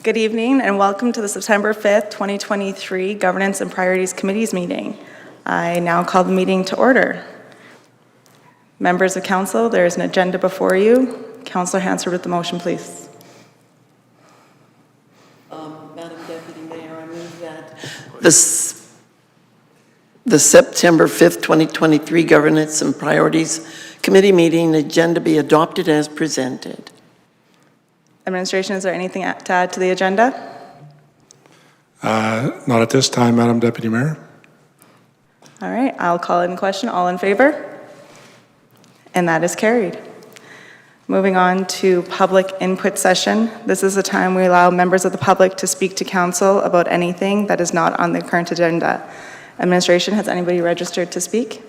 Good evening and welcome to the September 5th, 2023 Governance and Priorities Committees meeting. I now call the meeting to order. Members of Council, there is an agenda before you. Councillor Hansford with the motion, please. Madam Deputy Mayor, I move that the September 5th, 2023 Governance and Priorities Committee meeting agenda be adopted as presented. Administration, is there anything to add to the agenda? Not at this time, Madam Deputy Mayor. All right, I'll call in question. All in favor? And that is carried. Moving on to public input session. This is a time we allow members of the public to speak to council about anything that is not on the current agenda. Administration, has anybody registered to speak?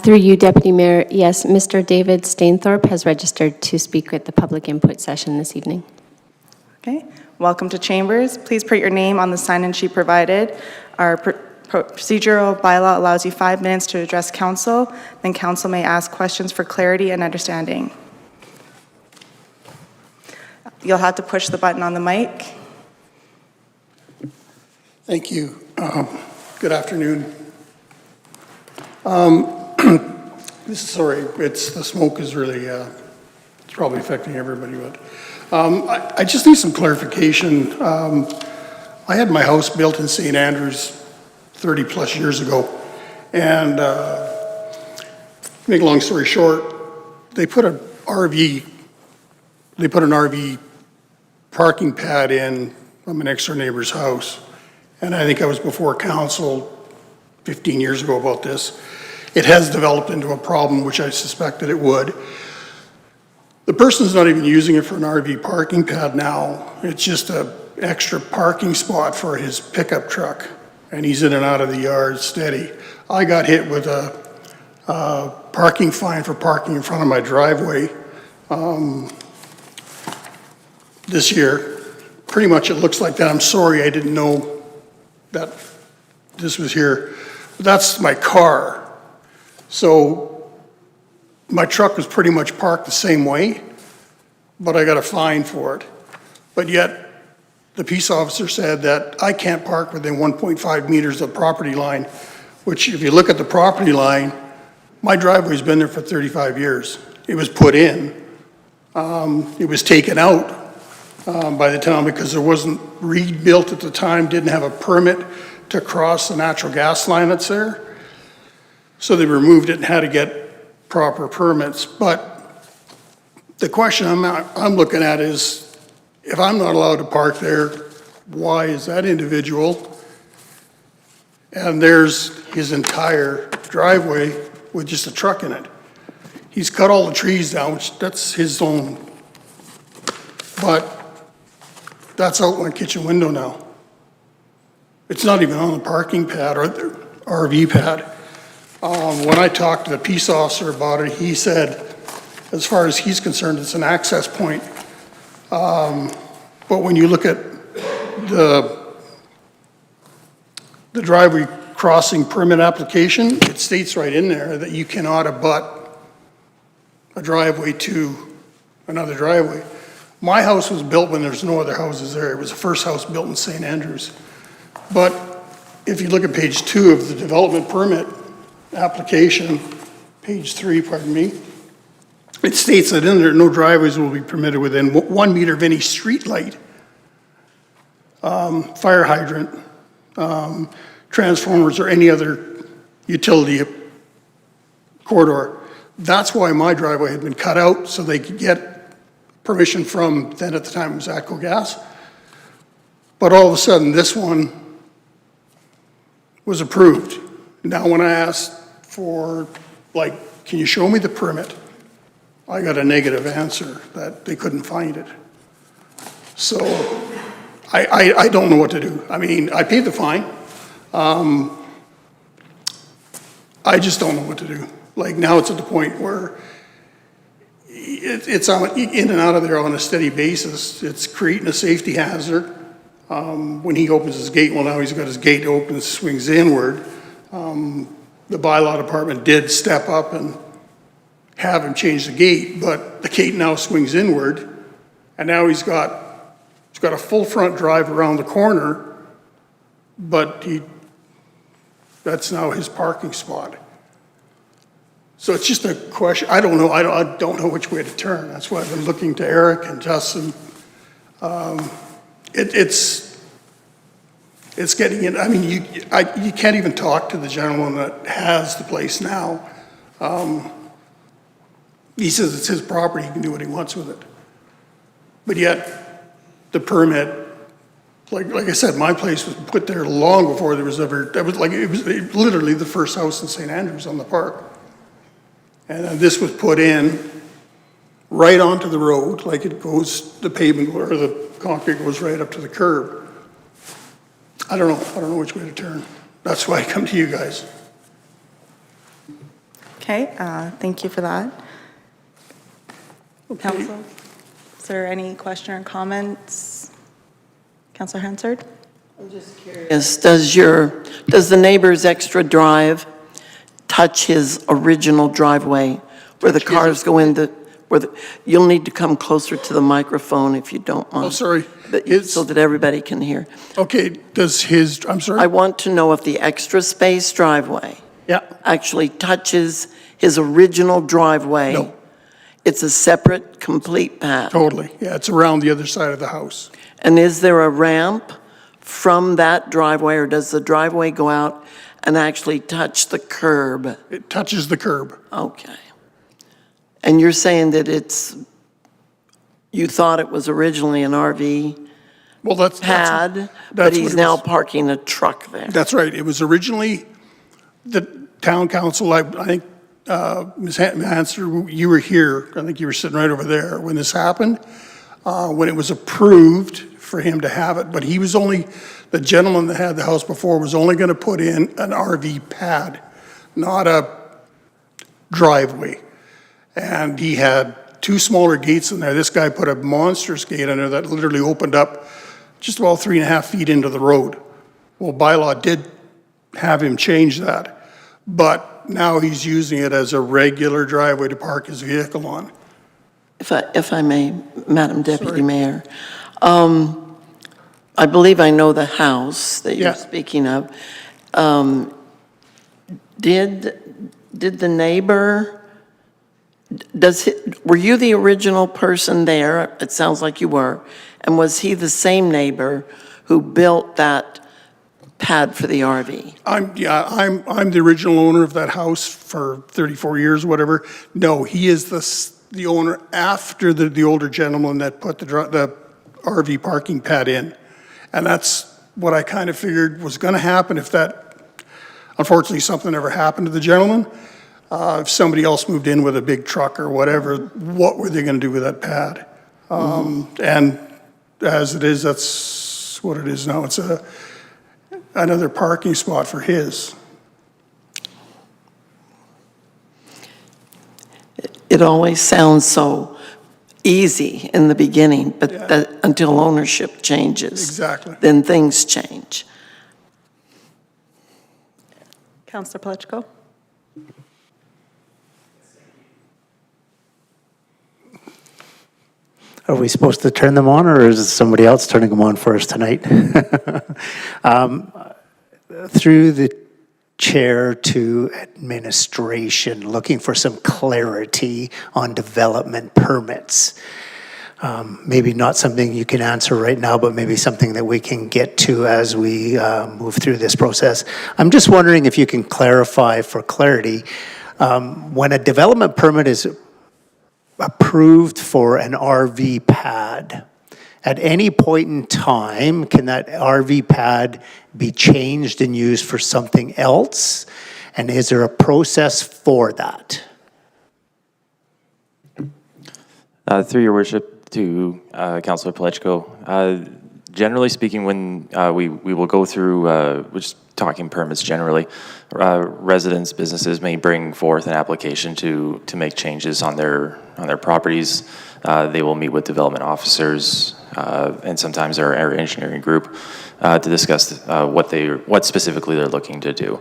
Through you, Deputy Mayor, yes, Mr. David Stainthorpe has registered to speak at the public input session this evening. Okay, welcome to Chambers. Please put your name on the sign-in sheet provided. Our procedural bylaw allows you 5 minutes to address council, then council may ask questions for clarity and understanding. You'll have to push the button on the mic. Thank you. Good afternoon. The smoke is really, it's probably affecting everybody, but I just need some clarification. I had my house built in St. Andrews 30 plus years ago, and make a long story short, they put an RV parking pad in from an next door neighbor's house, and I think I was before council 15 years ago about this. It has developed into a problem, which I suspected it would. The person's not even using it for an RV parking pad now. It's just an extra parking spot for his pickup truck, and he's in and out of the yard steady. I got hit with a parking fine for parking in front of my driveway this year. Pretty much it looks like that. I'm sorry I didn't know that this was here. That's my car. So my truck was pretty much parked the same way, but I got a fine for it. But yet the peace officer said that I can't park within 1.5 meters of the property line, which if you look at the property line, my driveway's been there for 35 years. It was put in. It was taken out by the town because there wasn't rebuilt at the time, didn't have a permit to cross the natural gas line that's there. So they removed it and had to get proper permits. But the question I'm looking at is, if I'm not allowed to park there, why is that individual? And there's his entire driveway with just a truck in it. He's cut all the trees down, which that's his own. But that's out my kitchen window now. It's not even on the parking pad or the RV pad. When I talked to the peace officer about it, he said, as far as he's concerned, it's an access point. But when you look at the driveway crossing permit application, it states right in there that you cannot abut a driveway to another driveway. My house was built when there's no other houses there. It was the first house built in St. Andrews. But if you look at page 2 of the development permit application, page 3, pardon me, it states that in there, no driveways will be permitted within 1 meter of any street light, fire hydrant, transformers, or any other utility corridor. That's why my driveway had been cut out, so they could get permission from, then at the time it was ATCO Gas. But all of a sudden, this one was approved. Now when I asked for, like, can you show me the permit? I got a negative answer that they couldn't find it. So I don't know what to do. I mean, I paid the fine. I just don't know what to do. Like now it's at the point where it's in and out of there on a steady basis. It's creating a safety hazard. When he opens his gate, well now he's got his gate open, swings inward. The bylaw department did step up and have him change the gate, but the gate now swings inward, and now he's got got a full front drive around the corner, but that's now his parking spot. So it's just a question, I don't know, I don't know which way to turn. That's why I've been looking to Eric and Justin. It's getting in, I mean, you can't even talk to the gentleman that has the place now. He says it's his property, he can do what he wants with it. But yet, the permit, like I said, my place was put there long before there was ever, it was literally the first house in St. Andrews on the park. And then this was put in right onto the road, like it goes, the pavement or the concrete goes right up to the curb. I don't know which way to turn. That's why I come to you guys. Okay, thank you for that. Council, is there any question or comments? Councilor Hansard? Yes, does the neighbor's extra drive touch his original driveway where the cars go in you'll need to come closer to the microphone if you don't mind. Oh, sorry. So that everybody can hear. Okay, I'm sorry? I want to know if the extra space driveway Yeah. actually touches his original driveway. No. It's a separate, complete path. Totally. Yeah, it's around the other side of the house. And is there a ramp from that driveway, or does the driveway go out and actually touch the curb? It touches the curb. Okay. And you're saying that you thought it was originally an RV Well, that's pad, but what he's it now was. parking a truck there? That's right. It was originally the town council, I think, Ms. Hanser, you were here, I think you were sitting right over there when this happened, when it was approved for him to have it, but the gentleman that had the house before was only going to put in an RV pad, not a driveway. And he had two smaller gates in there. This guy put a monstrous gate in there that literally opened up just about 3.5 feet into the road. Well, bylaw did have him change that, but now he's using it as a regular driveway to park his vehicle on. If I may, Madam Deputy Sorry. Mayor, I believe I know the house that you're Yeah. speaking of. Did the neighbor, were you the original person there? It sounds like you were. And was he the same neighbor who built that pad for the RV? I'm the original owner of that house for 34 years, whatever. No, he is the owner after the older gentleman that put the RV parking pad in. And that's what I kind of figured was going to happen if unfortunately, something ever happened to the gentleman. If somebody else moved in with a big truck or whatever, what were they going to do with that pad? And as it is, that's what it is now. It's another parking spot for his. It always sounds so easy in the beginning, but until ownership changes. Exactly. Then things change. Councilor Palechico? Are we supposed to turn them on, or is somebody else turning them on for us tonight? Through the chair to administration, looking for some clarity on development permits. Maybe not something you can answer right now, but maybe something that we can get to as we move through this process. I'm just wondering if you can clarify for clarity, when a development permit is approved for an RV pad, at any point in time, can that RV pad be changed and used for something else? And is there a process for that? Through your worship to Councilor Palechico, generally speaking, when we will go through, we're just talking permits generally, residents, businesses may bring forth an application to make changes on their properties. They will meet with development officers and sometimes our engineering group to discuss what specifically they're looking to do.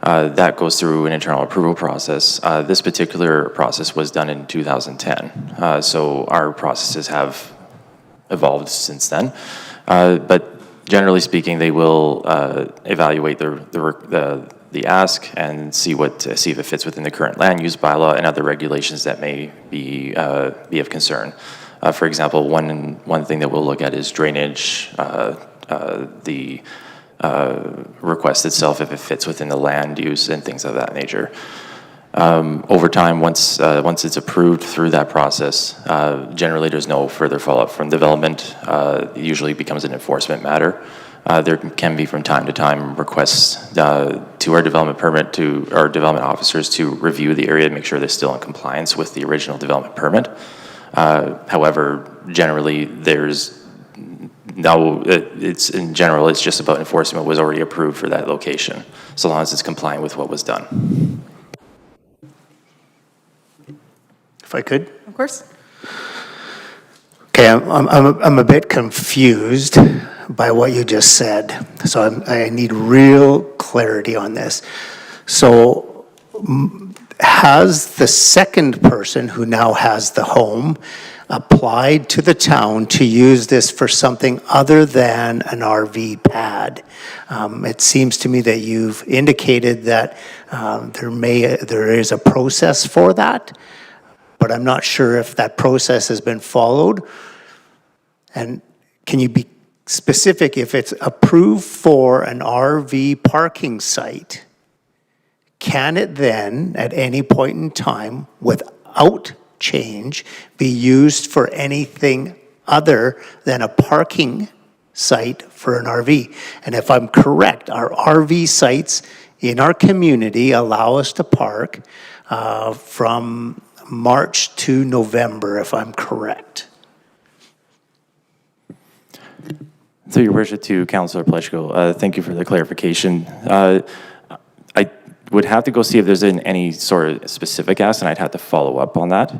That goes through an internal approval process. This particular process was done in 2010, so our processes have evolved since then. But generally speaking, they will evaluate the ask and see if it fits within the current land use bylaw and other regulations that may be of concern. For example, one thing that we'll look at is drainage, the request itself, if it fits within the land use and things of that nature. Over time, once it's approved through that process, generally there's no further follow-up from development. It usually becomes an enforcement matter. There can be from time to time requests to our development permit, to our development officers to review the area and make sure they're still in compliance with the original development permit. However, generally there's no, it's just about enforcement was already approved for that location, so long as it's compliant with what was done. If I could? Of course. Okay, I'm a bit confused by what you just said, so I need real clarity on this. So has the second person who now has the home applied to the town to use this for something other than an RV pad? It seems to me that you've indicated that there is a process for that, but I'm not sure if that process has been followed. And can you be specific if it's approved for an RV parking site? Can it then, at any point in time, without change, be used for anything other than a parking site for an RV? And if I'm correct, our RV sites in our community allow us to park from March to November, if I'm correct. Through your worship to Councillor Pleshko, thank you for the clarification. I would have to go see if there's any sort of specific ask, and I'd have to follow up on that.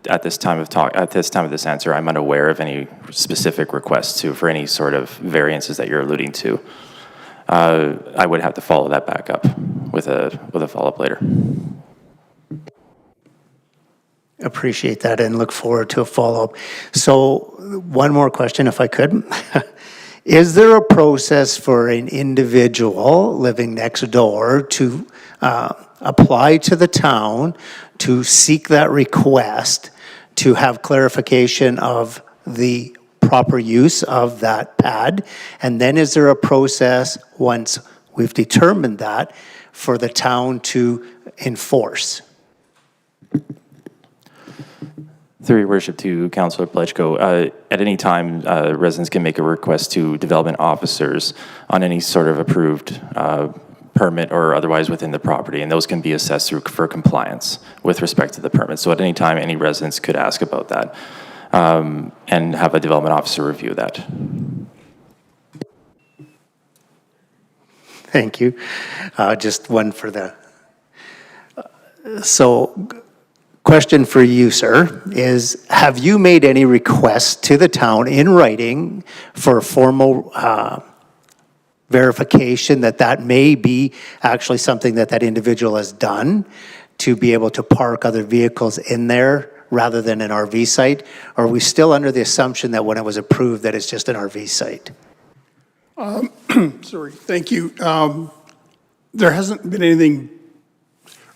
At this time of this answer, I'm unaware of any specific requests for any sort of variances that you're alluding to. I would have to follow that back up with a follow-up later. Appreciate that and look forward to a follow-up. So one more question, if I could. Is there a process for an individual living next door to apply to the town to seek that request to have clarification of the proper use of that pad? And then is there a process, once we've determined that, for the town to enforce? Through your worship to Councillor Plechko, at any time, residents can make a request to development officers on any sort of approved permit or otherwise within the property, and those can be assessed for compliance with respect to the permit. So at any time, any residents could ask about that and have a development officer review that. Thank you. Just one for the... So, question for you, sir, is have you made any requests to the town in writing for formal verification that that may be actually something that that individual has done to be able to park other vehicles in there rather than an RV site? Or are we still under the assumption that when it was approved that it's just an RV site? Sorry, thank you. There hasn't been anything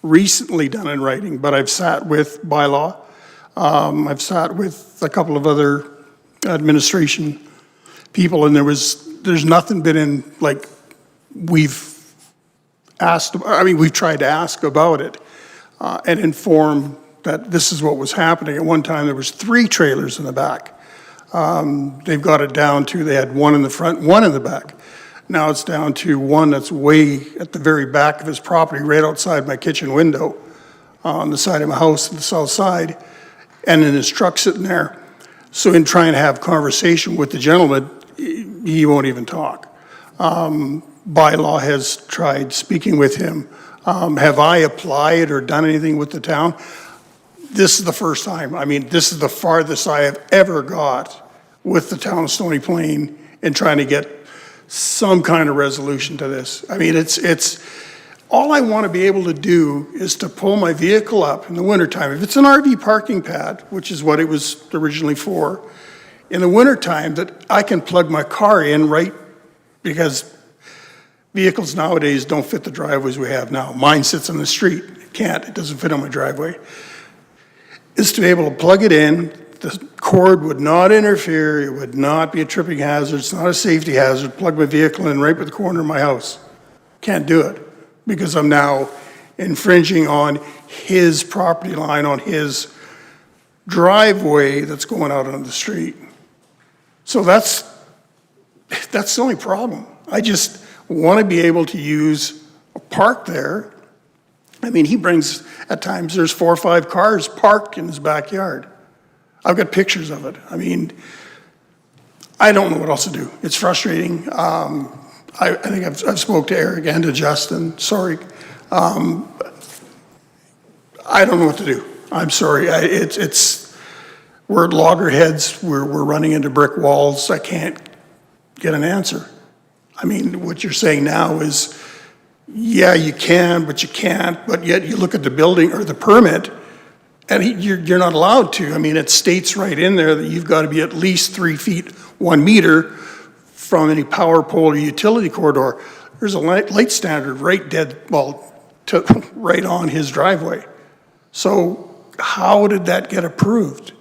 recently done in writing, but I've sat with bylaw. I've sat with a couple of other administration people, and there's nothing been in, like, we've tried to ask about it and inform that this is what was happening. At one time, there was 3 trailers in the back. They've got it down to, they had 1 in the front, 1 in the back. Now it's down to 1 that's way at the very back of his property, right outside my kitchen window, on the side of my house on the south side, and then his truck sitting there. So in trying to have conversation with the gentleman, he won't even talk. Bylaw has tried speaking with him. Have I applied or done anything with the town? This is the first time. I mean, this is the farthest I have ever got with the town of Stony Plain in trying to get some kind of resolution to this. I mean, it's all I want to be able to do is to pull my vehicle up in the wintertime. If it's an RV parking pad, which is what it was originally for, in the wintertime that I can plug my car in right, because vehicles nowadays don't fit the driveways we have now. Mine sits on the street, it doesn't fit on my driveway. Is to be able to plug it in, the cord would not interfere, it would not be a tripping hazard, it's not a safety hazard, plug my vehicle in right by the corner of my house. Can't do it, because I'm now infringing on his property line, on his driveway that's going out on the street. So that's the only problem. I just want to be able to use a park there. I mean, he brings, at times, there's 4 or 5 cars parked in his backyard. I've got pictures of it. I mean, I don't know what else to do. It's frustrating. I think I've spoke to Eric and to Justin, sorry. I don't know what to do. I'm sorry. We're at loggerheads, we're running into brick walls. I can't get an answer. I mean, what you're saying now is, yeah, you can, but you can't, but yet you look at the building or the permit, and you're not allowed to. I mean, it states right in there that you've got to be at least 3 feet, 1 meter from any power pole or utility corridor. There's a light standard right right on his driveway. So how did that get approved?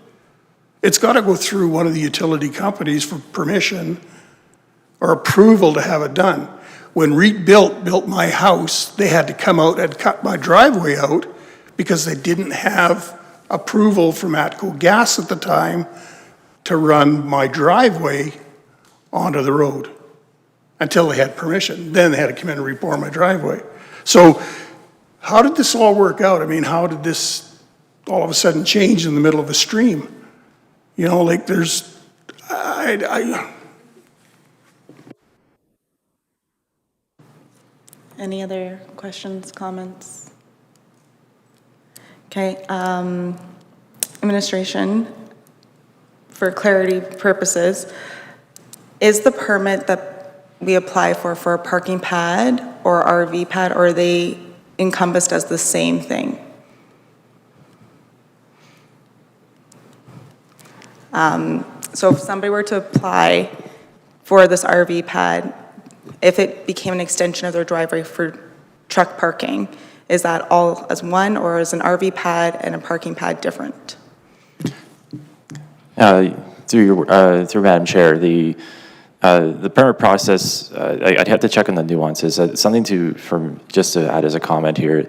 It's got to go through one of the utility companies for permission or approval to have it done. When REIT built my house, they had to come out and cut my driveway out because they didn't have approval from Atco Gas at the time to run my driveway onto the road until they had permission. Then they had to come in and report my driveway. So how did this all work out? I mean, how did this all of a sudden change in the middle of a stream? You know, like there's, Any other questions, comments? Okay, administration, for clarity purposes, is the permit that we apply for a parking pad or RV pad, or are they encompassed as the same thing? So if somebody were to apply for this RV pad, if it became an extension of their driveway for truck parking, is that all as one, or is an RV pad and a parking pad different? Through Madam Chair, the permit process, I'd have to check on the nuances. Just to add as a comment here,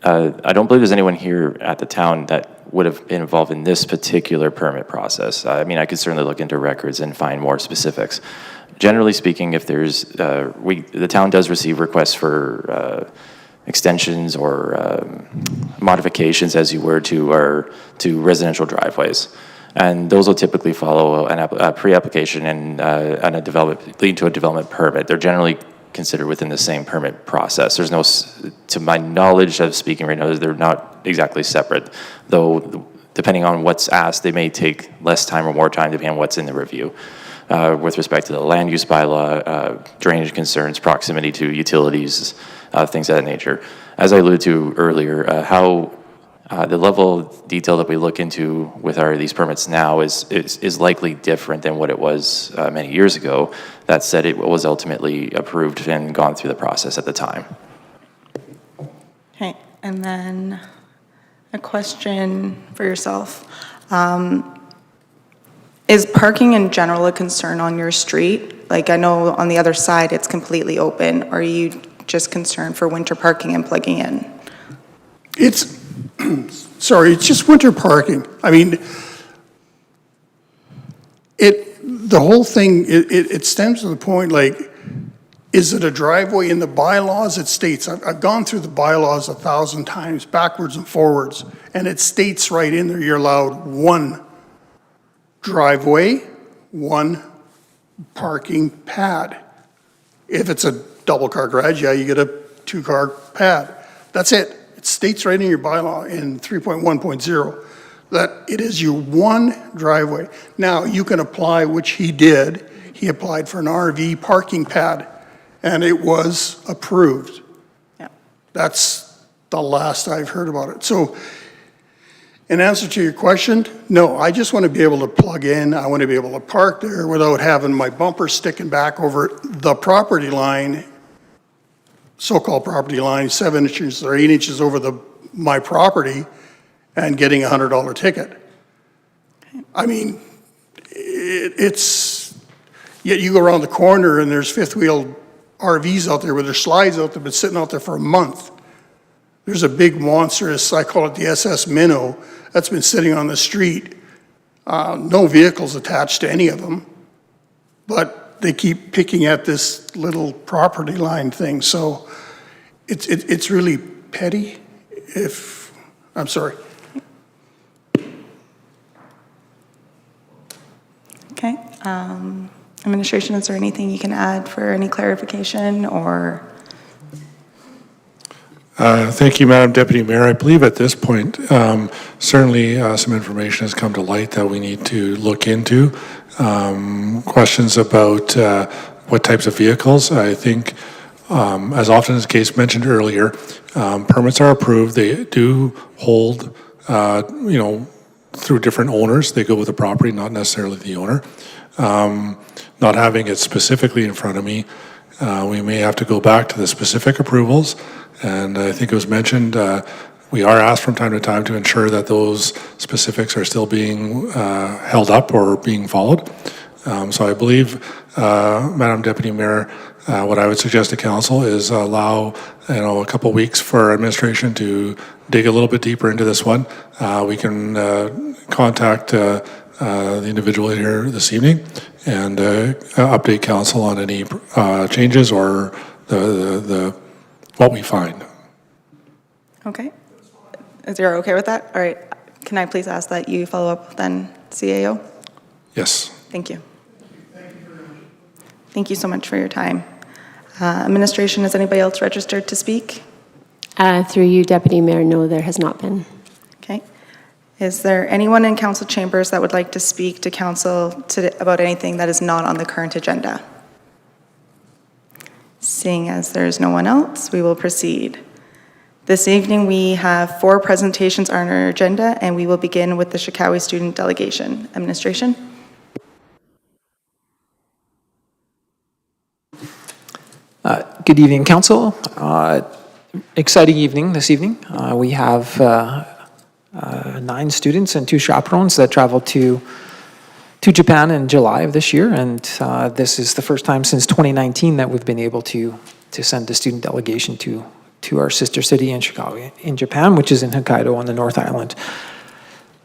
I don't believe there's anyone here at the town that would have been involved in this particular permit process. I mean, I could certainly look into records and find more specifics. Generally speaking, if there's, the town does receive requests for extensions or modifications, as you were, to residential driveways. And those will typically follow a pre-application and lead to a development permit. They're generally considered within the same permit process. There's no, to my knowledge of speaking right now, they're not exactly separate, though depending on what's asked, they may take less time or more time depending on what's in the review. With respect to the land use bylaw, drainage concerns, proximity to utilities, things of that nature. As I alluded to earlier, the level of detail that we look into with these permits now is likely different than what it was many years ago. That said, it was ultimately approved and gone through the process at the time. Okay, and then a question for yourself. Is parking in general a concern on your street? Like, I know on the other side it's completely open. Or are you just concerned for winter parking and plugging in? it's just winter parking. I mean, the whole thing, it stems to the point, like, is it a driveway? In the bylaws, it states, I've gone through the bylaws 1,000 times, backwards and forwards, and it states right in there, you're allowed 1 driveway, 1 parking pad. If it's a double-car garage, yeah, you get a 2-car pad. That's it. It states right in your bylaw in 3.1.0 that it is your 1 driveway. Now, you can apply, which he did. He applied for an RV parking pad, and it was approved. Yeah. That's the last I've heard about it. So, in answer to your question, no, I just want to be able to plug in. I want to be able to park there without having my bumper sticking back over the property line, so-called property line, 7 inches or 8 inches over my property, and getting a $100 ticket. I mean, it's, yet you go around the corner and there's fifth wheel RVs out there with their slides out there, been sitting out there for a month. There's a big monstrous, I call it the SS Minnow, that's been sitting on the street. No vehicles attached to any of them, but they keep picking at this little property line thing. So it's really petty if, I'm sorry. Okay. Administration, is there anything you can add for any clarification or? Thank you, Madam Deputy Mayor. I believe at this point, certainly some information has come to light that we need to look into. Questions about what types of vehicles. I think, as often as the case mentioned earlier, permits are approved. They do hold, through different owners. They go with the property, not necessarily the owner. Not having it specifically in front of me, we may have to go back to the specific approvals. And I think it was mentioned, we are asked from time to time to ensure that those specifics are still being held up or being followed. So I believe, Madam Deputy Mayor, what I would suggest to council is allow a couple weeks for administration to dig a little bit deeper into this one. We can contact the individual here this evening and update council on any changes or the what we find. Okay. Is you okay with that? All right. Can I please ask that you follow up then, CAO? Yes. Thank you. Thank you so much for your time. Administration, is anybody else registered to speak? Through you, Deputy Mayor, no, there has not been. Okay. Is there anyone in council chambers that would like to speak to council about anything that is not on the current agenda? Seeing as there is no one else, we will proceed. This evening, we have 4 presentations on our agenda, and we will begin with the Shikowie Student Delegation. Administration? Good evening, Council. Exciting evening this evening. We have 9 students and 2 chaperones that traveled to Japan in July of this year, and this is the first time since 2019 that we've been able to send a student delegation to our sister city in Shikowie in Japan, which is in Hokkaido on the North Island.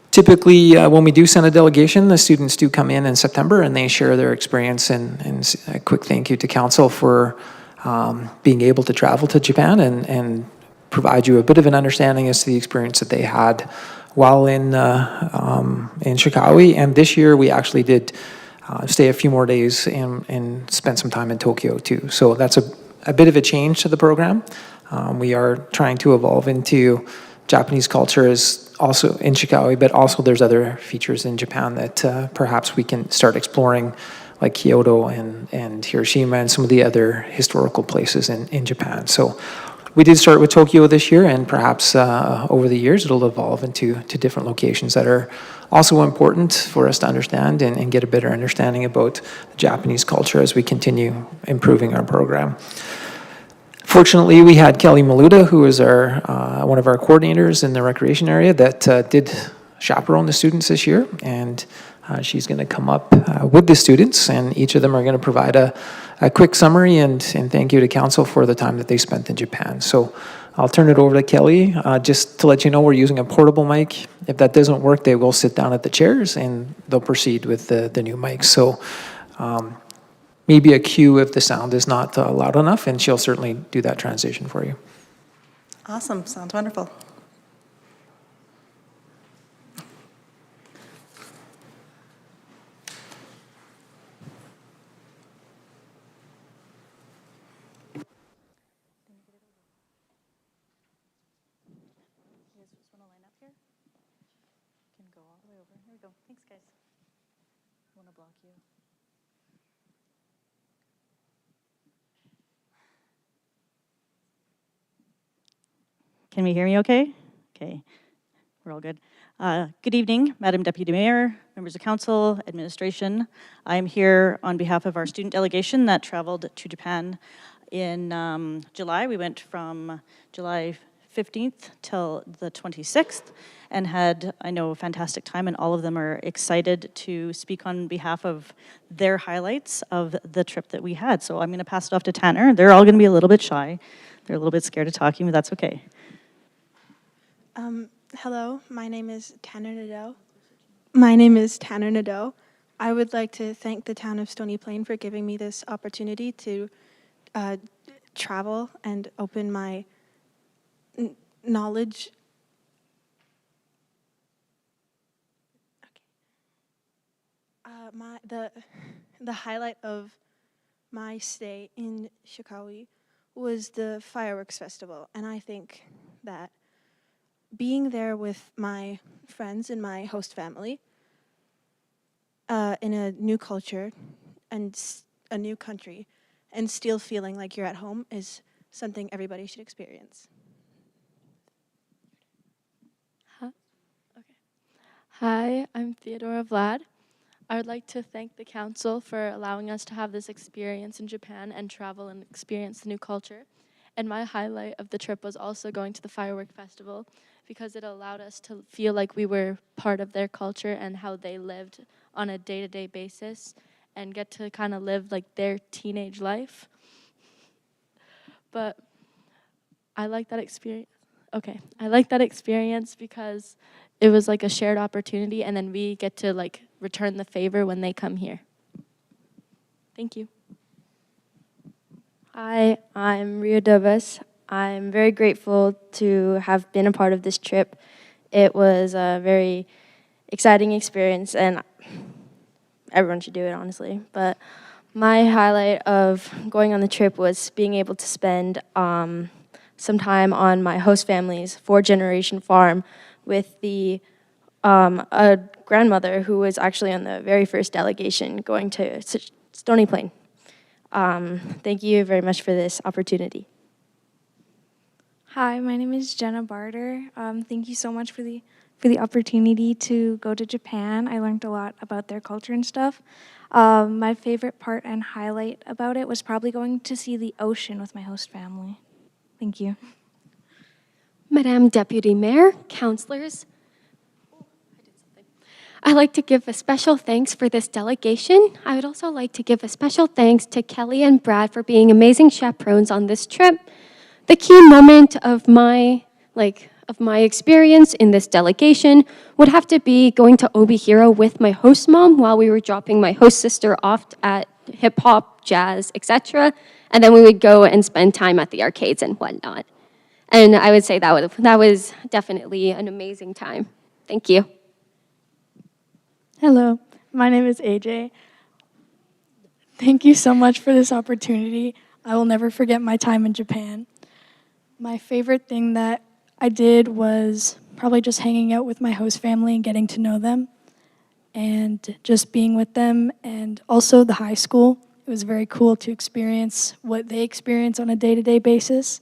Typically, when we do send a delegation, the students do come in September and they share their experience, and a quick thank you to council for being able to travel to Japan and provide you a bit of an understanding as to the experience that they had while in Shikowie. And this year we actually did stay a few more days and spend some time in Tokyo too. So that's a bit of a change to the program. We are trying to evolve into Japanese culture is also in Shikowie, but also there's other features in Japan that perhaps we can start exploring, like Kyoto and Hiroshima and some of the other historical places in Japan. So we did start with Tokyo this year, and perhaps over the years it'll evolve into different locations that are also important for us to understand and get a better understanding about the Japanese culture as we continue improving our program. Fortunately, we had Kelly Maluda, who is our one of our coordinators in the recreation area, that did chaperone the students this year, and she's going to come up with the students, and each of them are going to provide a quick summary and thank you to council for the time that they spent in Japan. So I'll turn it over to Kelly. Just to let you know, we're using a portable mic. If that doesn't work, they will sit down at the chairs and they'll proceed with the new mics. So maybe a cue if the sound is not loud enough, and she'll certainly do that transition for you. Awesome. Sounds wonderful. Can we hear me okay? Okay. we're all good. Good evening, Madam Deputy Mayor, members of council, administration. I am here on behalf of our student delegation that traveled to Japan in July. We went from July 15th till the 26th and had, I know, a fantastic time, and all of them are excited to speak on behalf of their highlights of the trip that we had. So I'm going to pass it off to Tanner. They're all going to be a little bit shy. They're a little bit scared of talking, but that's okay. Hello, my name is Tanner Nadeau. I would like to thank the town of Stony Plain for giving me this opportunity to travel and open my knowledge. The highlight of my stay in Chicago was the fireworks festival, and I think that being there with my friends and my host family in a new culture and a new country and still feeling like you're at home is something everybody should experience. Hi, I'm Theodora Vlad. I would like to thank the council for allowing us to have this experience in Japan and travel and experience the new culture. And my highlight of the trip was also going to the firework festival because it allowed us to feel like we were part of their culture and how they lived on a day-to-day basis and get to kind of live like their teenage life. But I like that experience. Okay, I like that experience because it was like a shared opportunity, and then we get to like return the favor when they come here. Thank you. Hi, I'm Rio Dubas. I'm very grateful to have been a part of this trip. It was a very exciting experience, and everyone should do it, honestly. But my highlight of going on the trip was being able to spend some time on my host family's 4-generation farm with a grandmother who was actually on the very first delegation going to Stony Plain. Thank you very much for this opportunity. Hi, my name is Jenna Barter. Thank you so much for the opportunity to go to Japan. I learned a lot about their culture and stuff. My favorite part and highlight about it was probably going to see the ocean with my host family. Thank you. Madam Deputy Mayor, councilors, I'd like to give a special thanks for this delegation. I would also like to give a special thanks to Kelly and Brad for being amazing chaperones on this trip. The key moment of my experience in this delegation would have to be going to Obihiro with my host mom while we were dropping my host sister off at hip hop, jazz, etc. And then we would go and spend time at the arcades and whatnot. And I would say that was definitely an amazing time. Thank you. Hello, my name is AJ. Thank you so much for this opportunity. I will never forget my time in Japan. My favorite thing that I did was probably just hanging out with my host family and getting to know them and just being with them, and also the high school. It was very cool to experience what they experience on a day-to-day basis.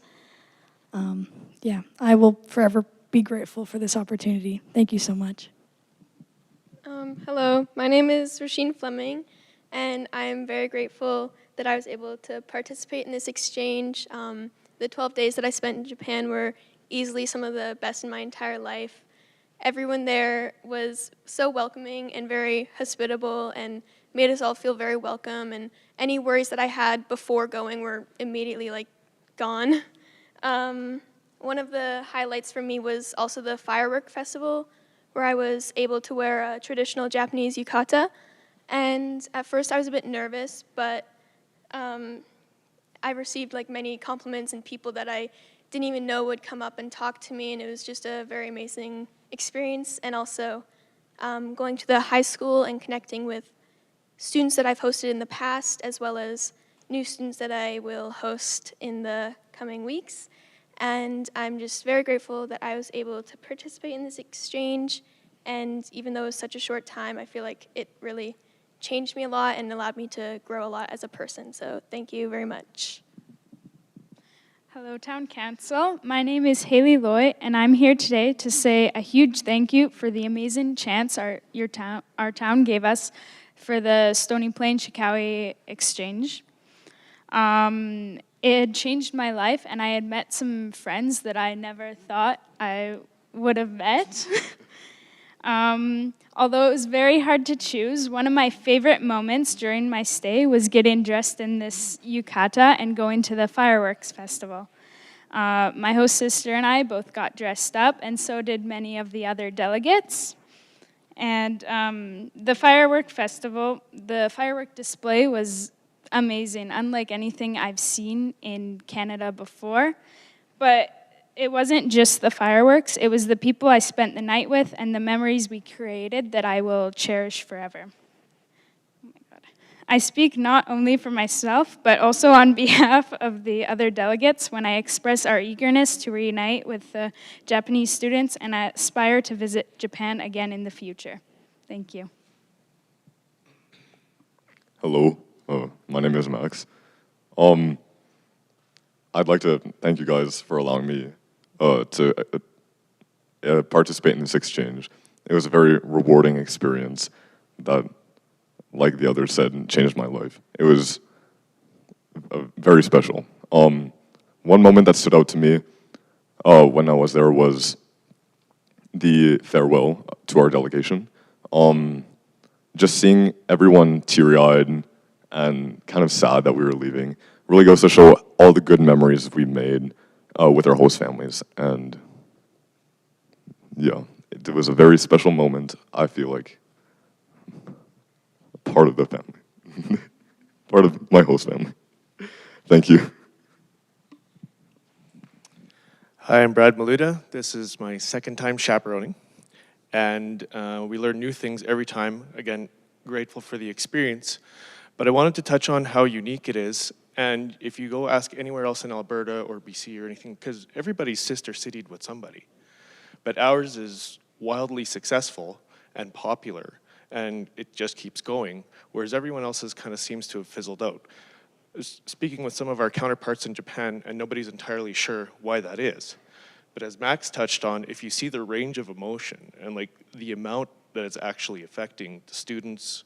I will forever be grateful for this opportunity. Thank you so much. Hello, my name is Rasheen Fleming, and I am very grateful that I was able to participate in this exchange. The 12 days that I spent in Japan were easily some of the best in my entire life. Everyone there was so welcoming and very hospitable and made us all feel very welcome, and any worries that I had before going were immediately gone. One of the highlights for me was also the firework festival, where I was able to wear a traditional Japanese yukata. And at first I was a bit nervous, but I received many compliments and people that I didn't even know would come up and talk to me, and it was just a very amazing experience. And also going to the high school and connecting with students that I've hosted in the past, as well as new students that I will host in the coming weeks. And I'm just very grateful that I was able to participate in this exchange. And even though it was such a short time, I feel like it really changed me a lot and allowed me to grow a lot as a person. So thank you very much. Hello, Town Council. My name is Haley Loy, and I'm here today to say a huge thank you for the amazing chance our town gave us for the Stony Plain Shikowie exchange. It had changed my life, and I had met some friends that I never thought I would have met. Although it was very hard to choose, one of my favorite moments during my stay was getting dressed in this yukata and going to the fireworks festival. My host sister and I both got dressed up, and so did many of the other delegates. And the firework display was amazing, unlike anything I've seen in Canada before. But it wasn't just the fireworks, it was the people I spent the night with and the memories we created that I will cherish forever. Oh my God. I speak not only for myself, but also on behalf of the other delegates when I express our eagerness to reunite with the Japanese students and I aspire to visit Japan again in the future. Thank you. Hello, my name is Max. I'd like to thank you guys for allowing me to participate in this exchange. It was a very rewarding experience that, like the others said, changed my life. It was very special. One moment that stood out to me when I was there was the farewell to our delegation. Just seeing everyone teary-eyed and kind of sad that we were leaving really goes to show all the good memories we made with our host families. And yeah, it was a very special moment. I feel like part of the family, part of my host family. Thank you. Hi, I'm Brad Maluda. This is my second time chaperoning. And we learn new things every time. Again, grateful for the experience. But I wanted to touch on how unique it is. And if you go ask anywhere else in Alberta or BC or anything, because everybody's sister-citied with somebody. But ours is wildly successful and popular, and it just keeps going, whereas everyone else's kind of seems to have fizzled out. Speaking with some of our counterparts in Japan, and nobody's entirely sure why that is. But as Max touched on, if you see the range of emotion and like the amount that it's actually affecting the students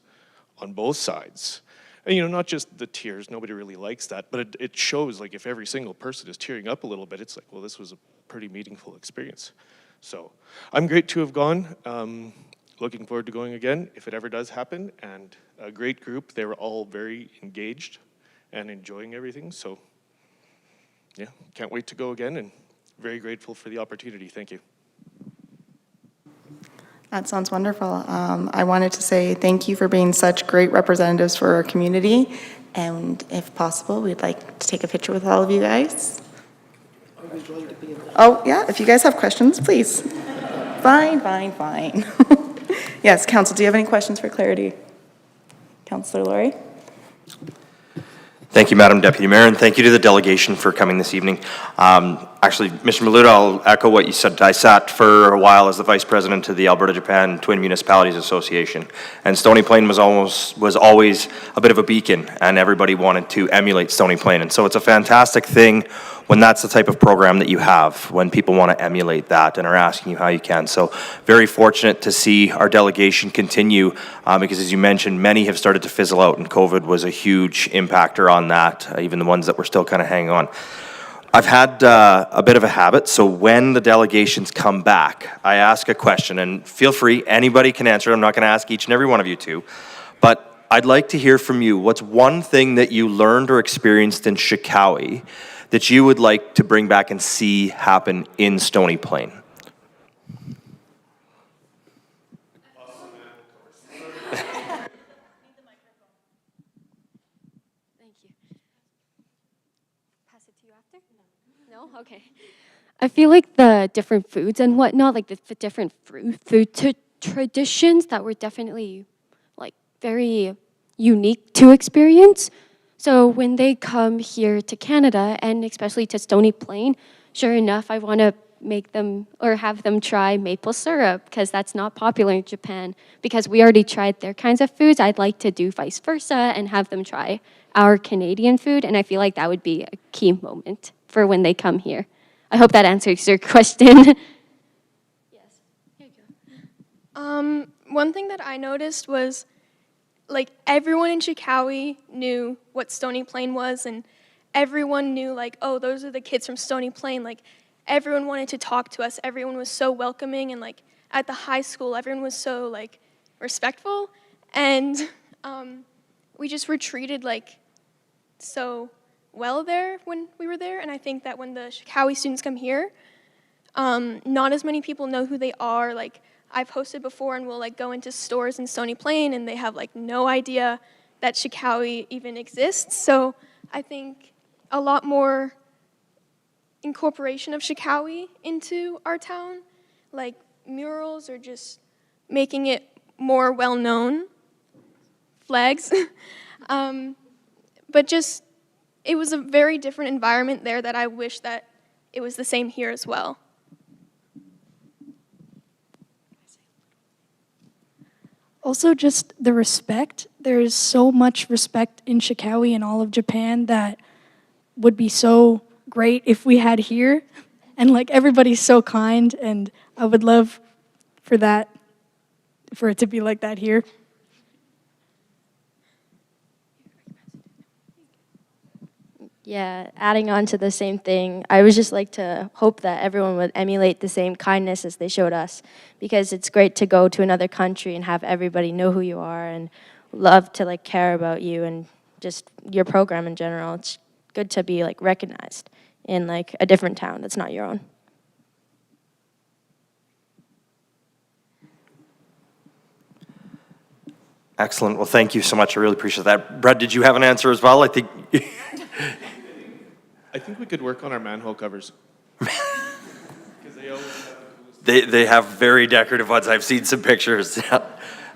on both sides, and you know, not just the tears, nobody really likes that, but it shows like if every single person is tearing up a little bit, it's like, well, this was a pretty meaningful experience. So I'm great to have gone. Looking forward to going again if it ever does happen, and a great group. They were all very engaged and enjoying everything. So yeah, can't wait to go again and very grateful for the opportunity. Thank you. That sounds wonderful. I wanted to say thank you for being such great representatives for our community. And if possible, we'd like to take a picture with all of you guys. Oh, yeah, if you guys have questions, please. Fine. Yes, Council, do you have any questions for clarity? Councillor Laurie? Thank you, Madam Deputy Mayor, and thank you to the delegation for coming this evening. Actually, Mr. Maluda, I'll echo what you said. I sat for a while as the Vice President of the Alberta-Japan Twin Municipalities Association, and Stony Plain was always a bit of a beacon, and everybody wanted to emulate Stony Plain. And so it's a fantastic thing when that's the type of program that you have, when people want to emulate that and are asking you how you can. So very fortunate to see our delegation continue, because as you mentioned, many have started to fizzle out, and COVID was a huge impactor on that, even the ones that were still kind of hanging on. I've had a bit of a habit, so when the delegations come back, I ask a question, and feel free, anybody can answer. I'm not going to ask each and every one of you to, but I'd like to hear from you. What's one thing that you learned or experienced in Shikowie that you would like to bring back and see happen in Stony Plain? Okay. I feel like the different foods and whatnot, like the different food traditions that were definitely like very unique to experience. So when they come here to Canada, and especially to Stony Plain, sure enough, I want to make them or have them try maple syrup, because that's not popular in Japan. Because we already tried their kinds of foods, I'd like to do vice versa and have them try our Canadian food, and I feel like that would be a key moment for when they come here. I hope that answers your question. One thing that I noticed was, like, everyone in Chicowie knew what Stony Plain was, and everyone knew, like, oh, those are the kids from Stony Plain. Like, everyone wanted to talk to us. Everyone was so welcoming, and, like, at the high school, everyone was so, like, respectful, and we just were treated, like, so well there when we were there, and I think that when the Chicowie students come here, not as many people know who they are. Like, I've hosted before, and we'll, like, go into stores in Stony Plain, and they have, like, no idea that Chicowie even exists. So I think a lot more incorporation of Chicowie into our town, like murals or just making it more well-known, flags. But just, it was a very different environment there that I wish that it was the same here as well. Also, just the respect. There's so much respect in Chicowie and all of Japan that would be so great if we had here. And like, everybody's so kind, and I would love for it to be like that here. Yeah, adding on to the same thing, I would just like to hope that everyone would emulate the same kindness as they showed us, because it's great to go to another country and have everybody know who you are and love to like care about you and just your program in general. It's good to be like recognized in like a different town that's not your own. Excellent. Well, thank you so much. I really appreciate that. Brad, did you have an answer as well? I think we could work on our manhole covers. they have very decorative ones. I've seen some pictures.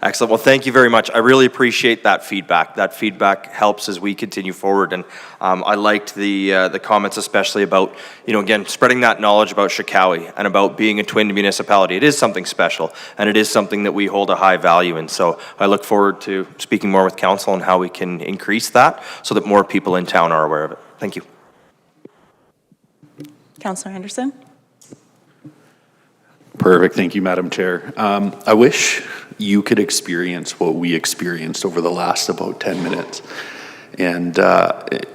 Excellent. Well, thank you very much. I really appreciate that feedback. That feedback helps as we continue forward. And I liked the comments, especially about, again, spreading that knowledge about Chicowie and about being a twin municipality. It is something special, and it is something that we hold a high value in. So I look forward to speaking more with council on how we can increase that so that more people in town are aware of it. Thank you. Councillor Anderson? Perfect. Thank you, Madam Chair. I wish you could experience what we experienced over the last about 10 minutes. And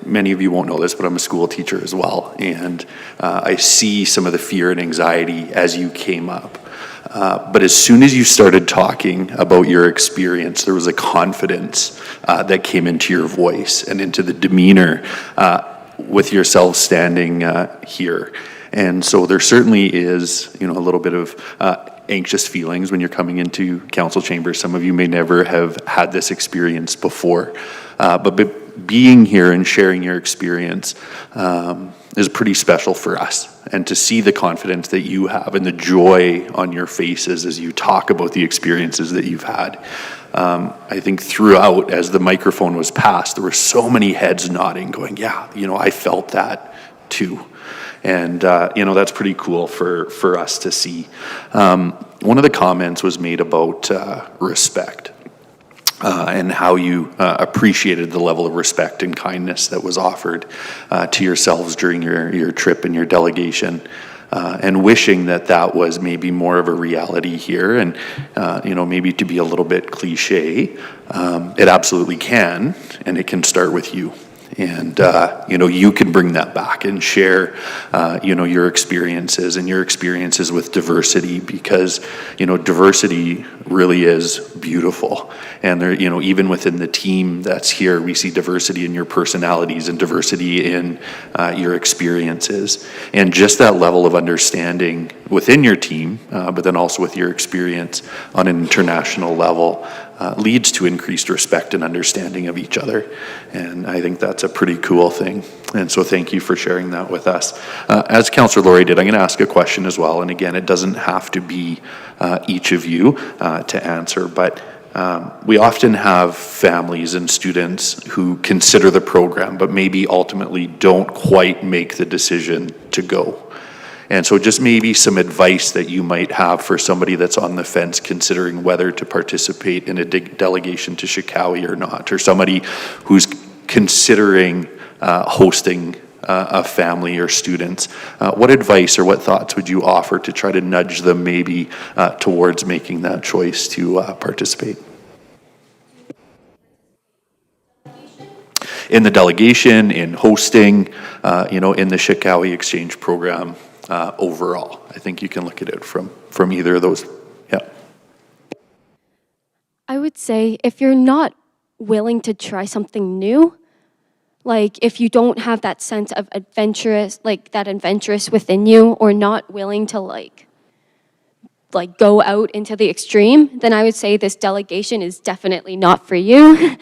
many of you won't know this, but I'm a school teacher as well. And I see some of the fear and anxiety as you came up. But as soon as you started talking about your experience, there was a confidence that came into your voice and into the demeanor with yourself standing here. And so there certainly is, a little bit of anxious feelings when you're coming into council chambers. Some of you may never have had this experience before, but being here and sharing your experience is pretty special for us. And to see the confidence that you have and the joy on your faces as you talk about the experiences that you've had. I think throughout, as the microphone was passed, there were so many heads nodding, going, yeah, I felt that too. And, that's pretty cool for us to see. One of the comments was made about respect and how you appreciated the level of respect and kindness that was offered to yourselves during your trip and your delegation. And wishing that was maybe more of a reality here, and maybe to be a little bit cliche, it absolutely can, and it can start with you. And you can bring that back and share your experiences and your experiences with diversity, because diversity really is beautiful. And there, even within the team that's here, we see diversity in your personalities and diversity in your experiences, and just that level of understanding within your team, but then also with your experience on an international level, leads to increased respect and understanding of each other. And I think that's a pretty cool thing. And so thank you for sharing that with us. As Councillor Laurie did, I'm going to ask a question as well. And again, it doesn't have to be each of you to answer, but we often have families and students who consider the program, but maybe ultimately don't quite make the decision to go. And so just maybe some advice that you might have for somebody that's on the fence considering whether to participate in a delegation to Chicowie or not, or somebody who's considering hosting a family or students, what advice or what thoughts would you offer to try to nudge them maybe towards making that choice to participate? In the delegation, in hosting, in the Shikawi Exchange Program overall. I think you can look at it from either of those. Yeah. I would say if you're not willing to try something new, like if you don't have that sense of adventurous within you, or not willing to like go out into the extreme, then I would say this delegation is definitely not for you.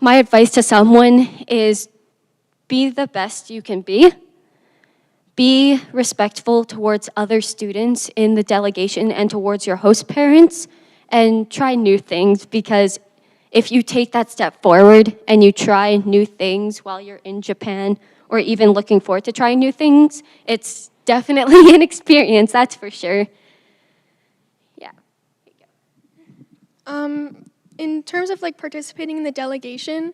My advice to someone is be the best you can be. Be respectful towards other students in the delegation and towards your host parents, and try new things, because if you take that step forward and you try new things while you're in Japan, or even looking forward to trying new things, it's definitely an experience, that's for sure. Yeah. In terms of like participating in the delegation,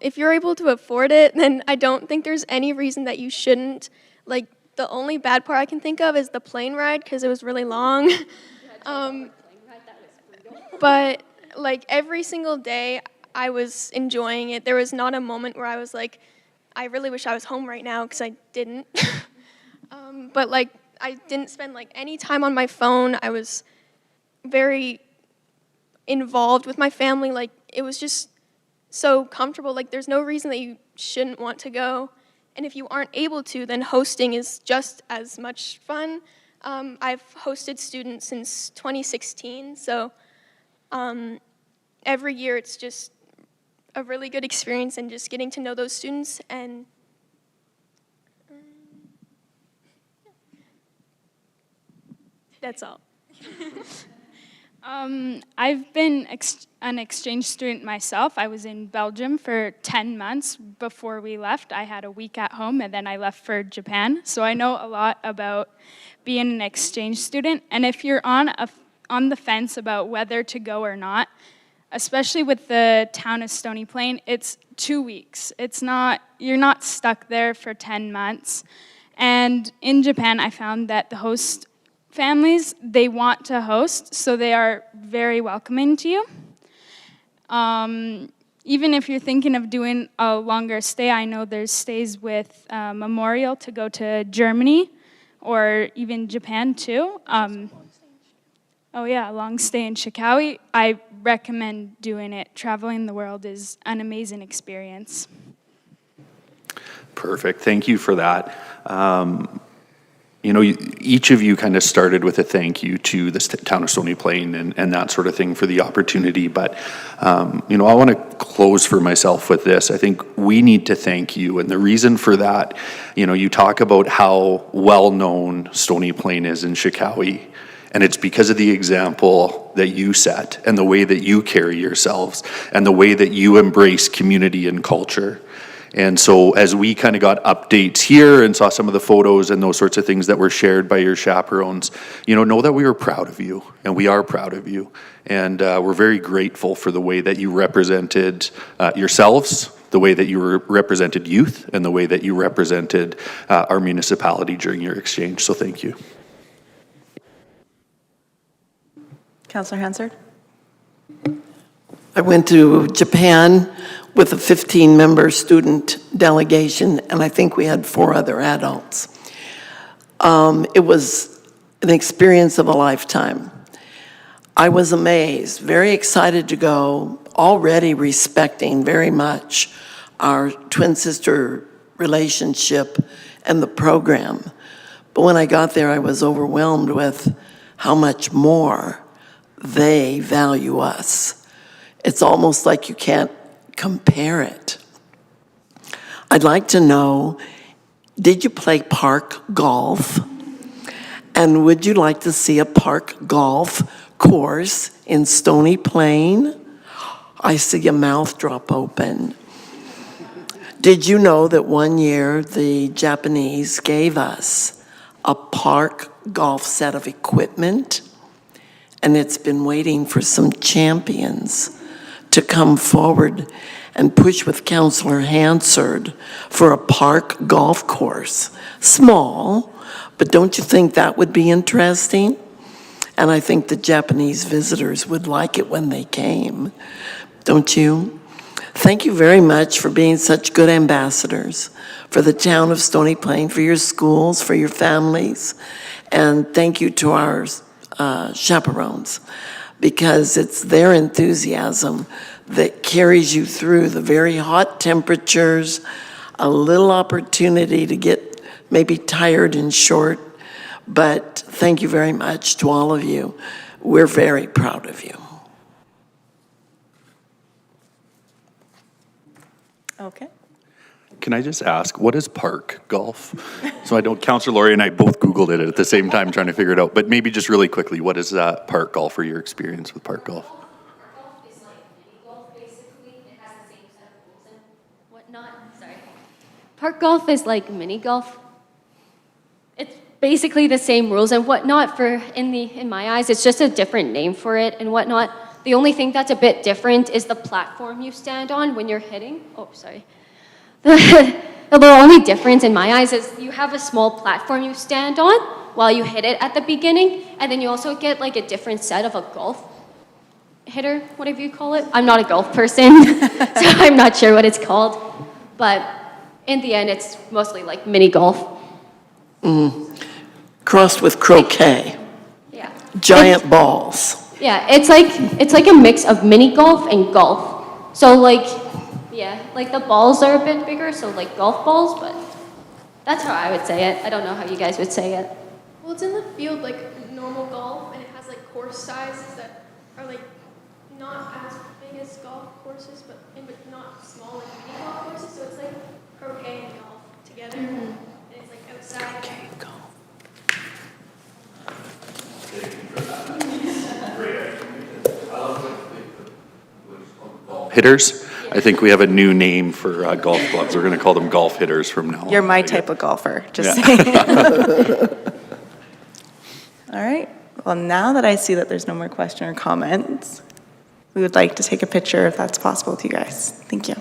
if you're able to afford it, then I don't think there's any reason that you shouldn't. Like, the only bad part I can think of is the plane ride, because it was really long. But like every single day I was enjoying it. There was not a moment where I was like, I really wish I was home right now, because I didn't. But like, I didn't spend like any time on my phone. I was very involved with my family. Like, it was just so comfortable. Like, there's no reason that you shouldn't want to go. And if you aren't able to, then hosting is just as much fun. I've hosted students since 2016, so every year it's just a really good experience, and just getting to know those students. And that's all. I've been an exchange student myself. I was in Belgium for 10 months before we left. I had a week at home, and then I left for Japan. So I know a lot about being an exchange student. And if you're on the fence about whether to go or not, especially with the town of Stony Plain, it's 2 weeks. You're not stuck there for 10 months. And in Japan, I found that the host families, they want to host, so they are very welcoming to you. Even if you're thinking of doing a longer stay, I know there's stays with Memorial to go to Germany, or even Japan too. Oh yeah, a long stay in Shikawi. I recommend doing it. Traveling the world is an amazing experience. Perfect. Thank you for that. Each of you kind of started with a thank you to the town of Stony Plain and that sort of thing for the opportunity. But, I want to close for myself with this. I think we need to thank you. And the reason for that, you talk about how well-known Stony Plain is in Shikawi. And it's because of the example that you set, and the way that you carry yourselves, and the way that you embrace community and culture. And so as we kind of got updates here and saw some of the photos and those sorts of things that were shared by your chaperones, know that we were proud of you, and we are proud of you. And we're very grateful for the way that you represented yourselves, the way that you represented youth, and the way that you represented our municipality during your exchange. So thank you. Councillor Hansard? I went to Japan with a 15-member student delegation, and I think we had 4 other adults. It was an experience of a lifetime. I was amazed, very excited to go, already respecting very much our twin sister relationship and the program. But when I got there, I was overwhelmed with how much more they value us. It's almost like you can't compare it. I'd like to know, did you play park golf? And would you like to see a park golf course in Stony Plain? I see your mouth drop open. Did you know that one year the Japanese gave us a park golf set of equipment? And it's been waiting for some champions to come forward and push with Councillor Hansard for a park golf course. Small, but don't you think that would be interesting? And I think the Japanese visitors would like it when they came. Don't you? Thank you very much for being such good ambassadors for the town of Stony Plain, for your schools, for your families. And thank you to our chaperones, because it's their enthusiasm that carries you through the very hot temperatures, a little opportunity to get maybe tired and short, but thank you very much to all of you. We're very proud of you. Okay. Can I just ask, what is park golf? So I know Councillor Laurie and I both Googled it at the same time trying to figure it out, but maybe just really quickly, what is park golf or your experience with park golf? Park golf is like mini golf. It's basically the same rules and whatnot. In my eyes, it's just a different name for it and whatnot. The only thing that's a bit different is the platform you stand on when you're hitting. Oh, sorry. The only difference in my eyes is you have a small platform you stand on while you hit it at the beginning, and then you also get like a different set of a golf hitter, whatever you call it. I'm not a golf person, so I'm not sure what it's called. But in the end, it's mostly like mini golf. Crossed with croquet. Yeah. Giant balls. Yeah, it's like a mix of mini golf and golf. So like, yeah, like the balls are a bit bigger, so like golf balls, but that's how I would say it. I don't know how you guys would say it. Well, it's in the field like normal golf, and it has like course sizes that are like not as big as golf courses, but not small like mini golf courses. So it's like croquet and golf together, and it's like outside. Croquet and golf. Hitters? I think we have a new name for golf clubs. We're going to call them golf hitters from now on. You're my type of golfer, just Yeah. saying. All right. Well, now that I see that there's no more question or comments, we would like to take a picture if that's possible with you guys. Thank you.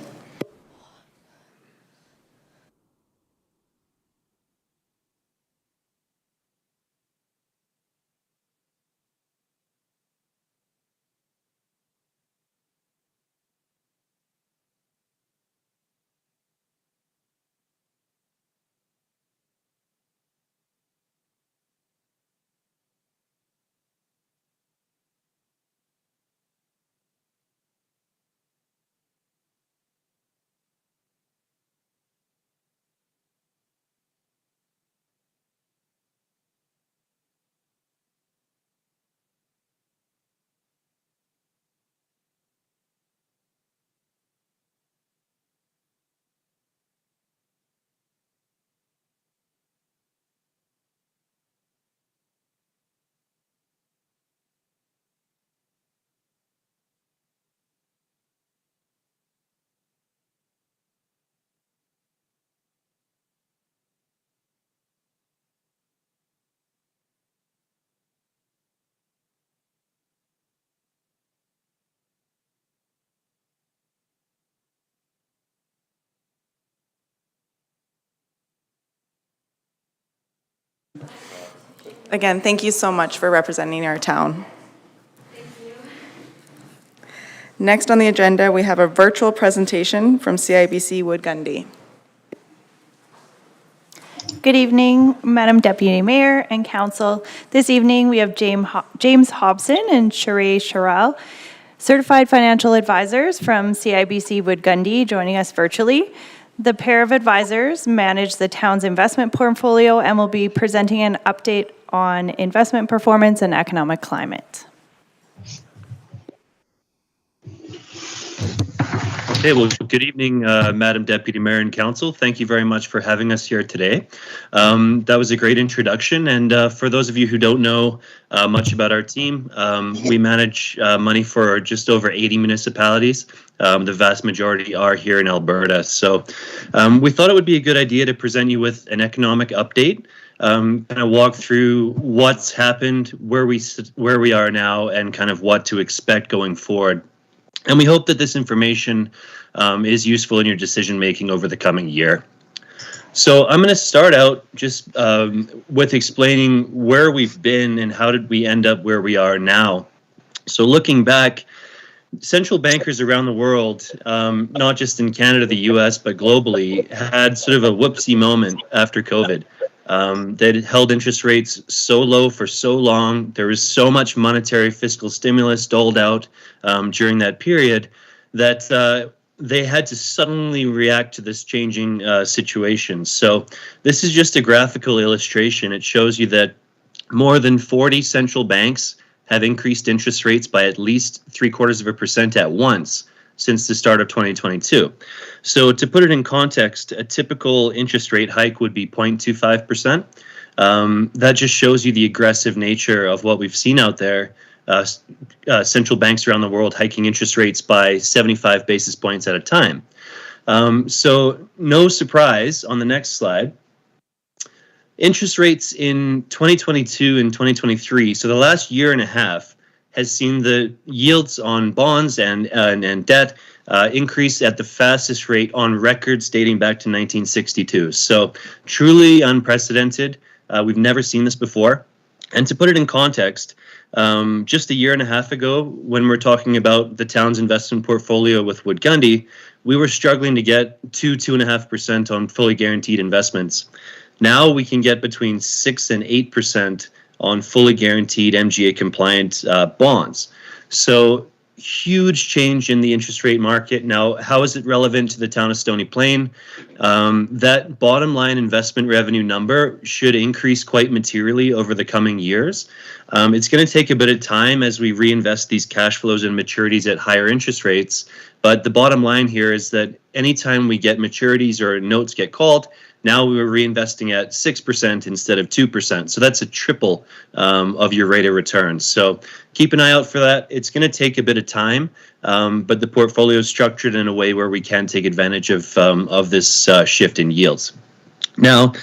Again, thank you so much for representing our town. Next on the agenda, we have a virtual presentation from CIBC Wood Gundy. Good evening, Madam Deputy Mayor and Council. This evening, we have James Hobson and Sheree Sherrill, Certified Financial Advisors from CIBC Wood Gundy, joining us virtually. The pair of advisors manage the town's investment portfolio and will be presenting an update on investment performance and economic climate. Okay, well, good evening, Madam Deputy Mayor and Council. Thank you very much for having us here today. That was a great introduction, and for those of you who don't know much about our team, we manage money for just over 80 municipalities. The vast majority are here in Alberta. So we thought it would be a good idea to present you with an economic update, kind of walk through what's happened, where we are now, and kind of what to expect going forward. And we hope that this information is useful in your decision making over the coming year. So I'm going to start out just with explaining where we've been and how did we end up where we are now. So looking back, central bankers around the world, not just in Canada, the US, but globally, had sort of a whoopsie moment after COVID. They'd held interest rates so low for so long. There was so much monetary fiscal stimulus doled out during that period that they had to suddenly react to this changing situation. So this is just a graphical illustration. It shows you that more than 40 central banks have increased interest rates by at least 0.75% at once since the start of 2022. So to put it in context, a typical interest rate hike would be 0.25%. That just shows you the aggressive nature of what we've seen out there. Central banks around the world hiking interest rates by 75 basis points at a time. So no surprise on the next slide. Interest rates in 2022 and 2023, so the last year and a half, has seen the yields on bonds and debt increase at the fastest rate on records dating back to 1962. So truly unprecedented. We've never seen this before. And to put it in context, just a year and a half ago, when we're talking about the town's investment portfolio with Wood Gundy, we were struggling to get 2.5% on fully guaranteed investments. Now we can get between 6 and 8% on fully guaranteed MGA compliant bonds. So huge change in the interest rate market. Now, how is it relevant to the town of Stony Plain? That bottom line investment revenue number should increase quite materially over the coming years. It's going to take a bit of time as we reinvest these cash flows and maturities at higher interest rates. But the bottom line here is that anytime we get maturities or notes get called, now we were reinvesting at 6% instead of 2%. So that's a triple of your rate of return. So keep an eye out for that. It's going to take a bit of time, but the portfolio is structured in a way where we can take advantage of this shift in yields. Now,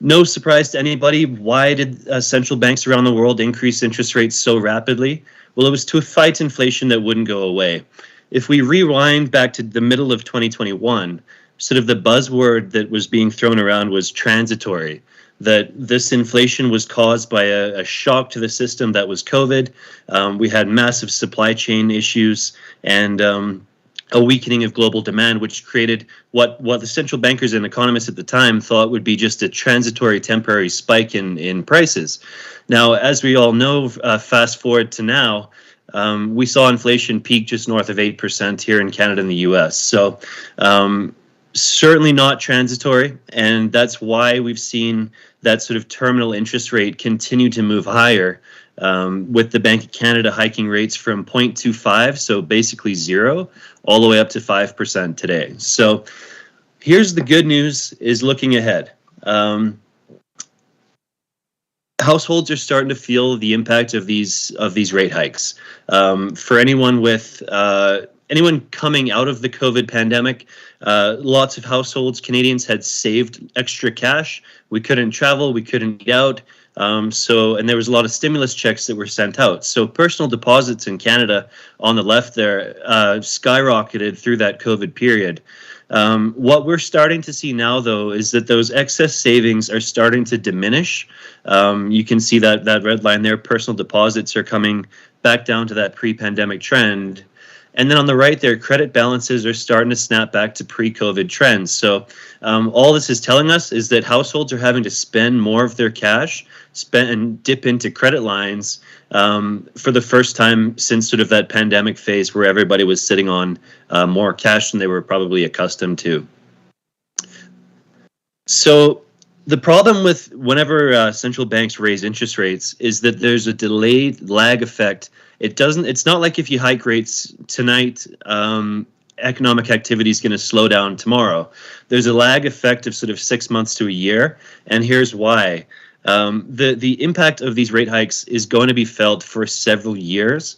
no surprise to anybody, why did central banks around the world increase interest rates so rapidly? Well, it was to fight inflation that wouldn't go away. If we rewind back to the middle of 2021, sort of the buzzword that was being thrown around was transitory, that this inflation was caused by a shock to the system that was COVID. We had massive supply chain issues and a weakening of global demand, which created what the central bankers and economists at the time thought would be just a transitory temporary spike in prices. Now, as we all know, fast forward to now, we saw inflation peak just north of 8% here in Canada and the US. So certainly not transitory, and that's why we've seen that sort of terminal interest rate continue to move higher, with the Bank of Canada hiking rates from 0.25, so basically zero, all the way up to 5% today. So here's the good news, is looking ahead. Households are starting to feel the impact of these rate hikes. For anyone coming out of the COVID pandemic, lots of households, Canadians had saved extra cash. We couldn't travel, we couldn't eat out. And there was a lot of stimulus checks that were sent out. So personal deposits in Canada on the left there skyrocketed through that COVID period. What we're starting to see now, though, is that those excess savings are starting to diminish. You can see that red line there, personal deposits are coming back down to that pre-pandemic trend. And then on the right there, credit balances are starting to snap back to pre-COVID trends. So all this is telling us is that households are having to spend more of their cash, and dip into credit lines for the first time since sort of that pandemic phase where everybody was sitting on more cash than they were probably accustomed to. So the problem with whenever central banks raise interest rates is that there's a delayed lag effect. It's not like if you hike rates tonight, economic activity is going to slow down tomorrow. There's a lag effect of sort of 6 months to a year, and here's why. The impact of these rate hikes is going to be felt for several years.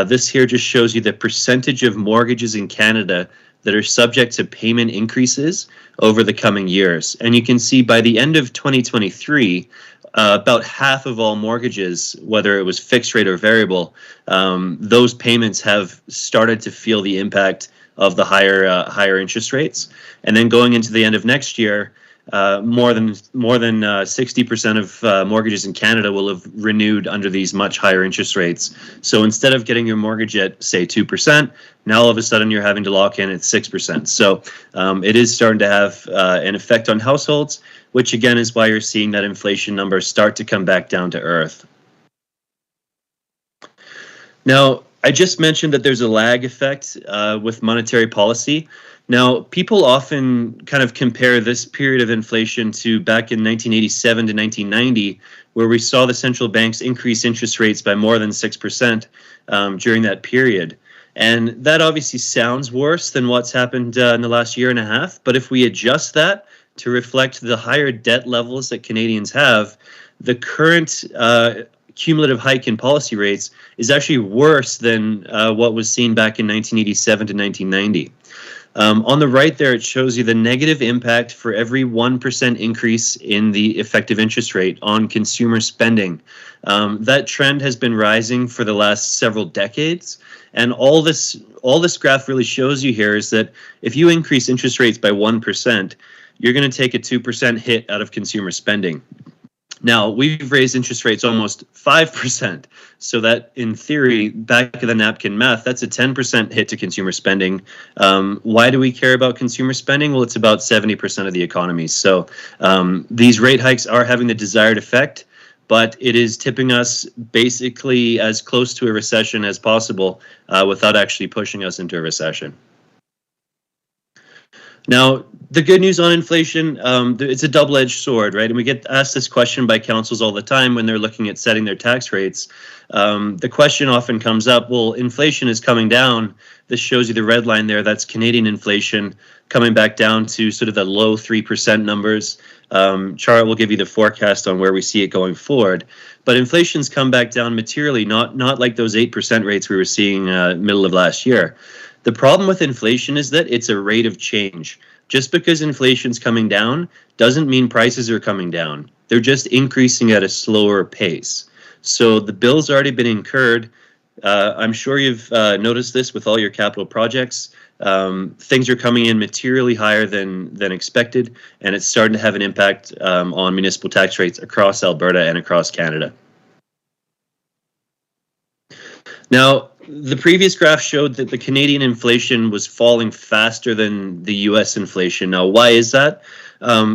This here just shows you the percentage of mortgages in Canada that are subject to payment increases over the coming years. And you can see by the end of 2023, about half of all mortgages, whether it was fixed rate or variable, those payments have started to feel the impact of the higher interest rates. And then going into the end of next year, more than 60% of mortgages in Canada will have renewed under these much higher interest rates. So instead of getting your mortgage at, say, 2%, now all of a sudden you're having to lock in at 6%. So it is starting to have an effect on households, which again is why you're seeing that inflation number start to come back down to earth. Now, I just mentioned that there's a lag effect with monetary policy. Now, people often kind of compare this period of inflation to back in 1987 to 1990, where we saw the central banks increase interest rates by more than 6% during that period. And that obviously sounds worse than what's happened in the last year and a half. But if we adjust that to reflect the higher debt levels that Canadians have, the current cumulative hike in policy rates is actually worse than what was seen back in 1987 to 1990. On the right there, it shows you the negative impact for every 1% increase in the effective interest rate on consumer spending. That trend has been rising for the last several decades. And all this graph really shows you here is that if you increase interest rates by 1%, you're going to take a 2% hit out of consumer spending. Now, we've raised interest rates almost 5%, so that in theory, back of the napkin math, that's a 10% hit to consumer spending. Why do we care about consumer spending? Well, it's about 70% of the economy. So these rate hikes are having the desired effect, but it is tipping us basically as close to a recession as possible without actually pushing us into a recession. Now, the good news on inflation, it's a double-edged sword, right? And we get asked this question by councils all the time when they're looking at setting their tax rates. The question often comes up, well, inflation is coming down. This shows you the red line there. That's Canadian inflation coming back down to sort of the low 3% numbers. Chart will give you the forecast on where we see it going forward. But inflation's come back down materially, not like those 8% rates we were seeing middle of last year. The problem with inflation is that it's a rate of change. Just because inflation's coming down doesn't mean prices are coming down. They're just increasing at a slower pace. So the bill's already been incurred. I'm sure you've noticed this with all your capital projects. Things are coming in materially higher than expected, and it's starting to have an impact on municipal tax rates across Alberta and across Canada. Now, the previous graph showed that the Canadian inflation was falling faster than the U.S. inflation. Now, why is that?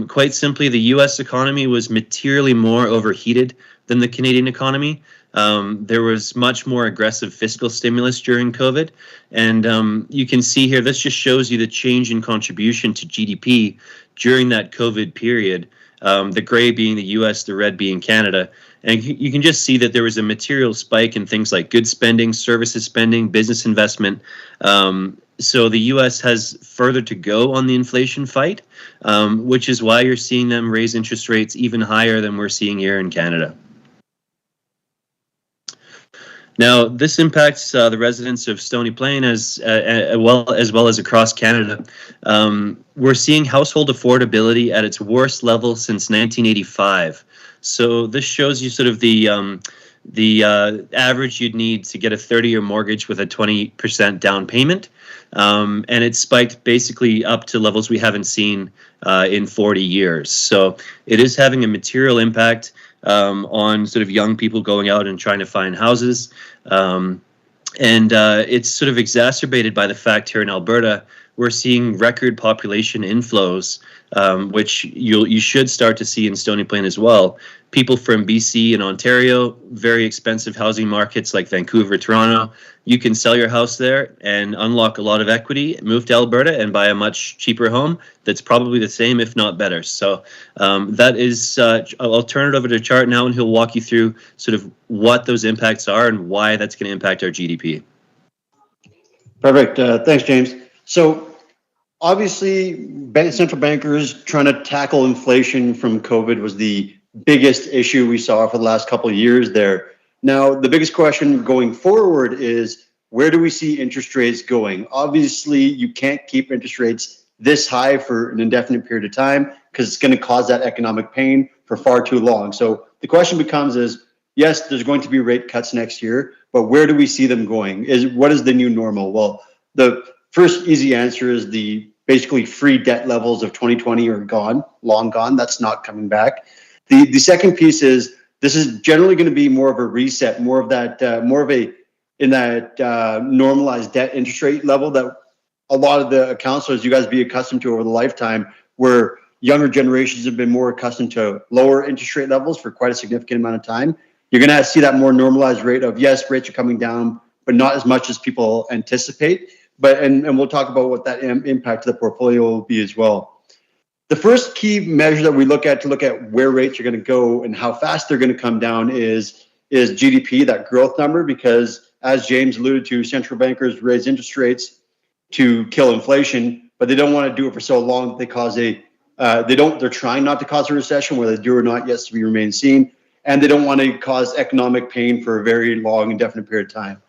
Quite simply, the U.S. economy was materially more overheated than the Canadian economy. There was much more aggressive fiscal stimulus during COVID. And you can see here, this just shows you the change in contribution to GDP during that COVID period. The gray being the U.S., the red being Canada. And you can just see that there was a material spike in things like goods spending, services spending, business investment. So the U.S. has further to go on the inflation fight, which is why you're seeing them raise interest rates even higher than we're seeing here in Canada. Now, this impacts the residents of Stony Plain as well as across Canada. We're seeing household affordability at its worst level since 1985. So this shows you sort of the average you'd need to get a 30-year mortgage with a 20% down payment. And it spiked basically up to levels we haven't seen in 40 years. So it is having a material impact on sort of young people going out and trying to find houses. And it's sort of exacerbated by the fact here in Alberta, we're seeing record population inflows, which you should start to see in Stony Plain as well. People from BC and Ontario, very expensive housing markets like Vancouver, Toronto. You can sell your house there and unlock a lot of equity, move to Alberta and buy a much cheaper home that's probably the same, if not better. So that is, I'll turn it over to Chart now and he'll walk you through sort of what those impacts are and why that's going to impact our GDP. Perfect. Thanks, James. So obviously, central bankers trying to tackle inflation from COVID was the biggest issue we saw for the last couple of years there. Now, the biggest question going forward is, where do we see interest rates going? Obviously, you can't keep interest rates this high for an indefinite period of time because it's going to cause that economic pain for far too long. So the question becomes is, yes, there's going to be rate cuts next year, but where do we see them going? What is the new normal? Well, the first easy answer is the basically free debt levels of 2020 are gone, long gone. That's not coming back. The second piece is this is generally going to be more of a reset, more of a normalized debt interest rate level that a lot of the counselors you guys be accustomed to over the lifetime, where younger generations have been more accustomed to lower interest rate levels for quite a significant amount of time. You're going to see that more normalized rate of, yes, rates are coming down, but not as much as people anticipate. And we'll talk about what that impact to the portfolio will be as well. The first key measure that we look at to look at where rates are going to go and how fast they're going to come down is GDP, that growth number, because as James alluded to, central bankers raise interest rates to kill inflation, but they don't want to do it for so long that they cause they're trying not to cause a recession. Whether they do or not, yet to be remain seen. And they don't want to cause economic pain for a very long, indefinite period of time.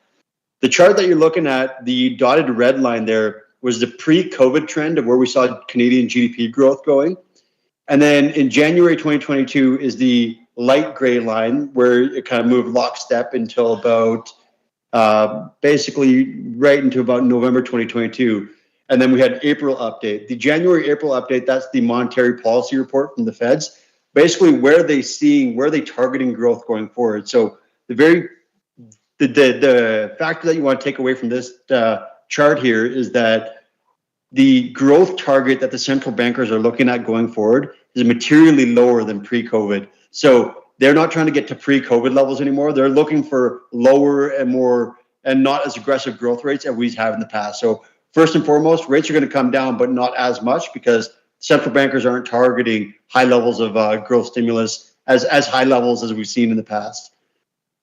The chart that you're looking at, the dotted red line there, was the pre-COVID trend of where we saw Canadian GDP growth going. And then in January 2022 is the light gray line, where it kind of moved lockstep until about basically right into about November 2022. And then we had April update. The January-April update, that's the monetary policy report from the feds. Basically, where are they targeting growth going forward? So the factor that you want to take away from this chart here is that the growth target that the central bankers are looking at going forward is materially lower than pre-COVID. So they're not trying to get to pre-COVID levels anymore. They're looking for lower and not as aggressive growth rates as we have in the past. So first and foremost, rates are going to come down, but not as much, because central bankers aren't targeting high levels of growth stimulus as high levels as we've seen in the past.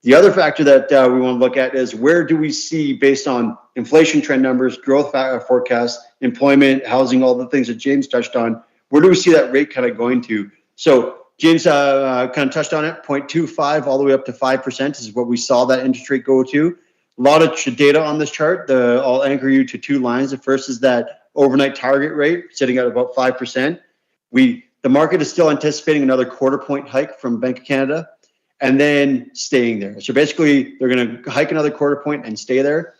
The other factor that we want to look at is, where do we see, based on inflation trend numbers, growth forecasts, employment, housing, all the things that James touched on, where do we see that rate kind of going to? So James kind of touched on it, 0.25 all the way up to 5% is what we saw that interest rate go to. A lot of data on this chart. I'll anchor you to two lines. The first is that overnight target rate sitting at about 5%. The market is still anticipating another quarter point hike from Bank of Canada, and then staying there. So basically, they're going to hike another quarter point and stay there.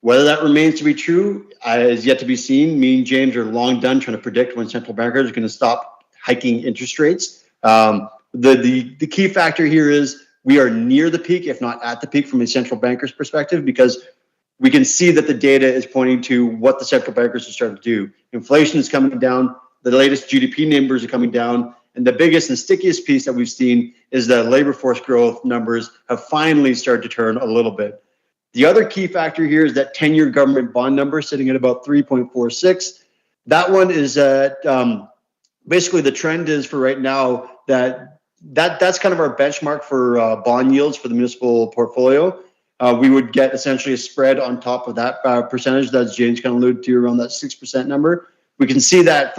Whether that remains to be true is yet to be seen. Me and James are long done trying to predict when central bankers are going to stop hiking interest rates. The key factor here is we are near the peak, if not at the peak, from a central banker's perspective, because we can see that the data is pointing to what the central bankers are starting to do. Inflation is coming down. The latest GDP numbers are coming down. And the biggest and stickiest piece that we've seen is that labor force growth numbers have finally started to turn a little bit. The other key factor here is that 10-year government bond number sitting at about 3.46. That one is basically the trend is for right now that's kind of our benchmark for bond yields for the municipal portfolio. We would get essentially a spread on top of that percentage that James kind of alluded to, around that 6% number. We can see that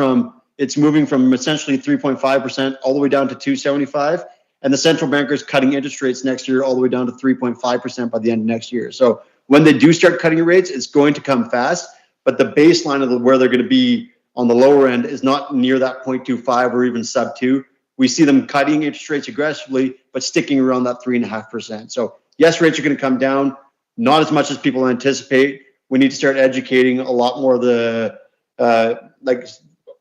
it's moving from essentially 3.5% all the way down to 2.75, and the central bankers cutting interest rates next year all the way down to 3.5% by the end of next year. So when they do start cutting rates, it's going to come fast, but the baseline of where they're going to be on the lower end is not near that 0.25 or even sub 2. We see them cutting interest rates aggressively, but sticking around that 3.5%. So yes, rates are going to come down, not as much as people anticipate. We need to start educating a lot more of the,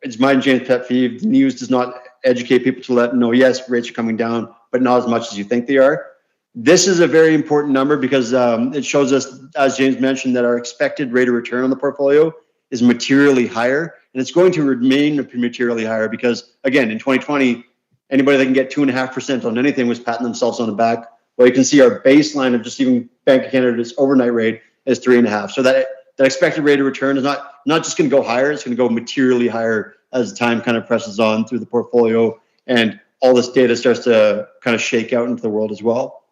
it's my and James' pet peeve. The news does not educate people to let them know, yes, rates are coming down, but not as much as you think they are. This is a very important number because it shows us, as James mentioned, that our expected rate of return on the portfolio is materially higher, and it's going to remain materially higher because, again, in 2020, anybody that can get 2.5% on anything was patting themselves on the back. Well, you can see our baseline of just even Bank of Canada's overnight rate is 3.5. So that expected rate of return is not just going to go higher, it's going to go materially higher as time kind of presses on through the portfolio and all this data starts to kind of shake out into the world as well.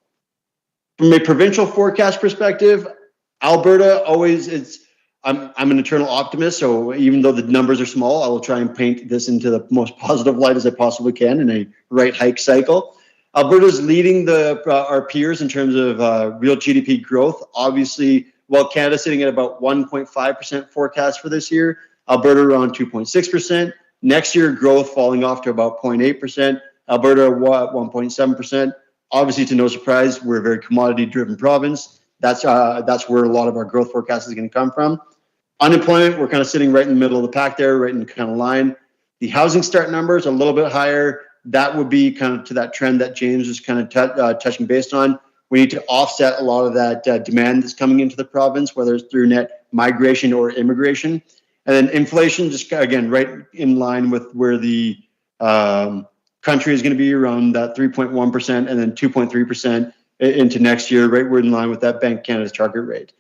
From a provincial forecast perspective, Alberta I'm an eternal optimist, so even though the numbers are small, I will try and paint this into the most positive light as I possibly can in a rate hike cycle. Alberta's leading our peers in terms of real GDP growth. Obviously, while Canada's sitting at about 1.5% forecast for this year, Alberta around 2.6%. Next year, growth falling off to about 0.8%. Alberta, 1.7%. Obviously, to no surprise, we're a very commodity-driven province. That's where a lot of our growth forecast is going to come from. Unemployment, we're kind of sitting right in the middle of the pack there, right in the kind of line. The housing start numbers are a little bit higher. That would be kind of to that trend that James was kind of touching based on. We need to offset a lot of that demand that's coming into the province, whether it's through net migration or immigration. And then inflation, just again, right in line with where the country is going to be, around that 3.1% and then 2.3% into next year, right? We're in line with that Bank of Canada's target rate.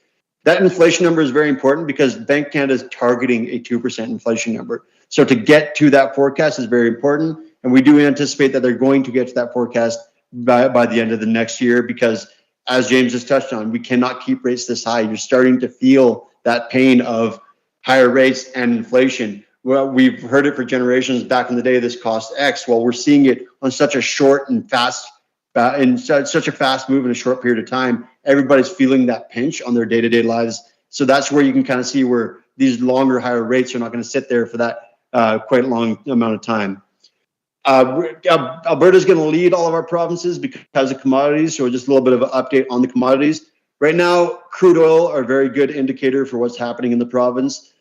That inflation number is very important because Bank of Canada is targeting a 2% inflation number. So to get to that forecast is very important. And we do anticipate that they're going to get to that forecast by the end of the next year, because as James has touched on, we cannot keep rates this high. You're starting to feel that pain of higher rates and inflation. Well, we've heard it for generations. Back in the day, this cost X. Well, we're seeing it on such a short and fast, in such a fast move in a short period of time. Everybody's feeling that pinch on their day-to-day lives. So that's where you can kind of see where these longer, higher rates are not going to sit there for that quite long amount of time. Alberta is going to lead all of our provinces because of commodities. So just a little bit of an update on the commodities. Right now, crude oil are a very good indicator for what's happening in the province.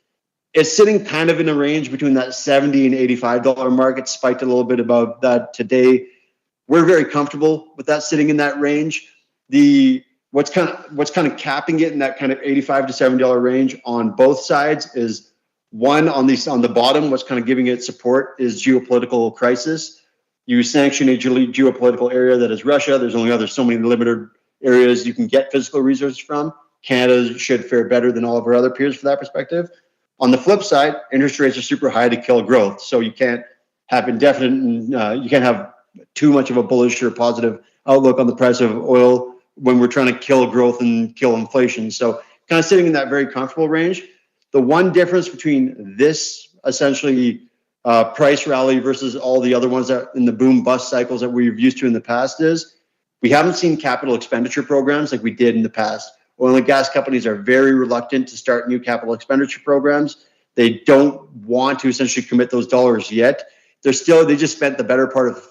It's sitting kind of in a range between that $70 and $85 mark. It spiked a little bit above that today. We're very comfortable with that sitting in that range. What's kind of capping it in that kind of $85 to $70 range on both sides is one, on the bottom, what's kind of giving it support is geopolitical crisis. You sanction a geopolitical area that is Russia. There's only so many limited areas you can get physical resources from. Canada should fare better than all of our other peers for that perspective. On the flip side, interest rates are super high to kill growth. So you can't have you can't have too much of a bullish or positive outlook on the price of oil when we're trying to kill growth and kill inflation. So kind of sitting in that very comfortable range. The one difference between this essentially price rally versus all the other ones that in the boom bust cycles that we've used to in the past is we haven't seen capital expenditure programs like we did in the past. Oil and gas companies are very reluctant to start new capital expenditure programs. They don't want to essentially commit those dollars yet. They just spent the better part of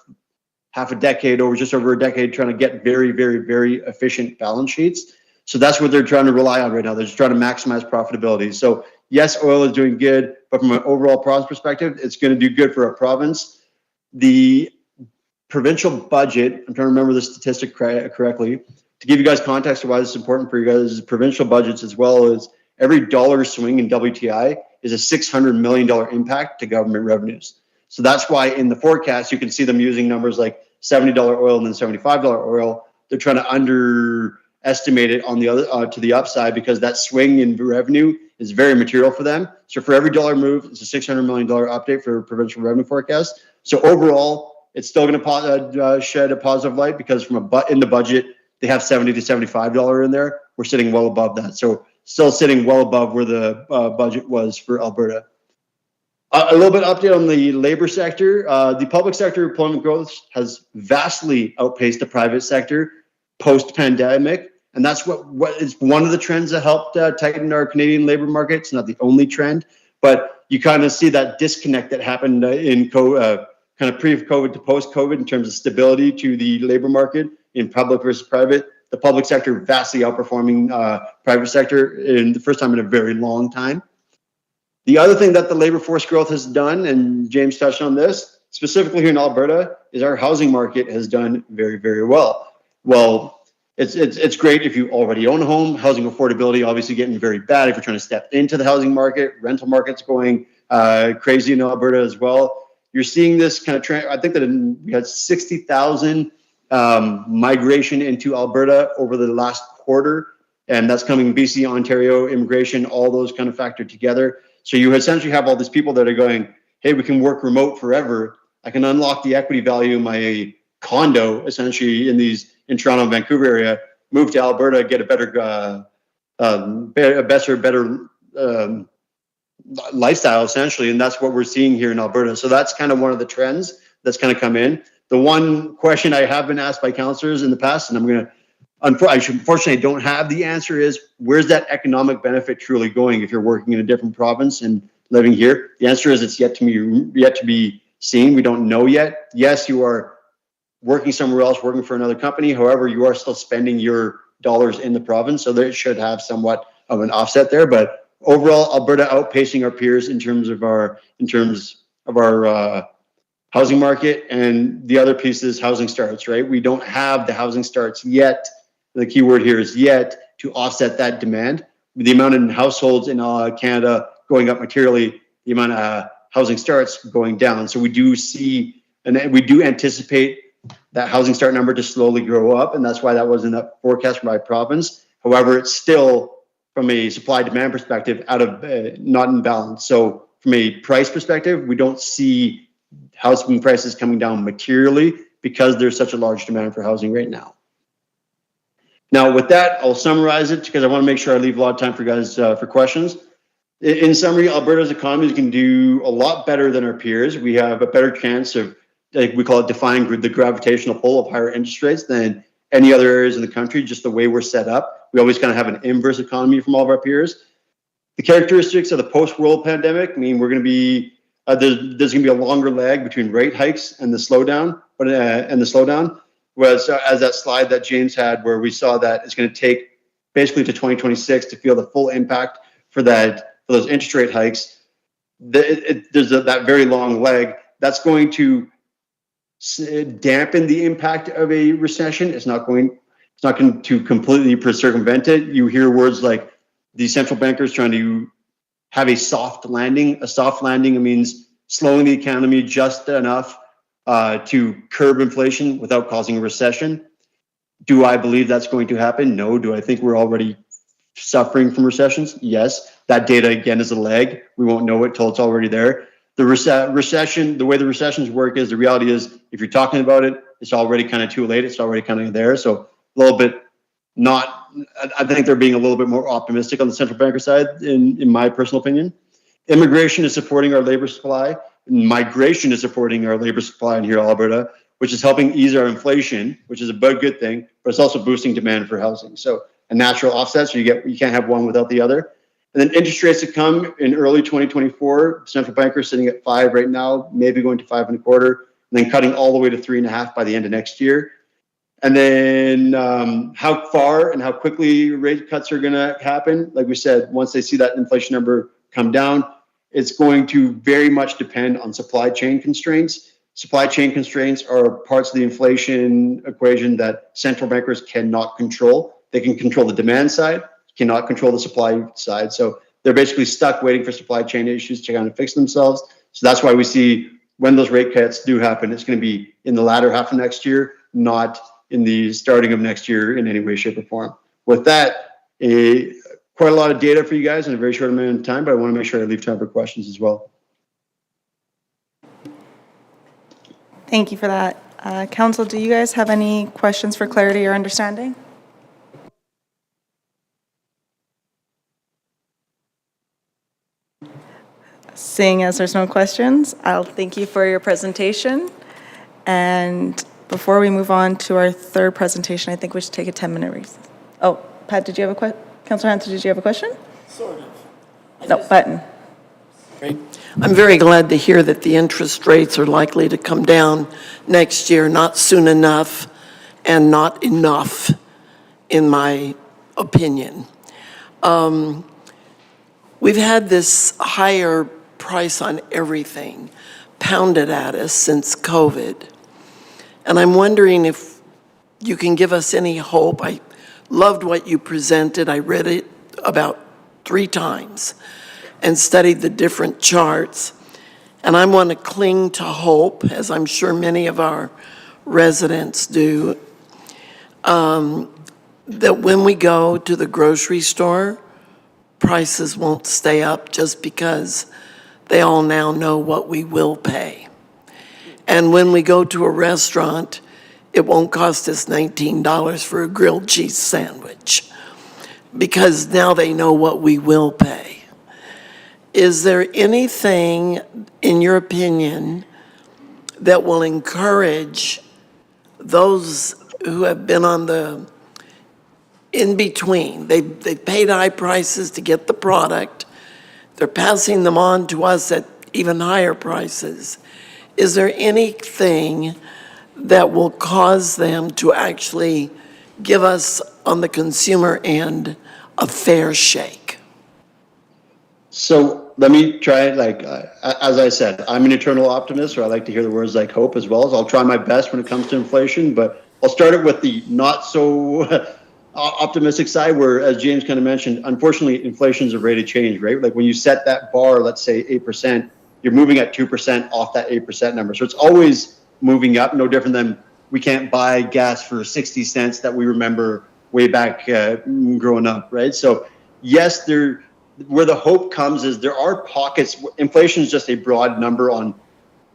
just over a decade trying to get very, very, very efficient balance sheets. So that's what they're trying to rely on right now. They're just trying to maximize profitability. So yes, oil is doing good, but from an overall province perspective, it's going to do good for our province. The provincial budget, I'm trying to remember the statistic correctly, to give you guys context of why this is important for you guys, is provincial budgets as well as every dollar swing in WTI is a $600 million impact to government revenues. So that's why in the forecast, you can see them using numbers like $70 oil and then $75 oil. They're trying to underestimate it on the other to the upside because that swing in revenue is very material for them. So for every dollar move, it's a $600 million update for provincial revenue forecast. So overall, it's still going to shed a positive light because in the budget, they have $70 to $75 in there. We're sitting well above that. So still sitting well above where the budget was for Alberta. A little bit update on the labor sector. The public sector employment growth has vastly outpaced the private sector post-pandemic. And that's what is one of the trends that helped tighten our Canadian labor market. It's not the only trend, but you kind of see that disconnect that happened in kind of pre-COVID to post-COVID in terms of stability to the labor market in public versus private. The public sector vastly outperforming private sector in the first time in a very long time. The other thing that the labor force growth has done, and James touched on this, specifically here in Alberta, is our housing market has done very, very well. Well, it's great if you already own a home. Housing affordability obviously getting very bad if you're trying to step into the housing market. Rental market's going crazy in Alberta as well. You're seeing this kind of trend. I think that we had 60,000 migration into Alberta over the last quarter, and that's coming BC, Ontario, immigration, all those kind of factored together. So you essentially have all these people that are going, hey, we can work remote forever. I can unlock the equity value of my condo, essentially in Toronto and Vancouver area, move to Alberta, get a better lifestyle, essentially. And that's what we're seeing here in Alberta. So that's kind of one of the trends that's kind of come in. The one question I have been asked by councillors in the past, and unfortunately, I don't have the answer, is where's that economic benefit truly going if you're working in a different province and living here? The answer is it's yet to be seen. We don't know yet. Yes, you are working somewhere else, working for another company. However, you are still spending your dollars in the province, so that should have somewhat of an offset there. But overall, Alberta outpacing our peers in terms of our housing market. And the other piece is housing starts, right? We don't have the housing starts yet. The key word here is yet, to offset that demand. The amount of households in Canada going up materially, the amount of housing starts going down. So we do see, and we do anticipate that housing start number to slowly grow up, and that's why that wasn't a forecast by province. However, it's still, from a supply-demand perspective, out of not in balance. So from a price perspective, we don't see housing prices coming down materially because there's such a large demand for housing right now. Now, with that, I'll summarize it because I want to make sure I leave a lot of time for guys for questions. In summary, Alberta's economy can do a lot better than our peers. We have a better chance of, like we call it, defying the gravitational pull of higher interest rates than any other areas in the country, just the way we're set up. We always kind of have an inverse economy from all of our peers. The characteristics of the post-world pandemic mean we're going to be, there's going to be a longer lag between rate hikes and the slowdown, Whereas as that slide that James had, where we saw that it's going to take basically to 2026 to feel the full impact for those interest rate hikes. There's that very long lag that's going to dampen the impact of a recession. It's not going to completely circumvent it. You hear words like the central bankers trying to have a soft landing. A soft landing means slowing the economy just enough to curb inflation without causing a recession. Do I believe that's going to happen? No. Do I think we're already suffering from recessions? Yes. That data, again, is a lag. We won't know it till it's already there. The recession, the way the recessions work is, the reality is, if you're talking about it, it's already kind of too late. It's already kind of there. So a little bit I think they're being a little bit more optimistic on the central banker side, in my personal opinion. Immigration is supporting our labor supply. Migration is supporting our labor supply in here in Alberta, which is helping ease our inflation, which is a good thing, but it's also boosting demand for housing. So a natural offset, so you can't have one without the other. And then interest rates to come in early 2024. Central bankers sitting at 5 right now, maybe going to 5.25, and then cutting all the way to 3.5 by the end of next year. And then how far and how quickly rate cuts are going to happen. Like we said, once they see that inflation number come down, it's going to very much depend on supply chain constraints. Supply chain constraints are parts of the inflation equation that central bankers cannot control. They can control the demand side, cannot control the supply side. So they're basically stuck waiting for supply chain issues to kind of fix themselves. So that's why we see when those rate cuts do happen, it's going to be in the latter half of next year, not in the starting of next year in any way, shape, or form. With that, quite a lot of data for you guys in a very short amount of time, but I want to make sure I leave time for questions as well. Thank you for that. Council, do you guys have any questions for clarity or understanding? Seeing as there's no questions, I'll thank you for your presentation. And before we move on to our third presentation, I think we should take a 10-minute recess. Oh, Pat, did you have a question? Councilor Hanson, did you have a question? Sort of. No, Button. Great. I'm very glad to hear that the interest rates are likely to come down next year, not soon enough and not enough, in my opinion. We've had this higher price on everything pounded at us since COVID. And I'm wondering if you can give us any hope. I loved what you presented. I read it about 3 times and studied the different charts. And I want to cling to hope, as I'm sure many of our residents do, that when we go to the grocery store, prices won't stay up just because they all now know what we will pay. And when we go to a restaurant, it won't cost us $19 for a grilled cheese sandwich because now they know what we will pay. Is there anything, in your opinion, that will encourage those who have been on the in-between? They paid high prices to get the product. They're passing them on to us at even higher prices. Is there anything that will cause them to actually give us, on the consumer end, a fair shake? So let me try it. As I said, I'm an eternal optimist, or I like to hear the words like hope as well. So I'll try my best when it comes to inflation, but I'll start it with the not so optimistic side, where, as James kind of mentioned, unfortunately, inflation is a rate of change, right? Like when you set that bar, let's say 8%, you're moving at 2% off that 8% number. So it's always moving up, no different than we can't buy gas for 60 cents that we remember way back growing up, right? So yes, where the hope comes is there are pockets. Inflation is just a broad number on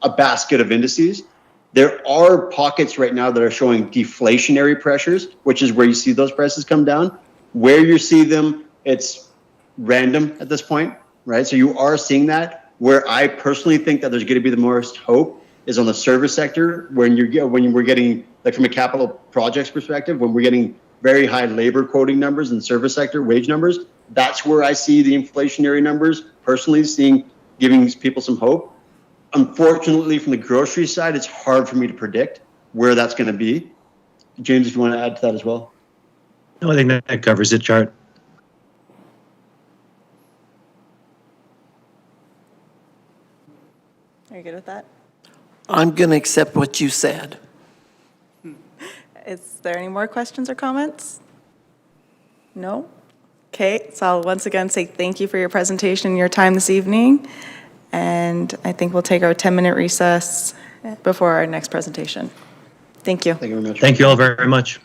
a basket of indices. There are pockets right now that are showing deflationary pressures, which is where you see those prices come down. Where you see them, it's random at this point, right? So you are seeing that. Where I personally think that there's going to be the most hope is on the service sector, when we're getting, like from a capital projects perspective, when we're getting very high labor quoting numbers in the service sector, wage numbers. That's where I see the inflationary numbers personally giving people some hope. Unfortunately, from the grocery side, it's hard for me to predict where that's going to be. James, if you want to add to that as well. No, I think that covers it, Chart. Are you good with that? I'm going to accept what you said. Is there any more questions or comments? No? Okay, so I'll once again say thank you for your presentation and your time this evening. And I think we'll take our 10-minute recess before our next presentation. Thank you. Thank you very much. Thank you all very much.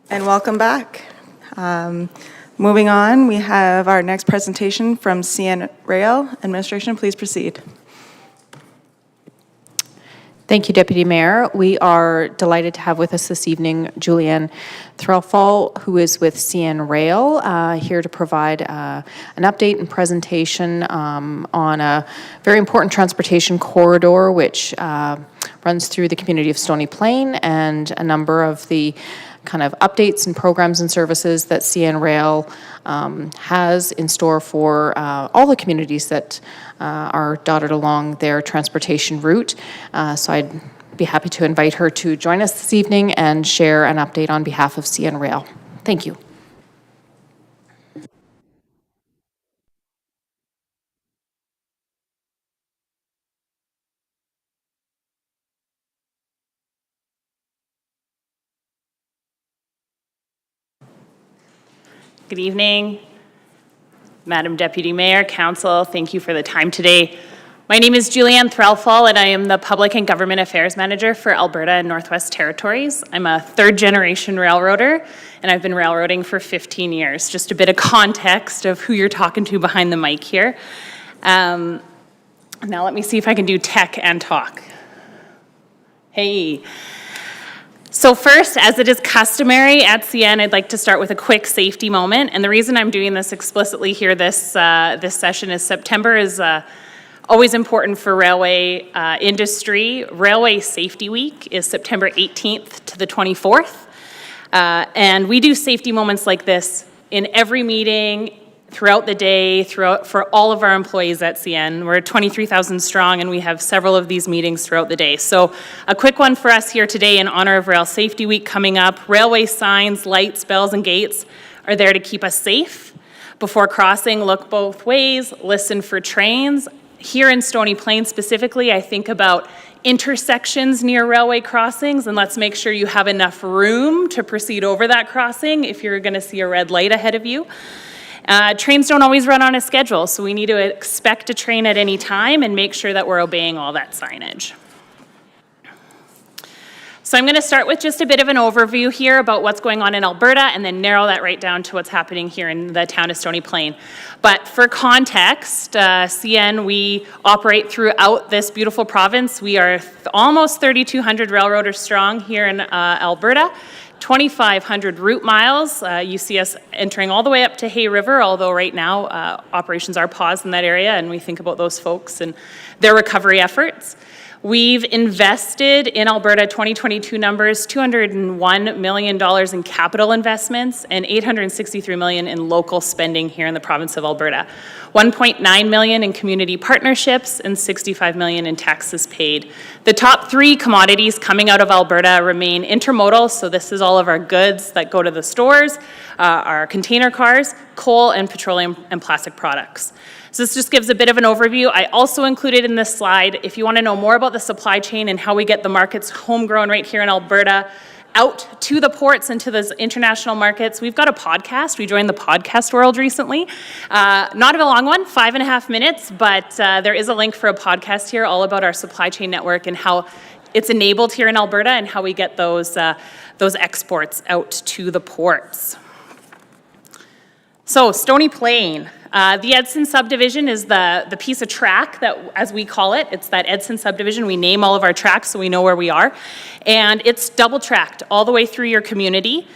And welcome back. Moving on, we have our next presentation from CN Rail. Administration, please proceed. Thank you, Deputy Mayor. We are delighted to have with us this evening Julianne Threlfall, who is with CN Rail, here to provide an update and presentation on a very important transportation corridor which runs through the community of Stony Plain, and a number of the kind of updates and programs and services that CN Rail has in store for all the communities that are dotted along their transportation route. So I'd be happy to invite her to join us this evening and share an update on behalf of CN Rail. Thank you. Good evening, Madam Deputy Mayor, Council, thank you for the time today. My name is Julianne Threlfall, and I am the Public and Government Affairs Manager for Alberta and Northwest Territories. I'm a third-generation railroader, and I've been railroading for 15 years. Just a bit of context of who you're talking to behind the mic here. Now let me see if I can do tech and talk. Hey. So first, as it is customary at CN, I'd like to start with a quick safety moment. And the reason I'm doing this explicitly here this session is September is always important for railway industry. Railway Safety Week is September 18th to the 24th. And we do safety moments like this in every meeting, throughout the day, for all of our employees at CN. We're 23,000 strong, and we have several of these meetings throughout the day. So a quick one for us here today in honor of Rail Safety Week coming up. Railway signs, lights, bells, and gates are there to keep us safe. Before crossing, look both ways, listen for trains. Here in Stony Plain specifically, I think about intersections near railway crossings, and let's make sure you have enough room to proceed over that crossing if you're going to see a red light ahead of you. Trains don't always run on a schedule, so we need to expect a train at any time and make sure that we're obeying all that signage. So I'm going to start with just a bit of an overview here about what's going on in Alberta, and then narrow that right down to what's happening here in the town of Stony Plain. But for context, CN, we operate throughout this beautiful province. We are almost 3,200 railroaders strong here in Alberta. 2,500 route miles. You see us entering all the way up to Hay River, although right now operations are paused in that area, and we think about those folks and their recovery efforts. We've invested in Alberta 2022 numbers, $201 million in capital investments and $863 million in local spending here in the province of Alberta. $1.9 million in community partnerships and $65 million in taxes paid. The top three commodities coming out of Alberta remain intermodal, so this is all of our goods that go to the stores, our container cars, coal, and petroleum and plastic products. So this just gives a bit of an overview. I also included in this slide, if you want to know more about the supply chain and how we get the markets homegrown right here in Alberta out to the ports and to those international markets, we've got a podcast. We joined the podcast world recently. Not a long one, 5.5 minutes, but there is a link for a podcast here all about our supply chain network and how it's enabled here in Alberta and how we get those exports out to the ports. So Stony Plain. The Edson subdivision is the piece of track that, as we call it, it's that Edson subdivision. We name all of our tracks so we know where we are. And it's double tracked all the way through your community.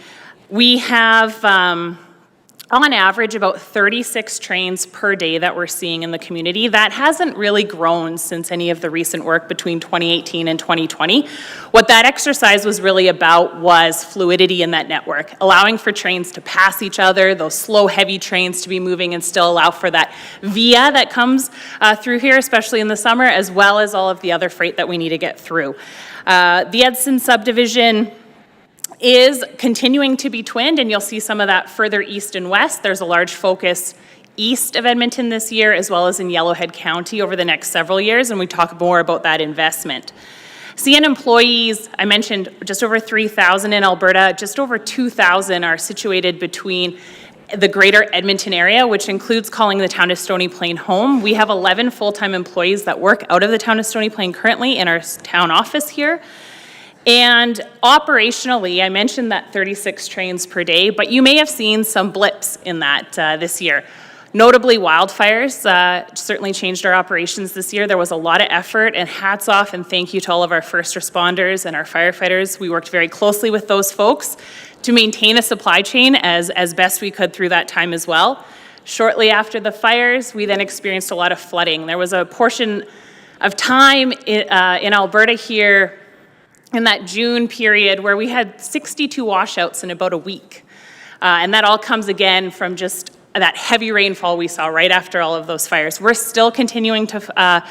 We have, on average, about 36 trains per day that we're seeing in the community. That hasn't really grown since any of the recent work between 2018 and 2020. What that exercise was really about was fluidity in that network, allowing for trains to pass each other, those slow, heavy trains to be moving and still allow for that via that comes through here, especially in the summer, as well as all of the other freight that we need to get through. The Edson subdivision is continuing to be twinned, and you'll see some of that further east and west. There's a large focus east of Edmonton this year, as well as in Yellowhead County over the next several years, and we talk more about that investment. CN employees, I mentioned just over 3,000 in Alberta, just over 2,000 are situated between the greater Edmonton area, which includes calling the town of Stony Plain home. We have 11 full-time employees that work out of the town of Stony Plain currently in our town office here. And operationally, I mentioned that 36 trains per day, but you may have seen some blips in that this year. Notably, wildfires certainly changed our operations this year. There was a lot of effort, and hats off and thank you to all of our first responders and our firefighters. We worked very closely with those folks to maintain a supply chain as best we could through that time as well. Shortly after the fires, we then experienced a lot of flooding. There was a portion of time in Alberta here in that June period where we had 62 washouts in about a week. And that all comes again from just that heavy rainfall we saw right after all of those fires. We're still continuing to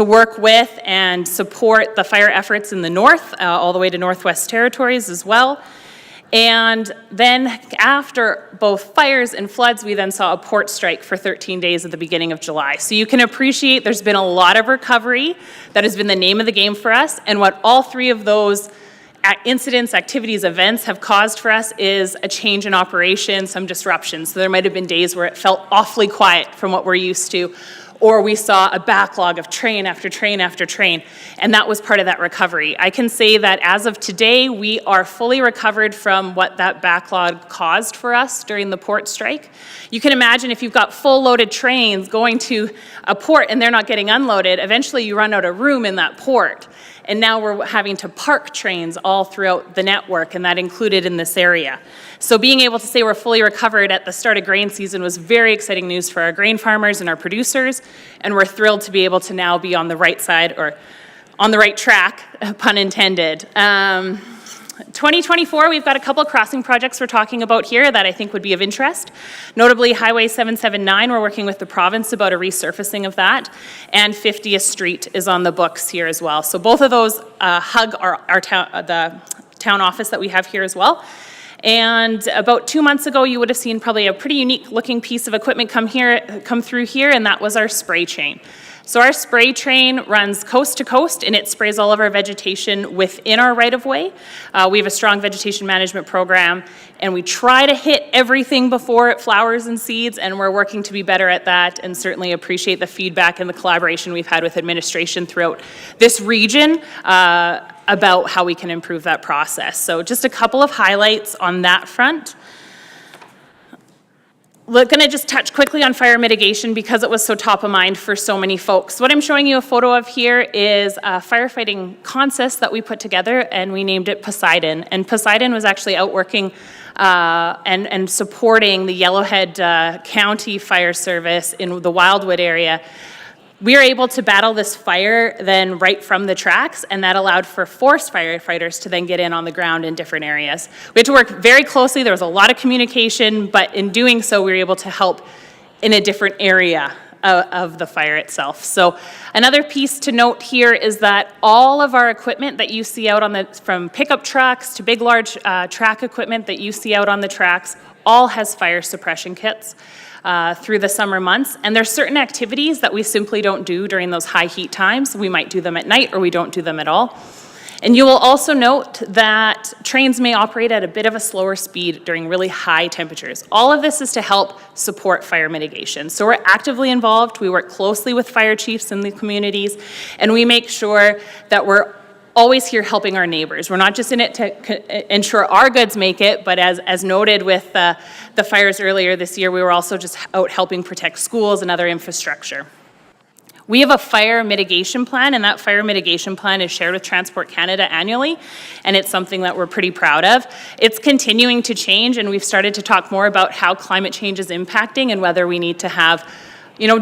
work with and support the fire efforts in the north, all the way to Northwest Territories as well. And then after both fires and floods, we then saw a port strike for 13 days at the beginning of July. So you can appreciate there's been a lot of recovery. That has been the name of the game for us. And what all three of those incidents, activities, events have caused for us is a change in operation, some disruption. So there might have been days where it felt awfully quiet from what we're used to, or we saw a backlog of train after train after train, and that was part of that recovery. I can say that as of today, we are fully recovered from what that backlog caused for us during the port strike. You can imagine if you've got full loaded trains going to a port and they're not getting unloaded, eventually you run out of room in that port. And now we're having to park trains all throughout the network, and that included in this area. So being able to say we're fully recovered at the start of grain season was very exciting news for our grain farmers and our producers, and we're thrilled to be able to now be on the right side, or on the right track, pun intended. 2024, we've got a couple of crossing projects we're talking about here that I think would be of interest. Notably, Highway 779, we're working with the province about a resurfacing of that, and 50th Street is on the books here as well. So both of those hug our town, the town office that we have here as well. And about 2 months ago, you would have seen probably a pretty unique looking piece of equipment come through here, and that was our spray chain. So our spray train runs coast to coast, and it sprays all of our vegetation within our right-of-way. We have a strong vegetation management program, and we try to hit everything before it flowers and seeds, and we're working to be better at that, and certainly appreciate the feedback and the collaboration we've had with administration throughout this region about how we can improve that process. So just a couple of highlights on that front. We're going to just touch quickly on fire mitigation because it was so top of mind for so many folks. What I'm showing you a photo of here is a firefighting consist that we put together, and we named it Poseidon. And Poseidon was actually out working and supporting the Yellowhead County Fire Service in the Wildwood area. We were able to battle this fire then right from the tracks, and that allowed for force firefighters to then get in on the ground in different areas. We had to work very closely. There was a lot of communication, but in doing so, we were able to help in a different area of the fire itself. So another piece to note here is that all of our equipment that you see out on from pickup trucks to big, large track equipment that you see out on the tracks, all has fire suppression kits. Through the summer months, and there's certain activities that we simply don't do during those high heat times. We might do them at night, or we don't do them at all. And you will also note that trains may operate at a bit of a slower speed during really high temperatures. All of this is to help support fire mitigation. So we're actively involved, we work closely with fire chiefs in the communities, and we make sure that we're always here helping our neighbors. We're not just in it to ensure our goods make it, but as noted with the fires earlier this year, we were also just out helping protect schools and other infrastructure. We have a fire mitigation plan, and that fire mitigation plan is shared with Transport Canada annually, and it's something that we're pretty proud of. It's continuing to change, and we've started to talk more about how climate change is impacting and whether we need to have,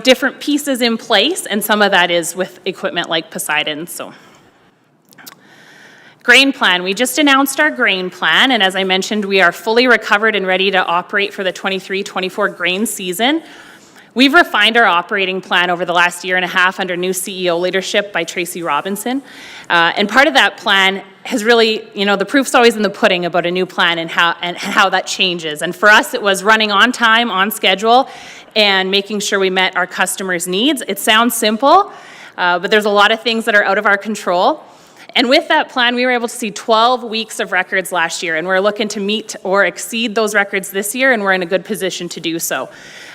different pieces in place, and some of that is with equipment like Poseidon. So. Grain plan. We just announced our grain plan, and as I mentioned, we are fully recovered and ready to operate for the 23-24 grain season. We've refined our operating plan over the last year and a half under new CEO leadership by Tracy Robinson. And part of that plan has really, the proof's always in the pudding about a new plan and how that changes. And for us, it was running on time, on schedule, and making sure we met our customers' needs. It sounds simple, but there's a lot of things that are out of our control. And with that plan, we were able to see 12 weeks of records last year, and we're looking to meet or exceed those records this year, and we're in a good position to do so.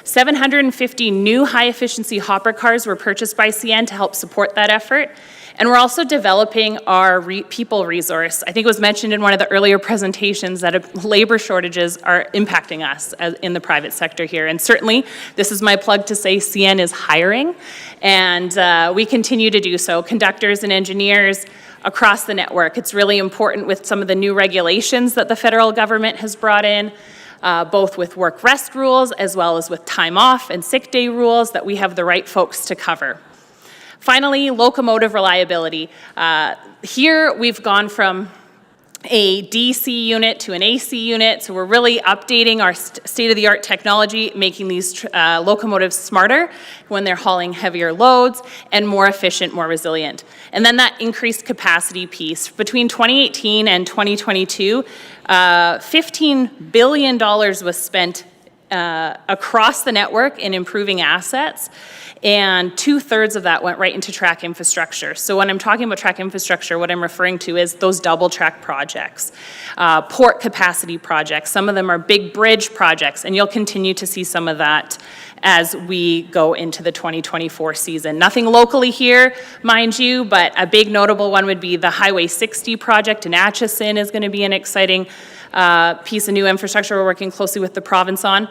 750 new high-efficiency hopper cars were purchased by CN to help support that effort, And we're also developing our people resource. I think it was mentioned in one of the earlier presentations that labor shortages are impacting us in the private sector here. And certainly, this is my plug to say CN is hiring, and we continue to do so. Conductors and engineers across the network. It's really important with some of the new regulations that the federal government has brought in, both with work rest rules as well as with time off and sick day rules, that we have the right folks to cover. Finally, locomotive reliability. Here we've gone from a DC unit to an AC unit, so we're really updating our state-of-the-art technology, making these locomotives smarter when they're hauling heavier loads, and more efficient, more resilient. And then that increased capacity piece. Between 2018 and 2022, $15 billion was spent across the network in improving assets, and 2/3 of that went right into track infrastructure. So when I'm talking about track infrastructure, what I'm referring to is those double track projects, port capacity projects. Some of them are big bridge projects, and you'll continue to see some of that as we go into the 2024 season. Nothing locally here, mind you, but a big notable one would be the Highway 60 project in Atchison is going to be an exciting piece of new infrastructure we're working closely with the province on.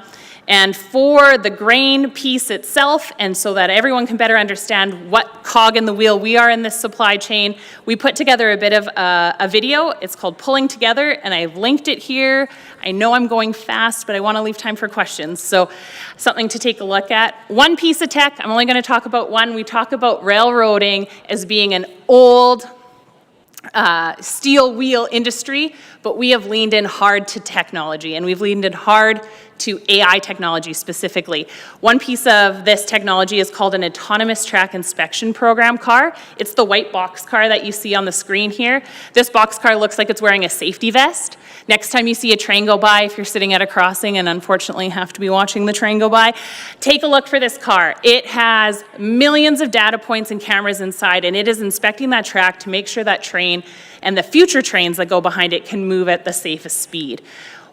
And for the grain piece itself, and so that everyone can better understand what cog in the wheel we are in this supply chain, we put together a bit of a video. It's called Pulling Together, and I've linked it here. I know I'm going fast, but I want to leave time for questions, so something to take a look at. One piece of tech, I'm only going to talk about one. We talk about railroading as being an old steel wheel industry, but we have leaned in hard to technology, and we've leaned in hard to AI technology specifically. One piece of this technology is called an autonomous track inspection program car. It's the white box car that you see on the screen here. This box car looks like it's wearing a safety vest. Next time you see a train go by, if you're sitting at a crossing and unfortunately have to be watching the train go by, take a look for this car. It has millions of data points and cameras inside, and it is inspecting that track to make sure that train and the future trains that go behind it can move at the safest speed.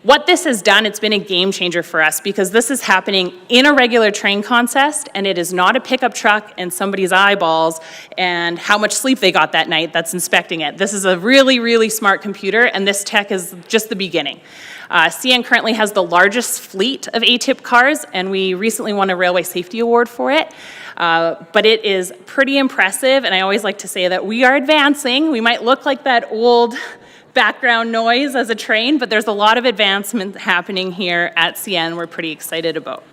What this has done, it's been a game changer for us, because this is happening in a regular train consist, and it is not a pickup truck and somebody's eyeballs and how much sleep they got that night that's inspecting it. This is a really, really smart computer, and this tech is just the beginning. CN currently has the largest fleet of ATIP cars, and we recently won a Railway Safety Award for it. But it is pretty impressive, and I always like to say that we are advancing. We might look like that old background noise as a train, but there's a lot of advancement happening here at CN we're pretty excited about.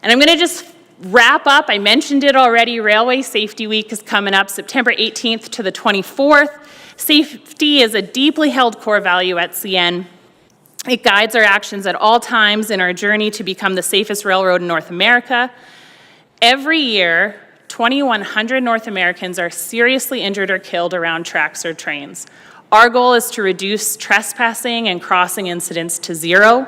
And I'm going to just wrap up. I mentioned it already. Railway Safety Week is coming up September 18th to the 24th. Safety is a deeply held core value at CN. It guides our actions at all times in our journey to become the safest railroad in North America. Every year, 2,100 North Americans are seriously injured or killed around tracks or trains. Our goal is to reduce trespassing and crossing incidents to zero.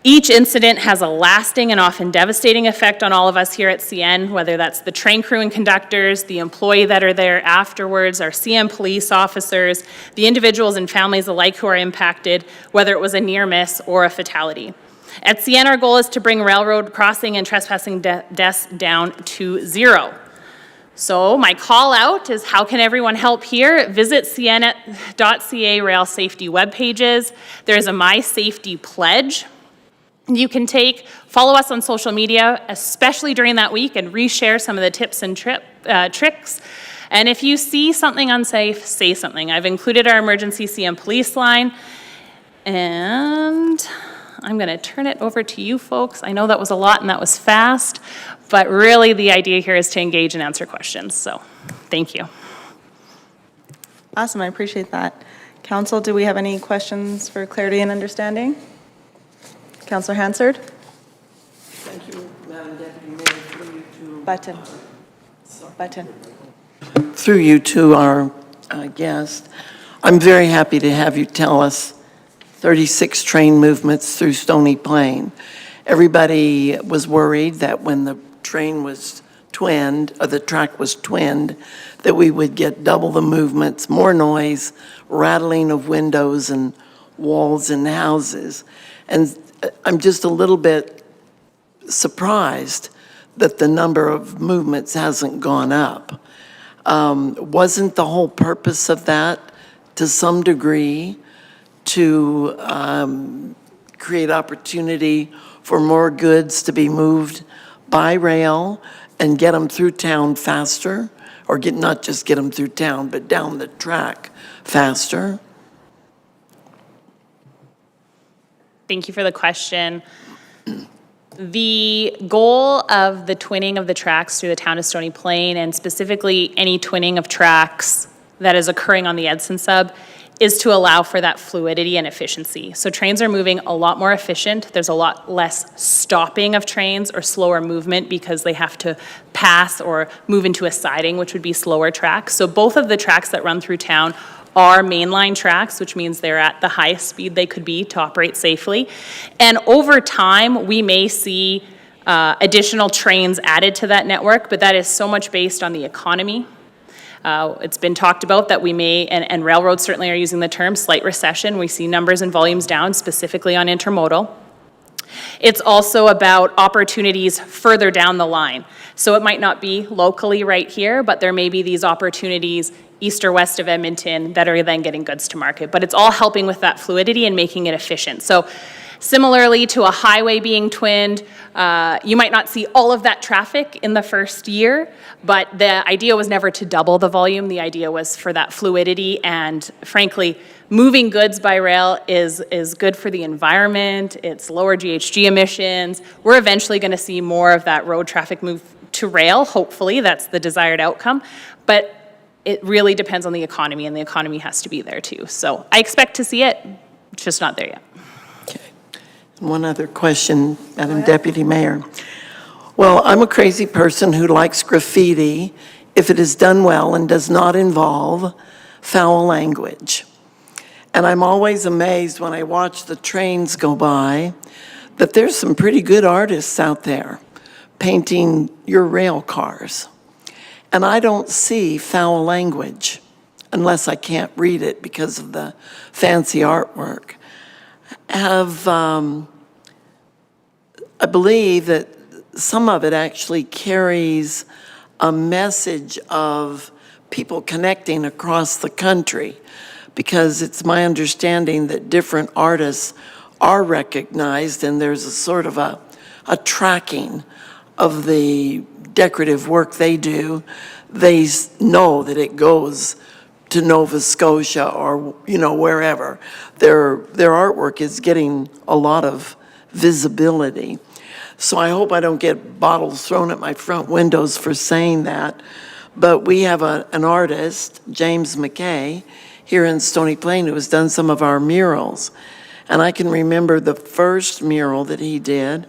Each incident has a lasting and often devastating effect on all of us here at CN, whether that's the train crew and conductors, the employee that are there afterwards, our CN police officers, the individuals and families alike who are impacted, whether it was a near miss or a fatality. At CN, our goal is to bring railroad crossing and trespassing deaths down to zero. So my call out is, how can everyone help here? Visit cn.ca rail safety web pages. There's a My Safety Pledge you can take. Follow us on social media, especially during that week, and reshare some of the tips and tricks. And if you see something unsafe, say something. I've included our emergency CN police line, and I'm going to turn it over to you folks. I know that was a lot and that was fast, but really the idea here is to engage and answer questions. So thank you. Awesome, I appreciate that. Council, do we have any questions for clarity and understanding? Councillor Hansard? Thank you, Madam Deputy Mayor. Through you to Button. Through you to our guest, I'm very happy to have you tell us 36 train movements through Stony Plain. Everybody was worried that when the train was twinned, or the track was twinned, that we would get double the movements, more noise, rattling of windows and walls and houses. And I'm just a little bit surprised that the number of movements hasn't gone up. Wasn't the whole purpose of that, to some degree, to create opportunity for more goods to be moved by rail and get them through town faster? Or not just get them through town, but down the track faster? Thank you for the question. The goal of the twinning of the tracks through the town of Stony Plain, and specifically any twinning of tracks that is occurring on the Edson sub, is to allow for that fluidity and efficiency. So trains are moving a lot more efficient. There's a lot less stopping of trains or slower movement because they have to pass or move into a siding, which would be slower tracks. So both of the tracks that run through town are mainline tracks, which means they're at the highest speed they could be to operate safely. And over time, we may see additional trains added to that network, but that is so much based on the economy. It's been talked about that we may, and railroads certainly are using the term, slight recession. We see numbers and volumes down, specifically on intermodal. It's also about opportunities further down the line. So it might not be locally right here, but there may be these opportunities east or west of Edmonton that are then getting goods to market. But it's all helping with that fluidity and making it efficient. So similarly to a highway being twinned, you might not see all of that traffic in the first year, but the idea was never to double the volume. The idea was for that fluidity, and frankly, moving goods by rail is good for the environment. It's lower GHG emissions. We're eventually going to see more of that road traffic move to rail. Hopefully, that's the desired outcome. But it really depends on the economy, and the economy has to be there too. So I expect to see it, it's just not there yet. One other question, Madam Deputy Mayor. Well, I'm a crazy person who likes graffiti if it is done well and does not involve foul language. And I'm always amazed when I watch the trains go by that there's some pretty good artists out there painting your rail cars. And I don't see foul language unless I can't read it because of the fancy artwork. I believe that some of it actually carries a message of people connecting across the country, because it's my understanding that different artists are recognized and there's a sort of a tracking of the decorative work they do. They know that it goes to Nova Scotia or, wherever. Their artwork is getting a lot of visibility. So I hope I don't get bottles thrown at my front windows for saying that. But we have an artist, James McKay, here in Stony Plain, who has done some of our murals. And I can remember the first mural that he did.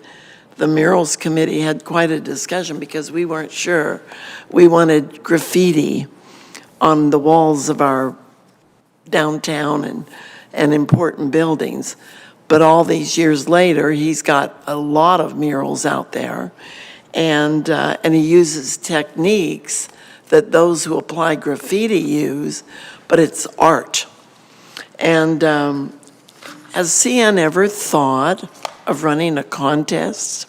The murals committee had quite a discussion because we weren't sure. We wanted graffiti on the walls of our downtown and important buildings. But all these years later, he's got a lot of murals out there, and he uses techniques that those who apply graffiti use, but it's art. And has CN ever thought of running a contest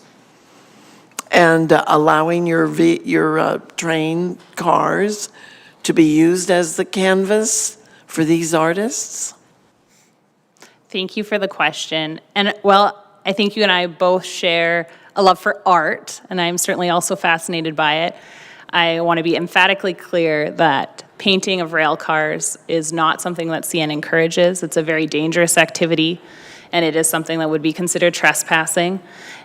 and allowing your train cars to be used as the canvas for these artists? Thank you for the question. And well, I think you and I both share a love for art, and I'm certainly also fascinated by it. I want to be emphatically clear that painting of rail cars is not something that CN encourages. It's a very dangerous activity, and it is something that would be considered trespassing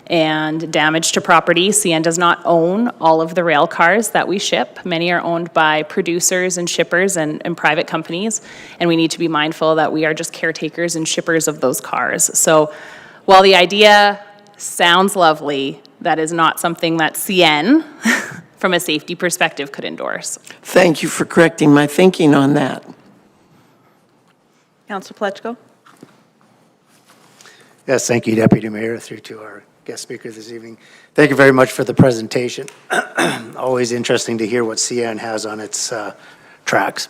and damage to property. CN does not own all of the rail cars that we ship. Many are owned by producers and shippers and private companies, and we need to be mindful that we are just caretakers and shippers of those cars. So while the idea sounds lovely, that is not something that CN, from a safety perspective, could endorse. Thank you for correcting my thinking on that. Councillor Pletchko? Yes, thank you, Deputy Mayor, through to our guest speaker this evening. Thank you very much for the presentation. Always interesting to hear what CN has on its tracks.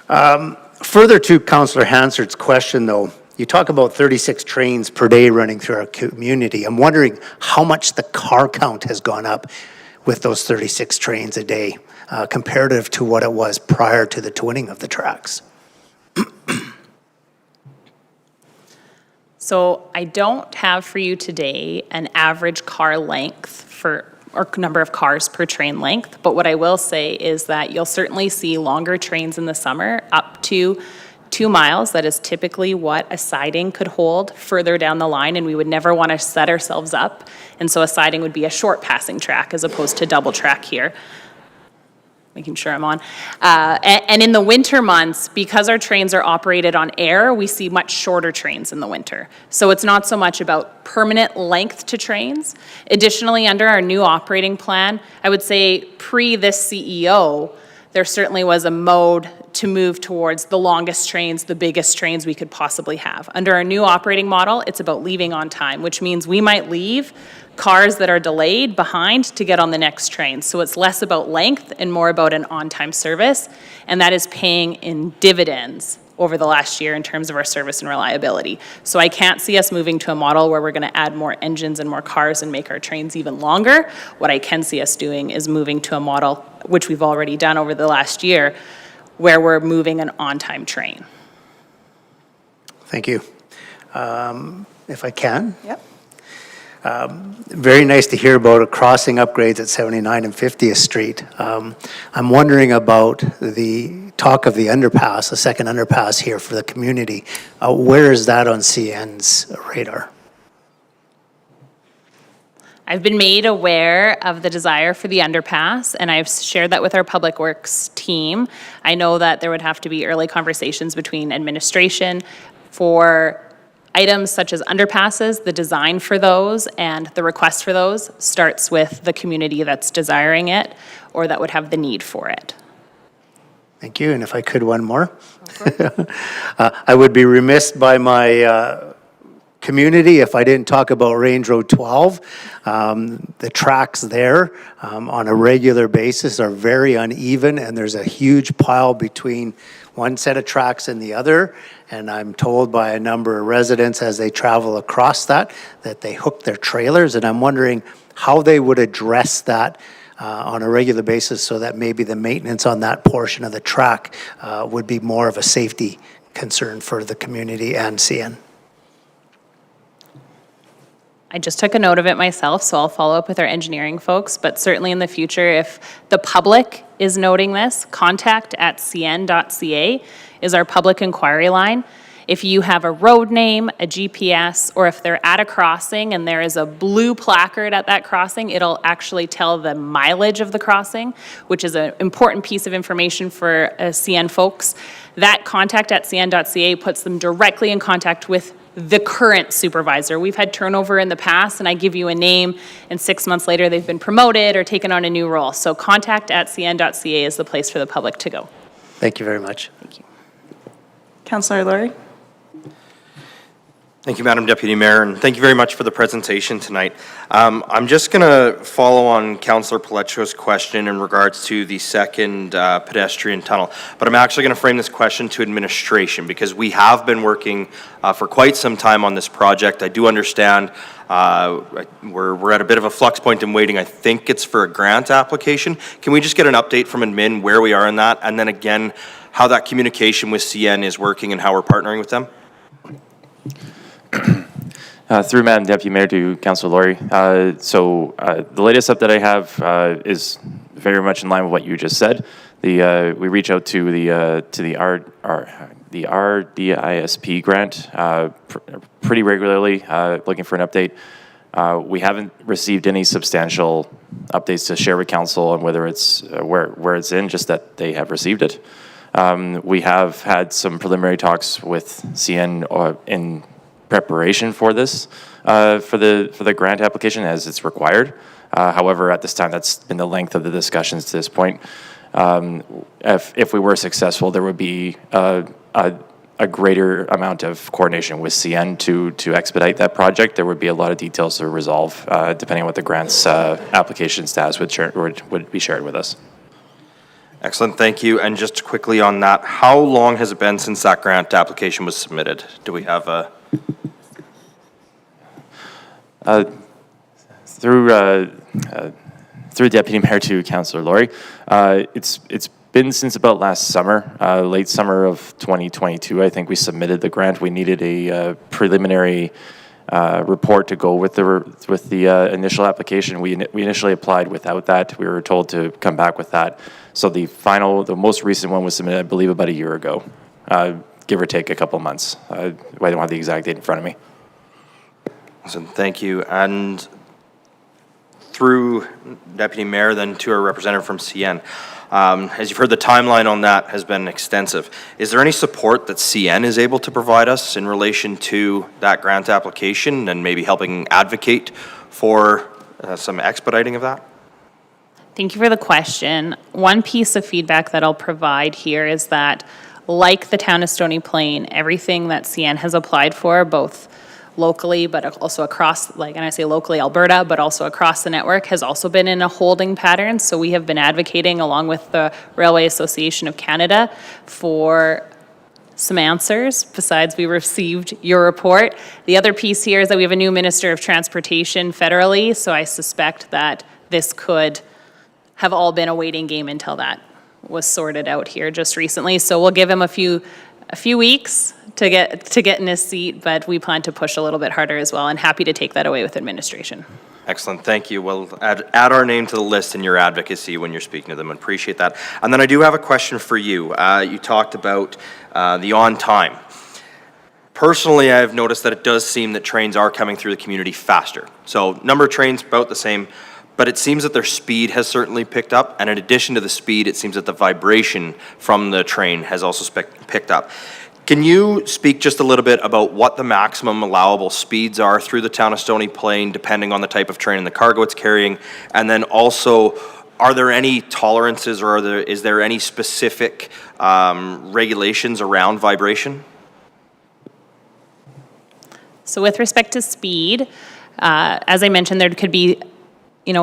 Further to Councillor Hansard's question, though, you talk about 36 trains per day running through our community. I'm wondering how much the car count has gone up with those 36 trains a day. comparative to what it was prior to the twinning of the tracks? So I don't have for you today an average car length or number of cars per train length, but what I will say is that you'll certainly see longer trains in the summer up to 2 miles. That is typically what a siding could hold further down the line, and we would never want to set ourselves up. And so a siding would be a short passing track as opposed to double track here. Making sure I'm on. And in the winter months, because our trains are operated on air, we see much shorter trains in the winter. So it's not so much about permanent length to trains. Additionally, under our new operating plan, I would say pre this CEO, there certainly was a mode to move towards the longest trains, the biggest trains we could possibly have. Under our new operating model, it's about leaving on time, which means we might leave cars that are delayed behind to get on the next train. So it's less about length and more about an on-time service, and that is paying in dividends over the last year in terms of our service and reliability. So I can't see us moving to a model where we're going to add more engines and more cars and make our trains even longer. What I can see us doing is moving to a model, which we've already done over the last year, where we're moving an on-time train. Thank you. If I can? Yep. Very nice to hear about a crossing upgrades at 79 and 50th Street. I'm wondering about the talk of the underpass, the second underpass here for the community. Where is that on CN's radar? I've been made aware of the desire for the underpass, and I've shared that with our Public Works team. I know that there would have to be early conversations between administration for items such as underpasses. The design for those and the request for those starts with the community that's desiring it or that would have the need for it. Thank you, and if I could, one more. I would be remiss by my community if I didn't talk about Range Road 12. The tracks there on a regular basis are very uneven, and there's a huge pile between one set of tracks and the other, and I'm told by a number of residents as they travel across that they hook their trailers, and I'm wondering how they would address that on a regular basis so that maybe the maintenance on that portion of the track would be more of a safety concern for the community and CN. I just took a note of it myself, so I'll follow up with our engineering folks, but certainly in the future, if the public is noting this, contact@cn.ca is our public inquiry line. If you have a road name, a GPS, or if they're at a crossing and there is a blue placard at that crossing, it'll actually tell the mileage of the crossing, which is an important piece of information for CN folks. That contact@cn.ca puts them directly in contact with the current supervisor. We've had turnover in the past, and I give you a name, and 6 months later they've been promoted or taken on a new role. So contact@cn.ca is the place for the public to go. Thank you very much. Thank you. Councillor Laurie? Thank you, Madam Deputy Mayor, and thank you very much for the presentation tonight. I'm just going to follow on Councillor Paletro's question in regards to the second pedestrian tunnel, but I'm actually going to frame this question to administration because we have been working for quite some time on this project. I do understand we're at a bit of a flux point in waiting. I think it's for a grant application. Can we just get an update from admin where we are in that, and then again, how that communication with CN is working and how we're partnering with them? Through Madam Deputy Mayor to Councillor Laurie. The latest update I have is very much in line with what you just said. We reach out to the RDISP grant pretty regularly, looking for an update. We haven't received any substantial updates to share with council on whether it's where it's in, just that they have received it. We have had some preliminary talks with CN in preparation for this, for the grant application as it's required. However, at this time, that's been the length of the discussions to this point. If we were successful, there would be a greater amount of coordination with CN to expedite that project. There would be a lot of details to resolve, depending on what the grant's application status would be shared with us. Excellent, thank you. And just quickly on that, how long has it been since that grant application was submitted? Do we have a... through Deputy Mayor to Councillor Laurie. It's been since about last summer, late summer of 2022. I think we submitted the grant. We needed a preliminary report to go with the initial application. We initially applied without that. We were told to come back with that. So the most recent one was submitted, I believe, about a year ago, give or take a couple months. I don't have the exact date in front of me. Awesome, thank you. And through Deputy Mayor, then to our representative from CN. As you've heard, the timeline on that has been extensive. Is there any support that CN is able to provide us in relation to that grant application and maybe helping advocate for some expediting of that? Thank you for the question. One piece of feedback that I'll provide here is that, like the town of Stony Plain, everything that CN has applied for, both locally, but also across, and I say locally, Alberta, but also across the network, has also been in a holding pattern. So we have been advocating, along with the Railway Association of Canada, for some answers, besides we received your report. The other piece here is that we have a new Minister of Transportation federally, so I suspect that this could have all been a waiting game until that was sorted out here just recently. So we'll give him a few weeks to get in his seat, but we plan to push a little bit harder as well, and happy to take that away with administration. Excellent, thank you. We'll add our name to the list in your advocacy when you're speaking to them. I appreciate that. And then I do have a question for you. You talked about the on time. Personally, I've noticed that it does seem that trains are coming through the community faster. So number of trains about the same, but it seems that their speed has certainly picked up. And in addition to the speed, it seems that the vibration from the train has also picked up. Can you speak just a little bit about what the maximum allowable speeds are through the town of Stony Plain, depending on the type of train and the cargo it's carrying? And then also, are there any tolerances, or is there any specific regulations around vibration? So with respect to speed, as I mentioned, there could be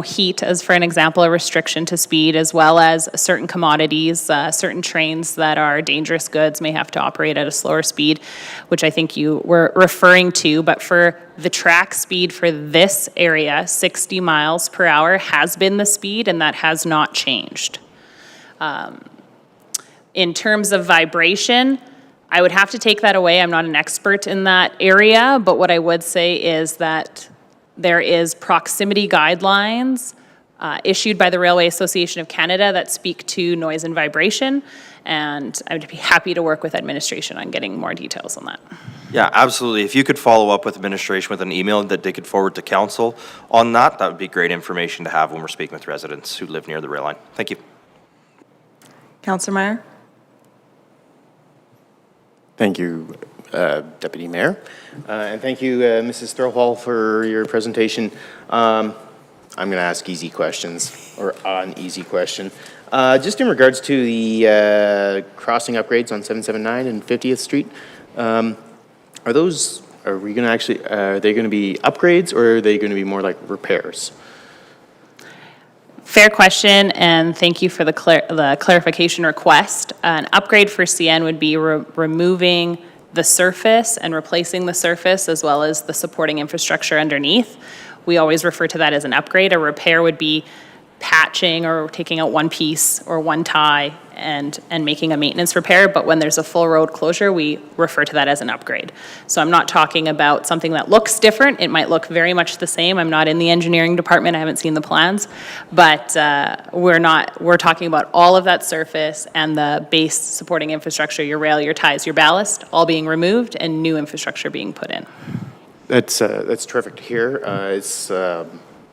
heat, as for an example, a restriction to speed, as well as certain commodities, certain trains that are dangerous goods may have to operate at a slower speed, which I think you were referring to. But for the track speed for this area, 60 miles per hour has been the speed, and that has not changed. In terms of vibration, I would have to take that away. I'm not an expert in that area, but what I would say is that there is proximity guidelines issued by the Railway Association of Canada that speak to noise and vibration, and I would be happy to work with administration on getting more details on that. Yeah, absolutely. If you could follow up with administration with an email that they could forward to council on that, that would be great information to have when we're speaking with residents who live near the rail line. Thank you. Councillor Meyer? Thank you, Deputy Mayor. And thank you, Mrs. Threlfall, for your presentation. I'm going to ask easy questions, or an easy question. Just in regards to the crossing upgrades on 779 and 50th Street, are they going to be upgrades, or are they going to be more like repairs? Fair question, and thank you for the clarification request. An upgrade for CN would be removing the surface and replacing the surface, as well as the supporting infrastructure underneath. We always refer to that as an upgrade. A repair would be patching or taking out one piece or one tie and making a maintenance repair, but when there's a full road closure, we refer to that as an upgrade. So I'm not talking about something that looks different. It might look very much the same. I'm not in the engineering department. I haven't seen the plans, but we're talking about all of that surface and the base supporting infrastructure, your rail, your ties, your ballast, all being removed and new infrastructure being put in. That's terrific to hear. It's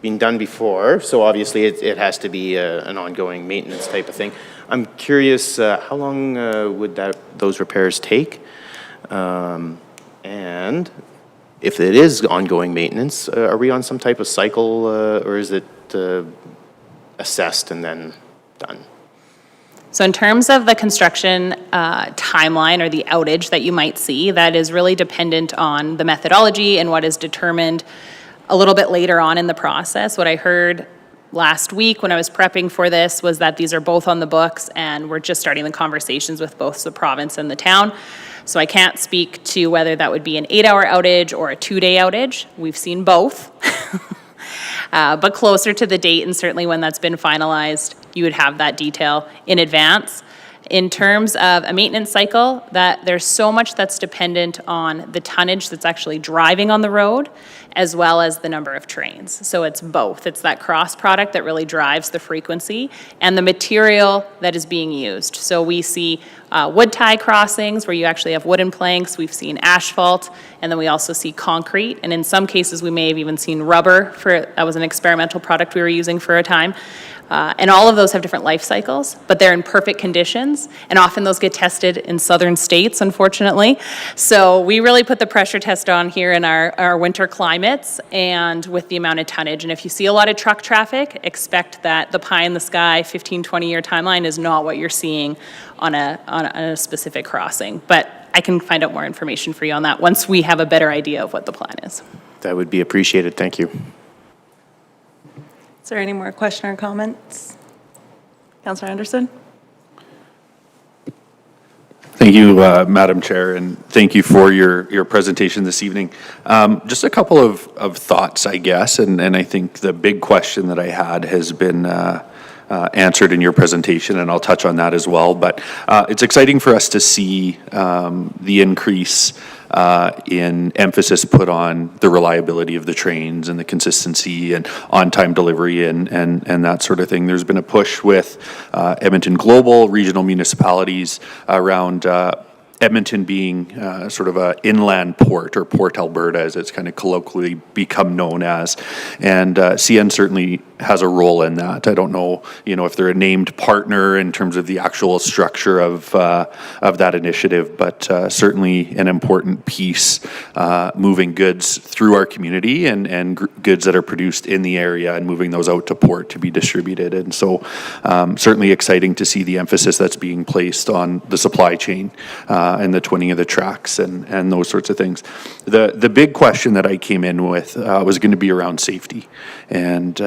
been done before, so obviously it has to be an ongoing maintenance type of thing. I'm curious, how long would those repairs take? And if it is ongoing maintenance, are we on some type of cycle, or is it assessed and then done? So in terms of the construction timeline or the outage that you might see, that is really dependent on the methodology and what is determined a little bit later on in the process. What I heard last week when I was prepping for this was that these are both on the books, and we're just starting the conversations with both the province and the town. So I can't speak to whether that would be an 8-hour outage or a 2-day outage. We've seen both. But closer to the date, and certainly when that's been finalized, you would have that detail in advance. In terms of a maintenance cycle, that there's so much that's dependent on the tonnage that's actually driving on the road, as well as the number of trains. So it's both. It's that cross product that really drives the frequency and the material that is being used. So we see wood tie crossings where you actually have wooden planks. We've seen asphalt, and then we also see concrete. And in some cases, we may have even seen rubber. That was an experimental product we were using for a time. And all of those have different life cycles, but they're in perfect conditions, and often those get tested in southern states, unfortunately. So we really put the pressure test on here in our winter climates and with the amount of tonnage. And if you see a lot of truck traffic, expect that the pie in the sky 15, 20-year timeline is not what you're seeing on a specific crossing. But I can find out more information for you on that once we have a better idea of what the plan is. That would be appreciated. Thank you. Is there any more question or comments? Councillor Anderson? Thank you, Madam Chair, and thank you for your presentation this evening. Just a couple of thoughts, I guess, and I think the big question that I had has been answered in your presentation, and I'll touch on that as well. But it's exciting for us to see the increase in emphasis put on the reliability of the trains and the consistency and on-time delivery and that sort of thing. There's been a push with Edmonton Global, regional municipalities around Edmonton being sort of a inland port, or Port Alberta as it's kind of colloquially become known as. And CN certainly has a role in that. I don't know, if they're a named partner in terms of the actual structure of that initiative, but certainly an important piece moving goods through our community and goods that are produced in the area and moving those out to port to be distributed. And so certainly exciting to see the emphasis that's being placed on the supply chain and the twinning of the tracks and those sorts of things. The big question that I came in with was going to be around safety. And,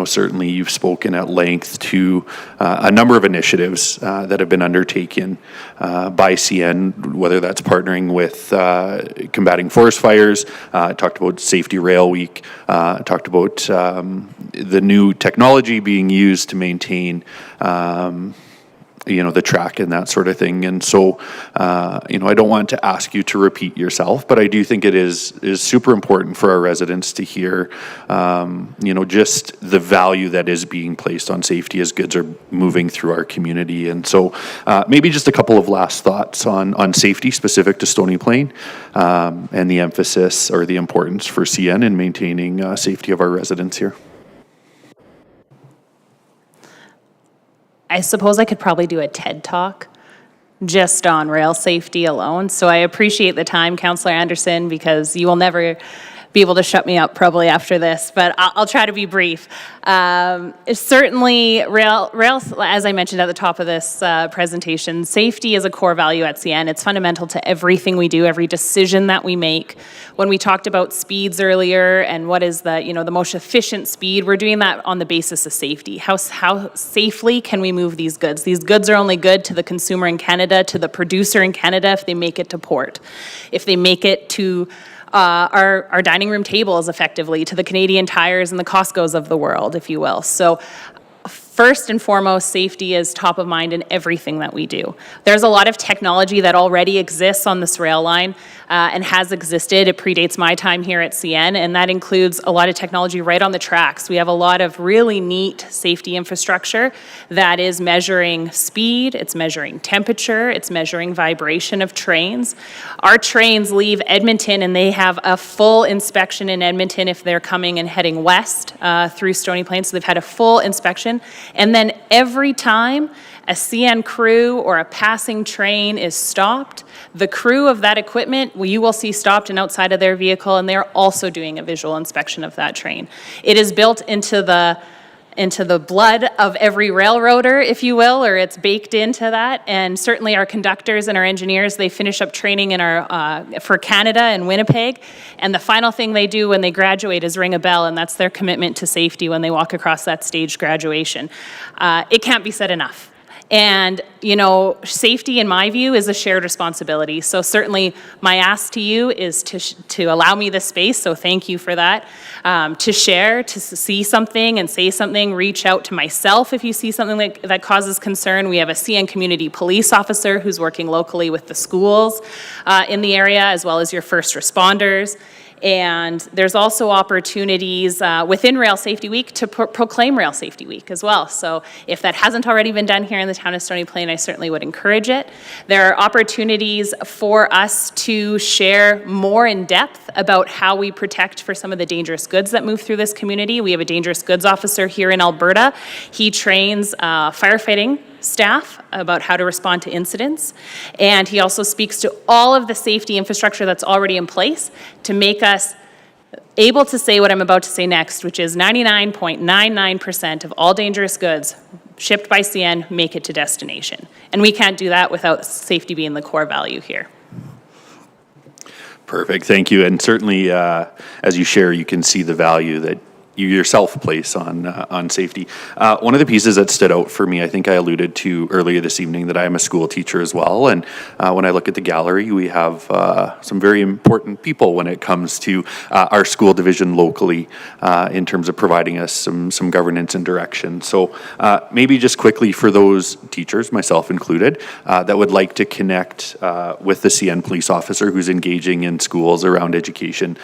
certainly you've spoken at length to a number of initiatives that have been undertaken by CN, whether that's partnering with combating forest fires, talked about Safety Rail Week, talked about the new technology being used to maintain the track and that sort of thing. And so, I don't want to ask you to repeat yourself, but I do think it is super important for our residents to hear, just the value that is being placed on safety as goods are moving through our community. And so maybe just a couple of last thoughts on safety specific to Stony Plain and the emphasis or the importance for CN in maintaining safety of our residents here. I suppose I could probably do a TED Talk just on rail safety alone. So I appreciate the time, Councillor Anderson, because you will never be able to shut me up probably after this, but I'll try to be brief. Certainly, rail, as I mentioned at the top of this presentation, safety is a core value at CN. It's fundamental to everything we do, every decision that we make. When we talked about speeds earlier and what is the most efficient speed, we're doing that on the basis of safety. How safely can we move these goods? These goods are only good to the consumer in Canada, to the producer in Canada if they make it to port. If they make it to our dining room tables effectively, to the Canadian Tires and the Costcos of the world, if you will. So first and foremost, safety is top of mind in everything that we do. There's a lot of technology that already exists on this rail line and has existed. It predates my time here at CN, and that includes a lot of technology right on the tracks. We have a lot of really neat safety infrastructure that is measuring speed, it's measuring temperature, it's measuring vibration of trains. Our trains leave Edmonton and they have a full inspection in Edmonton if they're coming and heading west through Stony Plain. So they've had a full inspection. And then every time a CN crew or a passing train is stopped, the crew of that equipment, you will see stopped and outside of their vehicle, and they're also doing a visual inspection of that train. It is built into the blood of every railroader, if you will, or it's baked into that. And certainly our conductors and our engineers, they finish up training in for Canada in Winnipeg. And the final thing they do when they graduate is ring a bell, and that's their commitment to safety when they walk across that staged graduation. It can't be said enough. And, safety, in my view, is a shared responsibility. So certainly my ask to you is to allow me the space, so thank you for that, to share, to see something and say something, reach out to myself if you see something that causes concern. We have a CN community police officer who's working locally with the schools in the area, as well as your first responders. And there's also opportunities within Rail Safety Week to proclaim Rail Safety Week as well. So if that hasn't already been done here in the town of Stony Plain, I certainly would encourage it. There are opportunities for us to share more in depth about how we protect for some of the dangerous goods that move through this community. We have a dangerous goods officer here in Alberta. He trains firefighting staff about how to respond to incidents. And he also speaks to all of the safety infrastructure that's already in place to make us able to say what I'm about to say next, which is 99.99% of all dangerous goods shipped by CN make it to destination. And we can't do that without safety being the core value here. Perfect, thank you. And certainly, as you share, you can see the value that you yourself place on safety. One of the pieces that stood out for me, I think I alluded to earlier this evening, that I am a school teacher as well. And when I look at the gallery, we have some very important people when it comes to our school division locally in terms of providing us some governance and direction. So maybe just quickly for those teachers, myself included, that would like to connect with the CN police officer who's engaging in schools around education,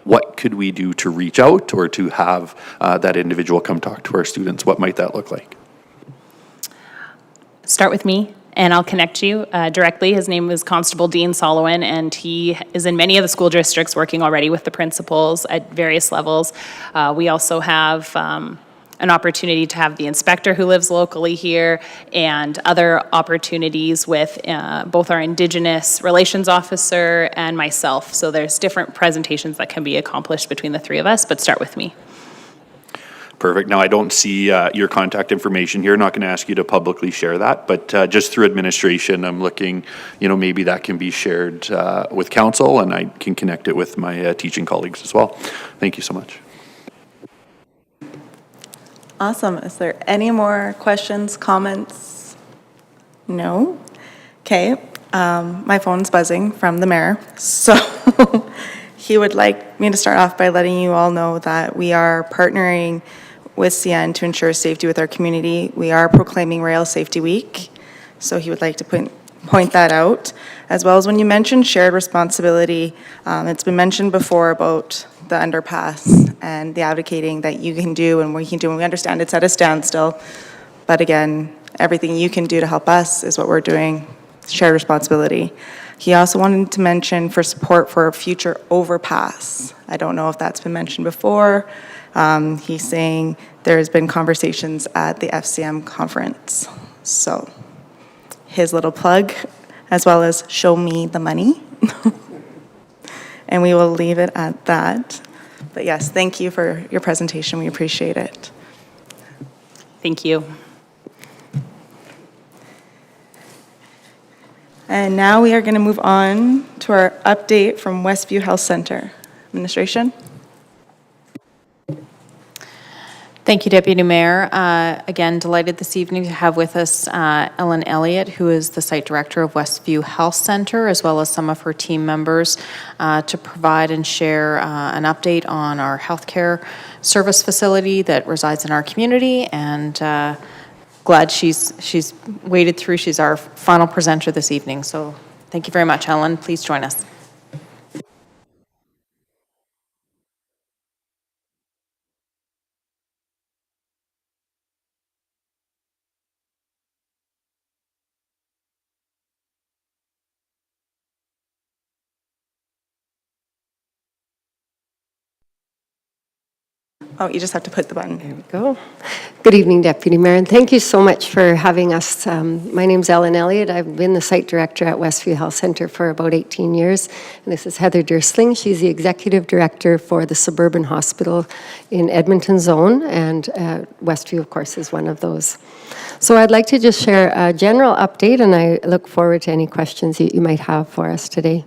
what could we do to reach out or to have that individual come talk to our students? What might that look like? Start with me, and I'll connect you directly. His name is Constable Dean Solowin, and he is in many of the school districts working already with the principals at various levels. We also have an opportunity to have the inspector who lives locally here, and other opportunities with both our Indigenous Relations Officer and myself. So there's different presentations that can be accomplished between the three of us, but start with me. Perfect. Now, I don't see your contact information here. Not going to ask you to publicly share that, but just through administration, I'm looking, maybe that can be shared with council, and I can connect it with my teaching colleagues as well. Thank you so much. Awesome. Is there any more questions, comments? No? Okay. My phone's buzzing from the mayor. So he would like me to start off by letting you all know that we are partnering with CN to ensure safety with our community. We are proclaiming Rail Safety Week. So he would like to point that out. As well as when you mentioned shared responsibility, it's been mentioned before about the underpass and the advocating that you can do and we can do, and we understand it's at a standstill. But again, everything you can do to help us is what we're doing, shared responsibility. He also wanted to mention for support for a future overpass. I don't know if that's been mentioned before. He's saying there's been conversations at the FCM conference. So his little plug, as well as show me the money. And we will leave it at that. But yes, thank you for your presentation. We appreciate it. Thank you. And now we are going to move on to our update from Westview Health Center. Administration? Thank you, Deputy Mayor. Again, delighted this evening to have with us Ellen Elliott, who is the site director of Westview Health Center, as well as some of her team members to provide and share an update on our healthcare service facility that resides in our community. And glad she's waded through. She's our final presenter this evening. So thank you very much, Ellen. Please join us. Oh, you just have to put the button. There we go. Good evening, Deputy Mayor, and thank you so much for having us. My name's Ellen Elliott. I've been the site director at Westview Health Center for about 18 years. And this is Heather Dursling. She's the executive director for the Suburban Hospital in Edmonton Zone, and Westview, of course, is one of those. So I'd like to just share a general update, and I look forward to any questions you might have for us today.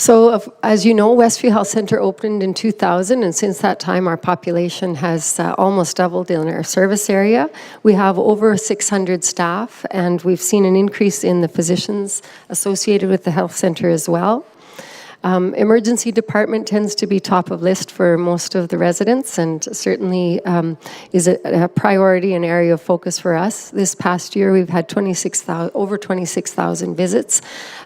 As you know, Westview Health Centre opened in 2000, and since that time, our population has almost doubled in our service area. We have over 600 staff, and we've seen an increase in the physicians associated with the health centre as well. Emergency department tends to be top of list for most of the residents, and certainly is a priority and area of focus for us. This past year, we've had over 26,000 visits.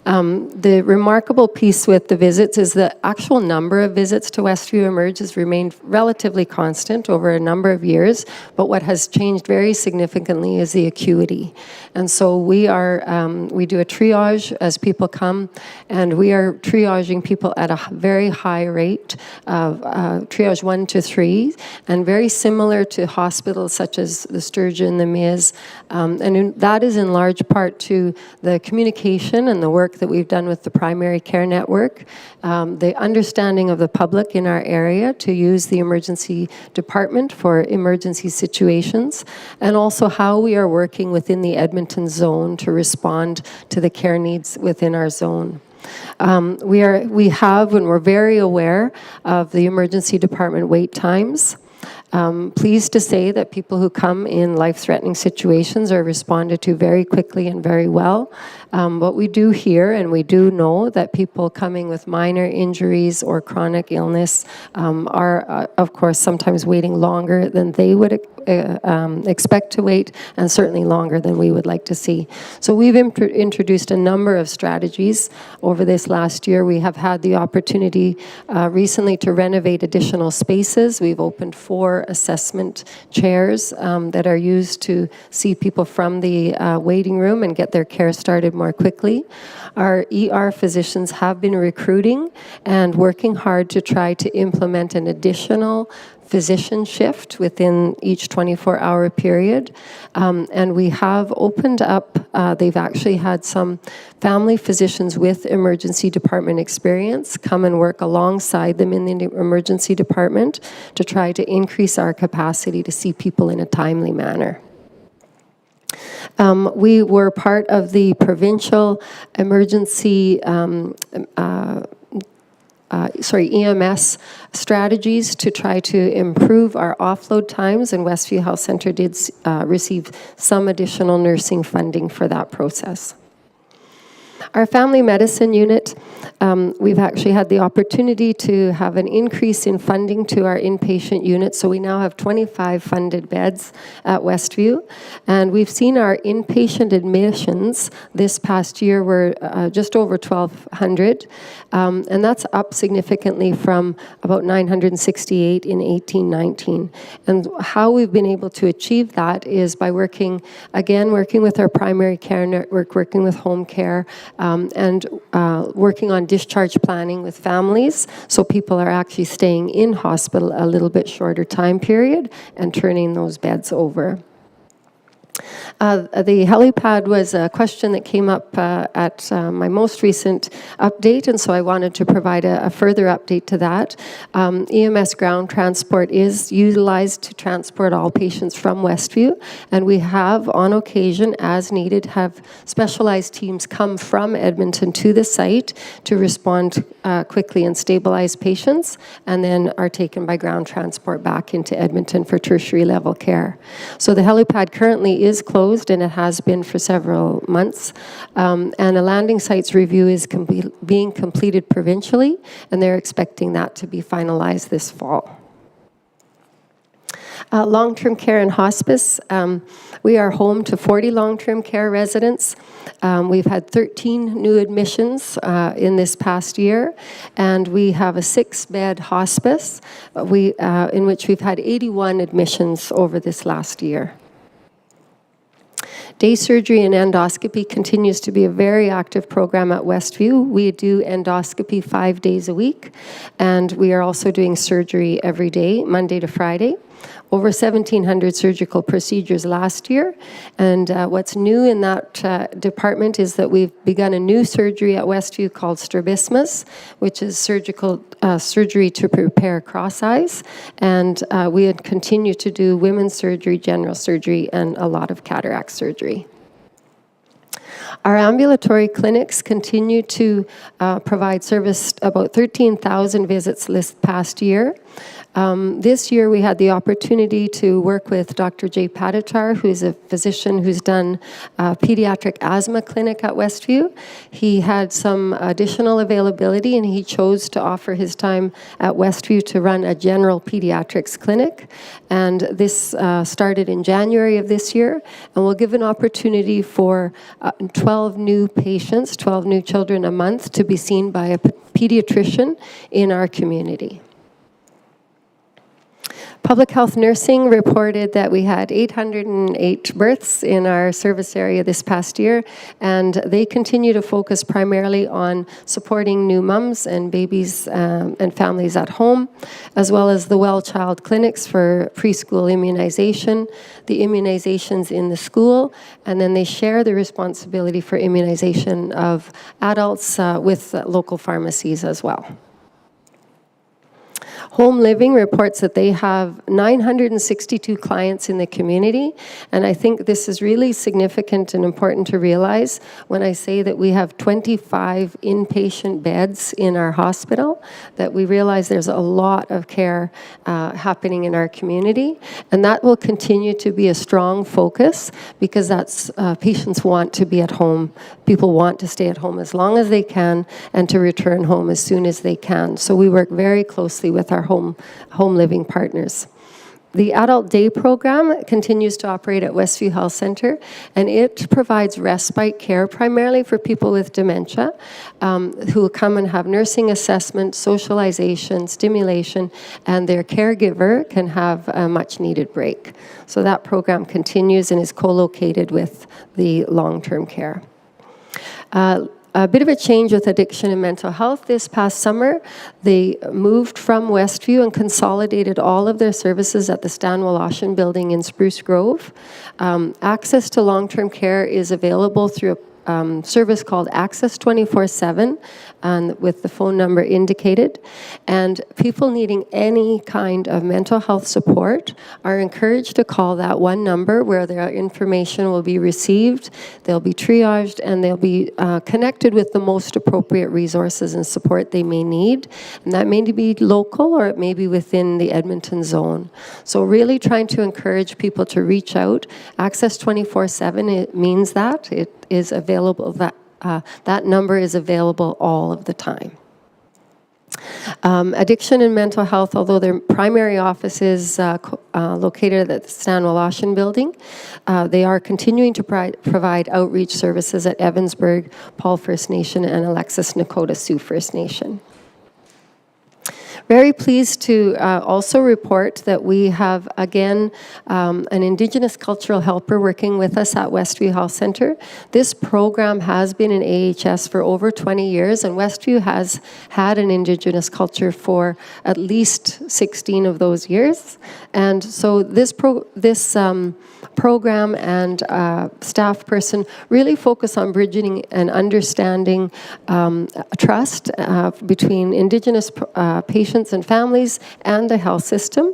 The remarkable piece with the visits is the actual number of visits to Westview Emerge has remained relatively constant over a number of years, but what has changed very significantly is the acuity. And so we do a triage as people come, and we are triaging people at a very high rate of triage 1 to 3, and very similar to hospitals such as the Sturgeon, the MIS, that is in large part to the communication and the work that we've done with the primary care network, the understanding of the public in our area to use the emergency department for emergency situations, and also how we are working within the Edmonton zone to respond to the care needs within our zone. We have, and we're very aware of the emergency department wait times. Pleased to say that people who come in life-threatening situations are responded to very quickly and very well. What we do hear, and we do know, that people coming with minor injuries or chronic illness are, of course, sometimes waiting longer than they would expect to wait, and certainly longer than we would like to see. So we've introduced a number of strategies over this last year. We have had the opportunity recently to renovate additional spaces. We've opened 4 assessment chairs that are used to see people from the waiting room and get their care started more quickly. Our ER physicians have been recruiting and working hard to try to implement an additional physician shift within each 24-hour period. And we have opened up, they've actually had some family physicians with emergency department experience come and work alongside them in the emergency department to try to increase our capacity to see people in a timely manner. We were part of the provincial emergency EMS strategies to try to improve our offload times, and Westview Health Centre did receive some additional nursing funding for that process. Our family medicine unit, we've actually had the opportunity to have an increase in funding to our inpatient unit, so we now have 25 funded beds at Westview, and we've seen our inpatient admissions this past year were just over 1,200, and that's up significantly from about 968 in 18-19. And how we've been able to achieve that is by working with our primary care network, working with home care, and working on discharge planning with families, so people are actually staying in hospital a little bit shorter time period and turning those beds over. The helipad was a question that came up at my most recent update, and so I wanted to provide a further update to that. EMS ground transport is utilized to transport all patients from Westview, and we have, on occasion, as needed, have specialized teams come from Edmonton to the site to respond quickly and stabilize patients, and then are taken by ground transport back into Edmonton for tertiary level care. So the helipad currently is closed, and it has been for several months. And a landing sites review is being completed provincially, and they're expecting that to be finalized this fall. Long-term care and hospice. We are home to 40 long-term care residents. We've had 13 new admissions in this past year, and we have a 6-bed hospice in which we've had 81 admissions over this last year. Day surgery and endoscopy continues to be a very active program at Westview. We do endoscopy 5 days a week, and we are also doing surgery every day, Monday to Friday. Over 1,700 surgical procedures last year, and what's new in that department is that we've begun a new surgery at Westview called strabismus, which is surgery to repair cross eyes, and we had continued to do women's surgery, general surgery, and a lot of cataract surgery. Our ambulatory clinics continue to provide service about 13,000 visits this past year. This year, we had the opportunity to work with Dr. Jay Padichar, who's a physician who's done a pediatric asthma clinic at Westview. He had some additional availability, and he chose to offer his time at Westview to run a general pediatrics clinic. And this started in January of this year, and will give an opportunity for 12 new patients, 12 new children a month, to be seen by a pediatrician in our community. Public health nursing reported that we had 808 births in our service area this past year, and they continue to focus primarily on supporting new mums and babies and families at home, as well as the Well Child clinics for preschool immunization, the immunizations in the school, and then they share the responsibility for immunization of adults with local pharmacies as well. Home Living reports that they have 962 clients in the community, and I think this is really significant and important to realize when I say that we have 25 inpatient beds in our hospital, that we realize there's a lot of care happening in our community, and that will continue to be a strong focus because that's patients want to be at home. People want to stay at home as long as they can and to return home as soon as they can. So we work very closely with our home living partners. The Adult Day Program continues to operate at Westview Health Centre, and it provides respite care primarily for people with dementia who come and have nursing assessment, socialization, stimulation, and their caregiver can have a much-needed break. So that program continues and is co-located with the long-term care. A bit of a change with addiction and mental health. This past summer, they moved from Westview and consolidated all of their services at the Stan Woloshyn building in Spruce Grove. Access to long-term care is available through a service called Access 24/7, with the phone number indicated. And people needing any kind of mental health support are encouraged to call that one number where their information will be received, they'll be triaged, and they'll be connected with the most appropriate resources and support they may need. And that may be local or it may be within the Edmonton zone. So really trying to encourage people to reach out. Access 24/7, it means that. It is available, that number is available all of the time. Addiction and mental health, although their primary office is located at the Stan Woloshyn building, they are continuing to provide outreach services at Evansburg, Paul First Nation, and Alexis Nakota Sioux First Nation. Very pleased to also report that we have, again, an Indigenous cultural helper working with us at Westview Health Centre. This program has been in AHS for over 20 years, and Westview has had an Indigenous culture for at least 16 of those years. And so this program and staff person really focus on bridging and understanding trust between Indigenous patients and families and the health system.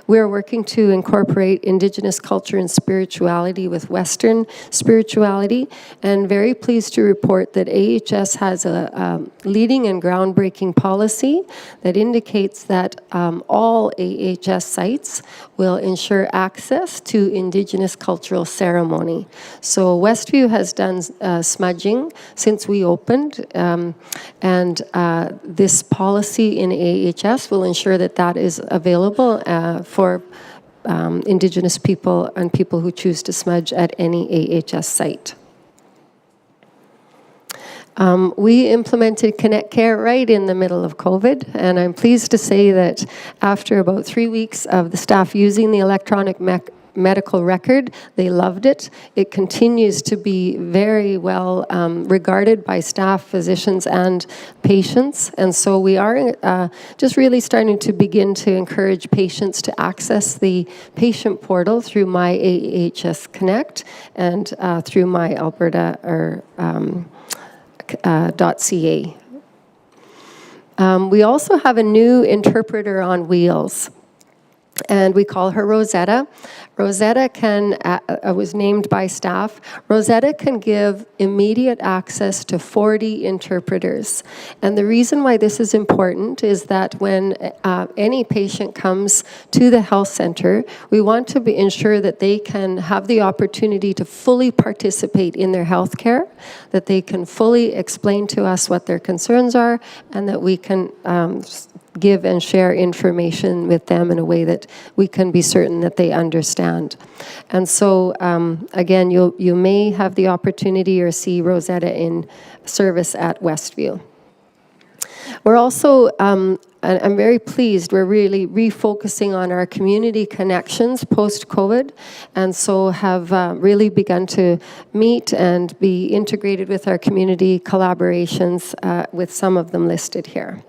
We're working to incorporate Indigenous culture and spirituality with Western spirituality, and very pleased to report that AHS has a leading and groundbreaking policy that indicates that all AHS sites will ensure access to Indigenous cultural ceremony. So Westview has done smudging since we opened, and this policy in AHS will ensure that that is available for Indigenous people and people who choose to smudge at any AHS site. We implemented Connect Care right in the middle of COVID, and I'm pleased to say that after about 3 weeks of the staff using the electronic medical record, they loved it. It continues to be very well regarded by staff, physicians, and patients. And so we are just really starting to begin to encourage patients to access the patient portal through My AHS Connect and through My Alberta or .ca. We also have a new interpreter on wheels, and we call her Rosetta. Rosetta was named by staff. Rosetta can give immediate access to 40 interpreters. And the reason why this is important is that when any patient comes to the health center, we want to ensure that they can have the opportunity to fully participate in their health care, that they can fully explain to us what their concerns are, and that we can give and share information with them in a way that we can be certain that they understand. And so, again, you may have the opportunity or see Rosetta in service at Westview. We're also, I'm very pleased, we're really refocusing on our community connections post-COVID, and so have really begun to meet and be integrated with our community collaborations, with some of them listed here.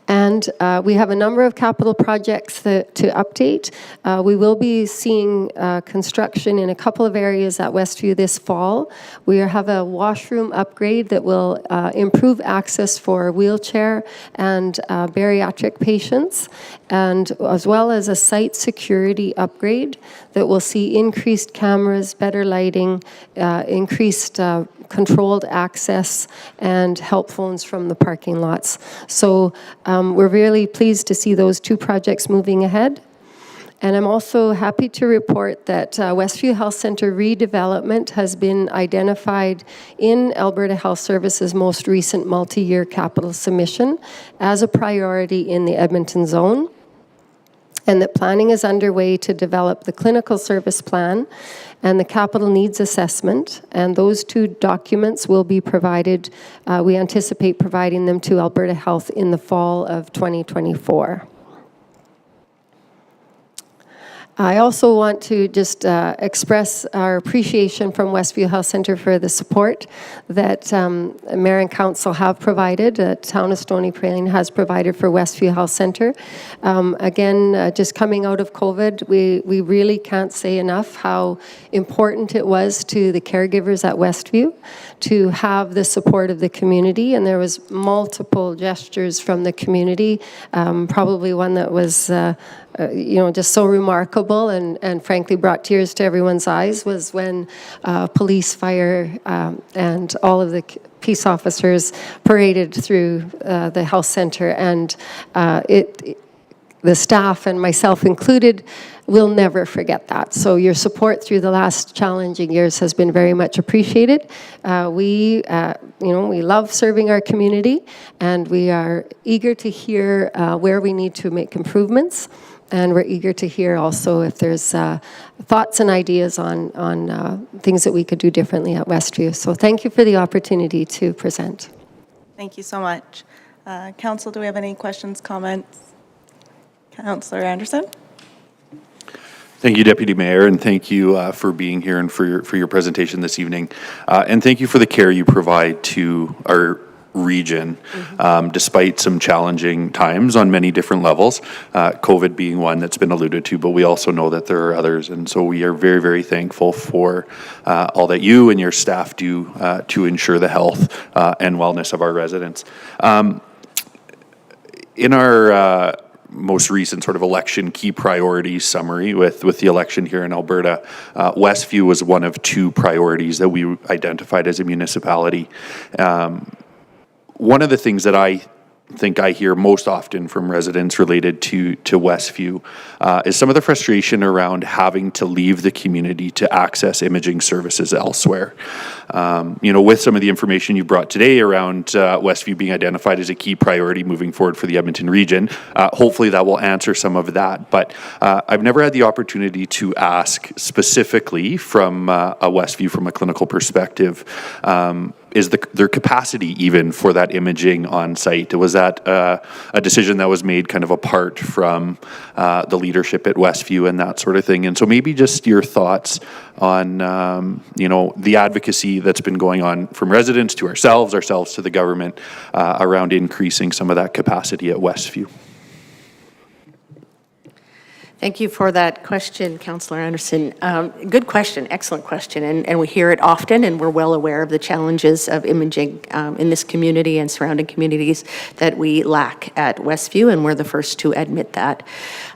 And we have a number of capital projects to update. We will be seeing construction in a couple of areas at Westview this fall. We have a washroom upgrade that will improve access for wheelchair and bariatric patients, and as well as a site security upgrade that will see increased cameras, better lighting, increased controlled access, and help phones from the parking lots. So we're really pleased to see those two projects moving ahead. And I'm also happy to report that Westview Health Centre redevelopment has been identified in Alberta Health Services' most recent multi-year capital submission as a priority in the Edmonton zone, and that planning is underway to develop the clinical service plan and the capital needs assessment, and those two documents will be provided, we anticipate providing them to Alberta Health in the fall of 2024. I also want to just express our appreciation from Westview Health Centre for the support that Mayor and Council have provided, Town of Stony Plain has provided for Westview Health Centre. Again, just coming out of COVID, we really can't say enough how important it was to the caregivers at Westview to have the support of the community, and there was multiple gestures from the community, probably one that was just so remarkable and frankly brought tears to everyone's eyes was when police, fire, and all of the peace officers paraded through the health center, and the staff and myself included will never forget that. So your support through the last challenging years has been very much appreciated. We love serving our community, and we are eager to hear where we need to make improvements. And we're eager to hear also if there's thoughts and ideas on things that we could do differently at Westview. So thank you for the opportunity to present. Thank you so much. Council, do we have any questions, comments? Councillor Anderson? Thank you, Deputy Mayor, and thank you for being here and for your presentation this evening. And thank you for the care you provide to our region, despite some challenging times on many different levels, COVID being one that's been alluded to, but we also know that there are others, and so we are very, very thankful for all that you and your staff do to ensure the health and wellness of our residents. In our most recent sort of election key priorities summary with the election here in Alberta, Westview was one of two priorities that we identified as a municipality. One of the things that I think I hear most often from residents related to Westview is some of the frustration around having to leave the community to access imaging services elsewhere. With some of the information you brought today around Westview being identified as a key priority moving forward for the Edmonton region, hopefully that will answer some of that. But I've never had the opportunity to ask specifically from a Westview from a clinical perspective, is their capacity even for that imaging on site? Was that a decision that was made kind of apart from the leadership at Westview and that sort of thing? And so maybe just your thoughts on, the advocacy that's been going on from residents to ourselves to the government around increasing some of that capacity at Westview. Thank you for that question, Councillor Anderson. Good question, excellent question, and we hear it often, and we're well aware of the challenges of imaging in this community and surrounding communities that we lack at Westview, and we're the first to admit that.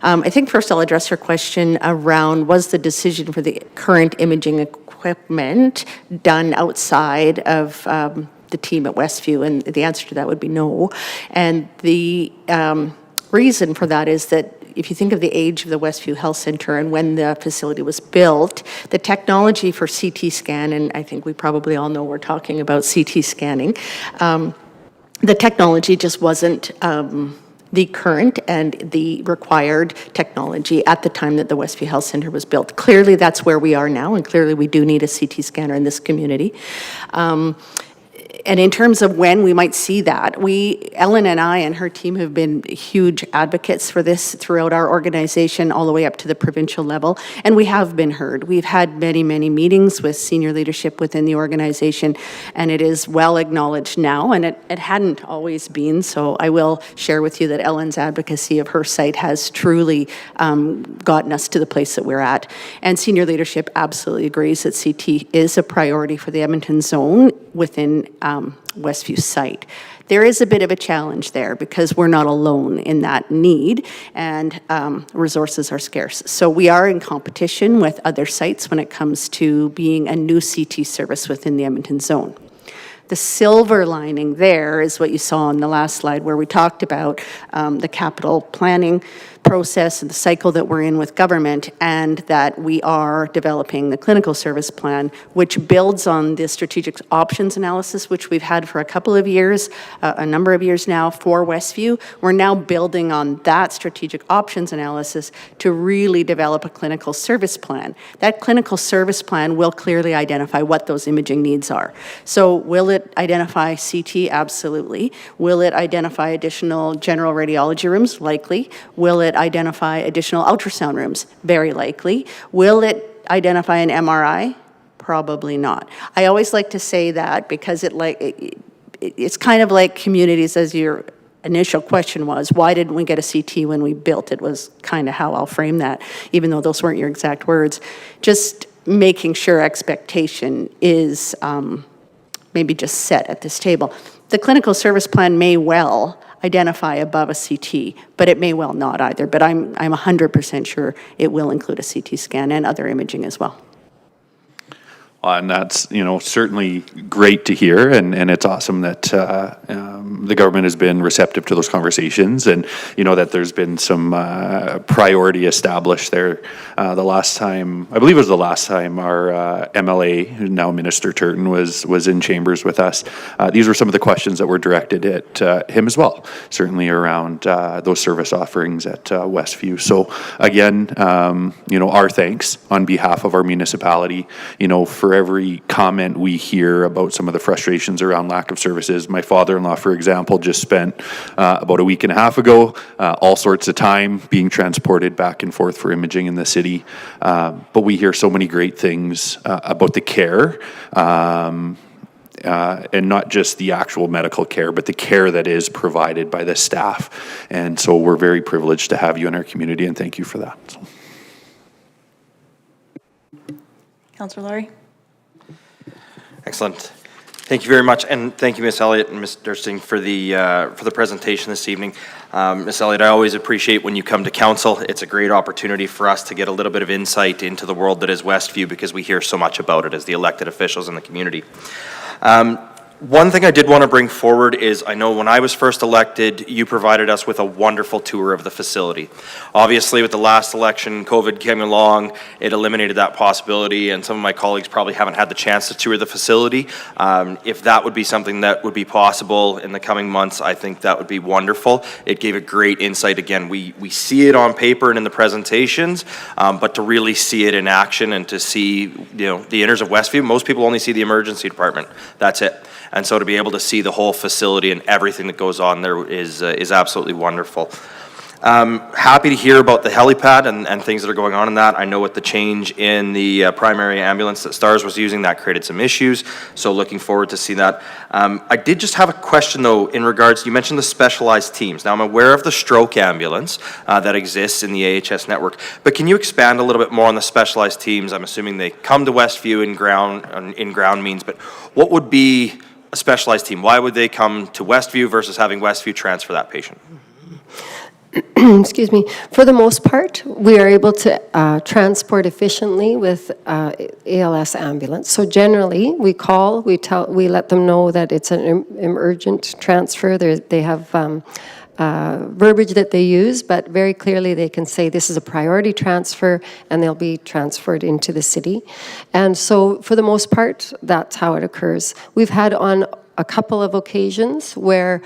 I think first I'll address your question around, was the decision for the current imaging equipment done outside of the team at Westview, and the answer to that would be no. And the reason for that is that if you think of the age of the Westview Health Centre and when the facility was built, the technology for CT scan, and I think we probably all know we're talking about CT scanning, the technology just wasn't the current and the required technology at the time that the Westview Health Centre was built. Clearly that's where we are now, and clearly we do need a CT scanner in this community. And in terms of when we might see that, Ellen and I and her team have been huge advocates for this throughout our organization, all the way up to the provincial level, and we have been heard. We've had many, many meetings with senior leadership within the organization, and it is well acknowledged now, and it hadn't always been, so I will share with you that Ellen's advocacy of her site has truly gotten us to the place that we're at. And senior leadership absolutely agrees that CT is a priority for the Edmonton zone within Westview site. There is a bit of a challenge there because we're not alone in that need, and resources are scarce. So we are in competition with other sites when it comes to being a new CT service within the Edmonton zone. The silver lining there is what you saw on the last slide, where we talked about the capital planning process and the cycle that we're in with government, and that we are developing the clinical service plan, which builds on the strategic options analysis, which we've had for a couple of years, a number of years now for Westview. We're now building on that strategic options analysis to really develop a clinical service plan. That clinical service plan will clearly identify what those imaging needs are. So will it identify CT? Absolutely. Will it identify additional general radiology rooms? Likely. Will it identify additional ultrasound rooms? Very likely. Will it identify an MRI? Probably not. I always like to say that because it's kind of like communities, as your initial question was, why didn't we get a CT when we built it, was kind of how I'll frame that, even though those weren't your exact words. Just making sure expectation is maybe just set at this table. The clinical service plan may well identify above a CT, but it may well not either. But I'm 100% sure it will include a CT scan and other imaging as well. And that's, certainly great to hear, and it's awesome that the government has been receptive to those conversations, and that there's been some priority established there. The last time, I believe it was the last time, our MLA, who's now Minister Turton, was in chambers with us. These were some of the questions that were directed at him as well, certainly around those service offerings at Westview. So again, our thanks on behalf of our municipality, for every comment we hear about some of the frustrations around lack of services. My father-in-law, for example, just spent about a week and a half ago all sorts of time being transported back and forth for imaging in the city. But we hear so many great things about the care, and not just the actual medical care, but the care that is provided by the staff. And so we're very privileged to have you in our community, and thank you for that. So. Councillor Laurie. Excellent. Thank you very much, and thank you, Ms. Elliott and Ms. Dursting, for the presentation this evening. Ms. Elliott, I always appreciate when you come to council. It's a great opportunity for us to get a little bit of insight into the world that is Westview, because we hear so much about it as the elected officials in the community. One thing I did want to bring forward is, I know when I was first elected, you provided us with a wonderful tour of the facility. Obviously, with the last election, COVID came along, it eliminated that possibility, and some of my colleagues probably haven't had the chance to tour the facility. If that would be something that would be possible in the coming months, I think that would be wonderful. It gave a great insight. Again, we see it on paper and in the presentations, but to really see it in action and to see the inners of Westview, most people only see the emergency department. That's it. And so to be able to see the whole facility and everything that goes on there is absolutely wonderful. Happy to hear about the helipad and things that are going on in that. I know with the change in the primary ambulance that STARS was using, that created some issues, so looking forward to see that. I did just have a question though in regards, you mentioned the specialized teams. Now I'm aware of the stroke ambulance that exists in the AHS network, but can you expand a little bit more on the specialized teams? I'm assuming they come to Westview in ground means, but what would be a specialized team? Why would they come to Westview versus having Westview transfer that patient? Excuse me. For the most part, we are able to transport efficiently with ALS ambulance. So generally, we call, we let them know that it's an emergent transfer. They have verbiage that they use, but very clearly they can say this is a priority transfer and they'll be transferred into the city. And so for the most part, that's how it occurs. We've had on a couple of occasions where,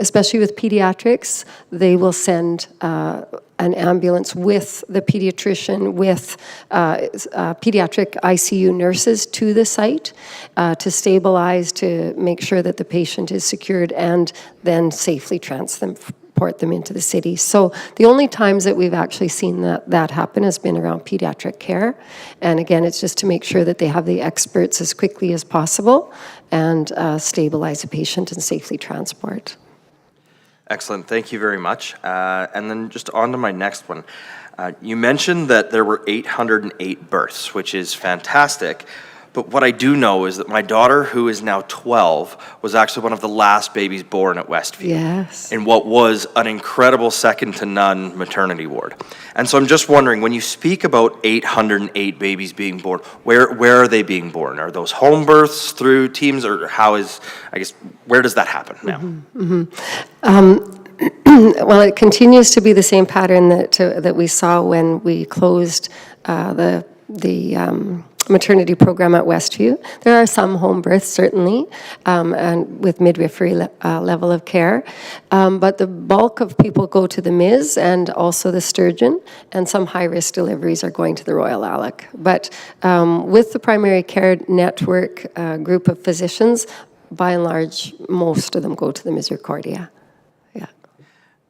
especially with pediatrics, they will send an ambulance with the pediatrician, with pediatric ICU nurses to the site to stabilize, to make sure that the patient is secured, and then safely transport them into the city. So the only times that we've actually seen that happen has been around pediatric care. And again, it's just to make sure that they have the experts as quickly as possible and stabilize the patient and safely transport. Excellent, thank you very much. And then just on to my next one. You mentioned that there were 808 births, which is fantastic. But what I do know is that my daughter, who is now 12, was actually one of the last babies born at Westview. Yes. In what was an incredible second-to-none maternity ward. And so I'm just wondering, when you speak about 808 babies being born, where are they being born? Are those home births through teams, or how is, I guess, where does that happen now? Well, it continues to be the same pattern that we saw when we closed the maternity program at Westview. There are some home births, certainly, and with midwifery level of care, but the bulk of people go to the MIS and also the Sturgeon, and some high-risk deliveries are going to the Royal Alec. But with the primary care network group of physicians, by and large, most of them go to the Misericordia.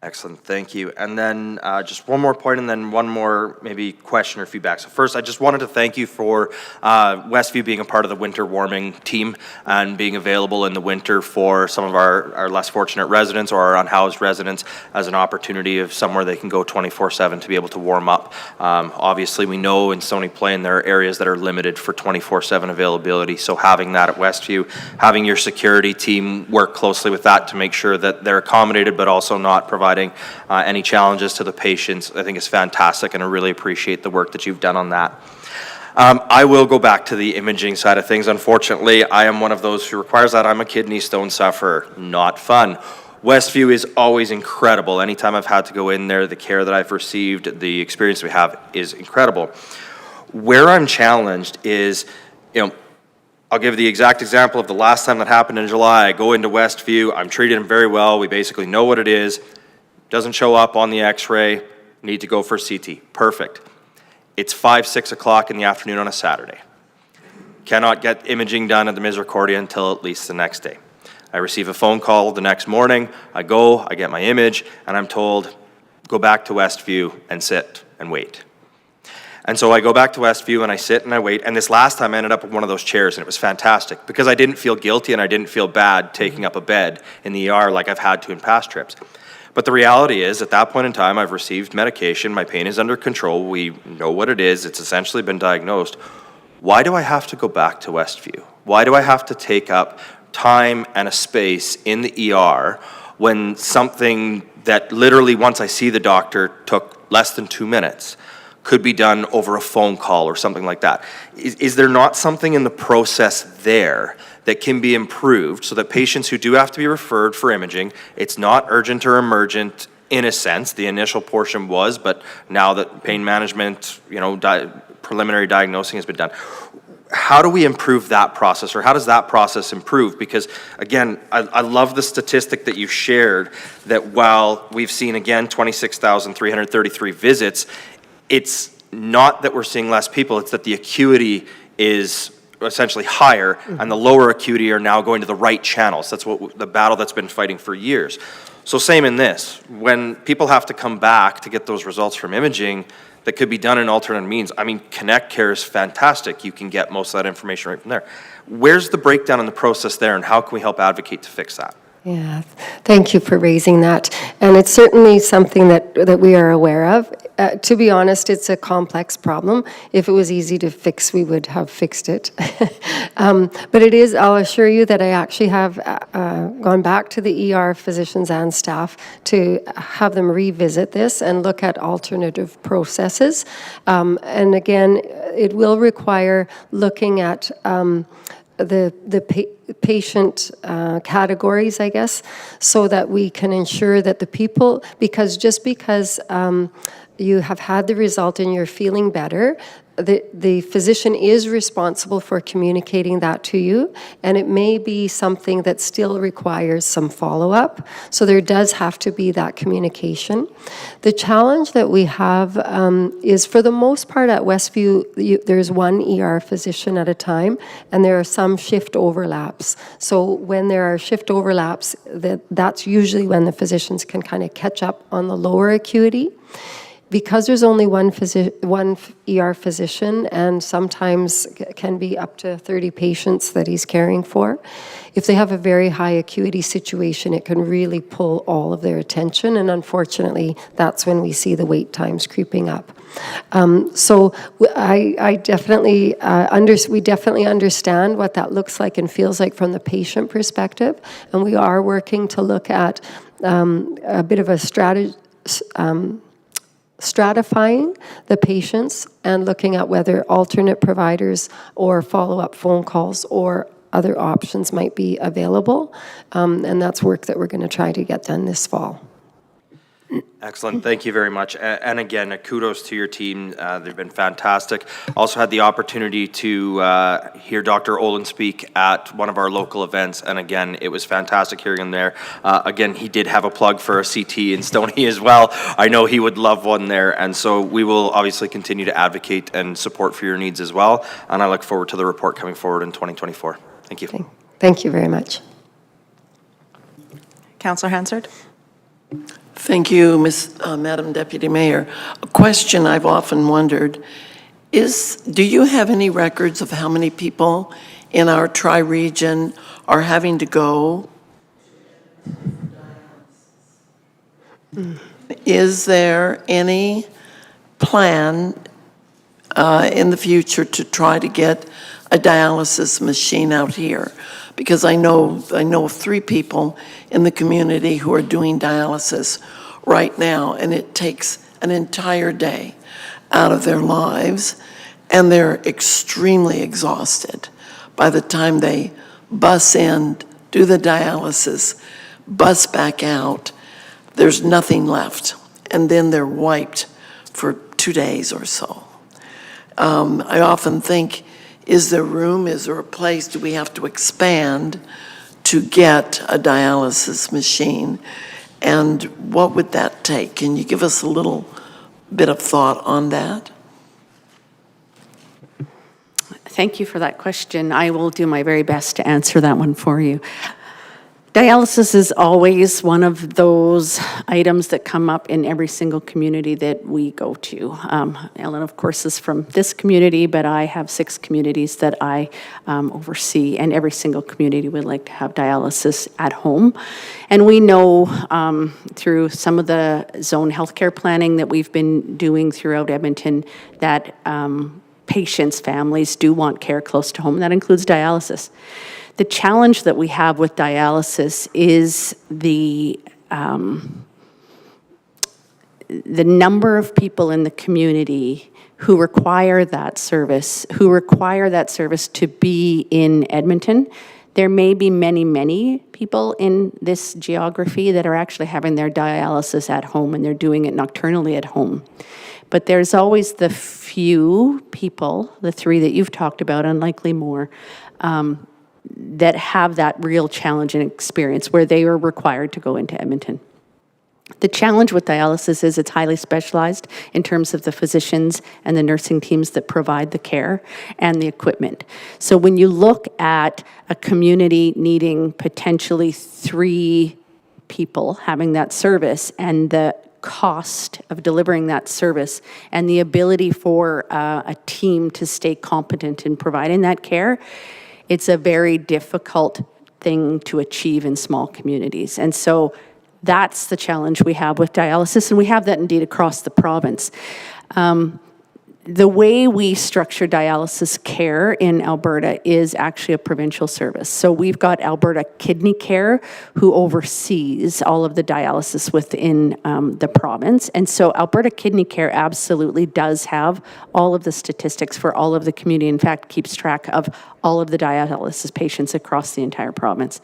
Excellent, thank you. And then just one more point and then one more maybe question or feedback. So first, I just wanted to thank you for Westview being a part of the winter warming team and being available in the winter for some of our less fortunate residents or our unhoused residents as an opportunity of somewhere they can go 24/7 to be able to warm up. Obviously, we know in Stony Plain there are areas that are limited for 24/7 availability, so having that at Westview, having your security team work closely with that to make sure that they're accommodated but also not providing any challenges to the patients, I think is fantastic, and I really appreciate the work that you've done on that. I will go back to the imaging side of things. Unfortunately, I am one of those who requires that. I'm a kidney stone sufferer. Not fun. Westview is always incredible. Anytime I've had to go in there, the care that I've received, the experience we have is incredible. Where I'm challenged is, I'll give the exact example of the last time that happened in July. I go into Westview, I'm treating him very well, we basically know what it is, doesn't show up on the x-ray, need to go for CT. Perfect. It's 5, 6 o'clock in the afternoon on a Saturday. Cannot get imaging done at the Misericordia until at least the next day. I receive a phone call the next morning, I go, I get my image, and I'm told, go back to Westview and sit and wait. And so I go back to Westview and I sit and I wait, and this last time I ended up with one of those chairs, and it was fantastic because I didn't feel guilty and I didn't feel bad taking up a bed in the ER like I've had to in past trips. But the reality is, at that point in time, I've received medication, my pain is under control, we know what it is, it's essentially been diagnosed. Why do I have to go back to Westview? Why do I have to take up time and a space in the ER when something that literally, once I see the doctor, took less than 2 minutes, could be done over a phone call or something like that? Is there not something in the process there that can be improved so that patients who do have to be referred for imaging, it's not urgent or emergent in a sense, the initial portion was, but now that pain management, preliminary diagnosing has been done, how do we improve that process, or how does that process improve? Because again, I love the statistic that you've shared that while we've seen again 26,333 visits, it's not that we're seeing less people, it's that the acuity is essentially higher, and the lower acuity are now going to the right channels. That's what the battle that's been fighting for years. So same in this. When people have to come back to get those results from imaging that could be done in alternate means, I mean, Connect Care is fantastic. You can get most of that information right from there. Where's the breakdown in the process there, and how can we help advocate to fix that? Yeah, thank you for raising that. And it's certainly something that we are aware of. To be honest, it's a complex problem. If it was easy to fix, we would have fixed it. But it is, I'll assure you that I actually have gone back to the ER physicians and staff to have them revisit this and look at alternative processes. And again, it will require looking at the patient categories, I guess, so that we can ensure that the people, because just because you have had the result and you're feeling better, the physician is responsible for communicating that to you, and it may be something that still requires some follow-up. So there does have to be that communication. The challenge that we have is, for the most part at Westview, there's one ER physician at a time, and there are some shift overlaps. So when there are shift overlaps, that's usually when the physicians can kind of catch up on the lower acuity. Because there's only one ER physician, and sometimes can be up to 30 patients that he's caring for, if they have a very high acuity situation, it can really pull all of their attention, and unfortunately, that's when we see the wait times creeping up. So I definitely, we definitely understand what that looks like and feels like from the patient perspective, and we are working to look at a bit of a strategy, stratifying the patients and looking at whether alternate providers or follow-up phone calls or other options might be available. And that's work that we're going to try to get done this fall. Excellent. Thank you very much. And again, kudos to your team. They've been fantastic. Also had the opportunity to hear Dr. Olin speak at one of our local events. And again, it was fantastic hearing him there. Again, he did have a plug for a CT in Stoney as well. I know he would love one there. And so we will obviously continue to advocate and support for your needs as well. And I look forward to the report coming forward in 2024. Thank you. Thank you very much. Councillor Hansard? Thank you, Madam Deputy Mayor. A question I've often wondered is, do you have any records of how many people in our tri-region are having to go? Is there any plan in the future to try to get a dialysis machine out here? Because I know of 3 people in the community who are doing dialysis right now, and it takes an entire day out of their lives, and they're extremely exhausted by the time they bus in, do the dialysis, bus back out. There's nothing left, and then they're wiped for 2 days or so. I often think, is there room, is there a place, do we have to expand to get a dialysis machine? And what would that take? Can you give us a little bit of thought on that? Thank you for that question. I will do my very best to answer that one for you. Dialysis is always one of those items that come up in every single community that we go to. Ellen, of course, is from this community, but I have 6 communities that I oversee, and every single community would like to have dialysis at home. And we know through some of the zone healthcare planning that we've been doing throughout Edmonton that patients, families do want care close to home, and that includes dialysis. The challenge that we have with dialysis is the number of people in the community who require that service, to be in Edmonton. There may be many, many people in this geography that are actually having their dialysis at home, and they're doing it nocturnally at home. But there's always the few people, the 3 that you've talked about, and likely more, that have that real challenge and experience where they are required to go into Edmonton. The challenge with dialysis is it's highly specialized in terms of the physicians and the nursing teams that provide the care and the equipment. So when you look at a community needing potentially 3 people having that service and the cost of delivering that service and the ability for a team to stay competent in providing that care, it's a very difficult thing to achieve in small communities. And so that's the challenge we have with dialysis, and we have that indeed across the province. The way we structure dialysis care in Alberta is actually a provincial service. So we've got Alberta Kidney Care, who oversees all of the dialysis within the province. And so Alberta Kidney Care absolutely does have all of the statistics for all of the community. In fact, keeps track of all of the dialysis patients across the entire province.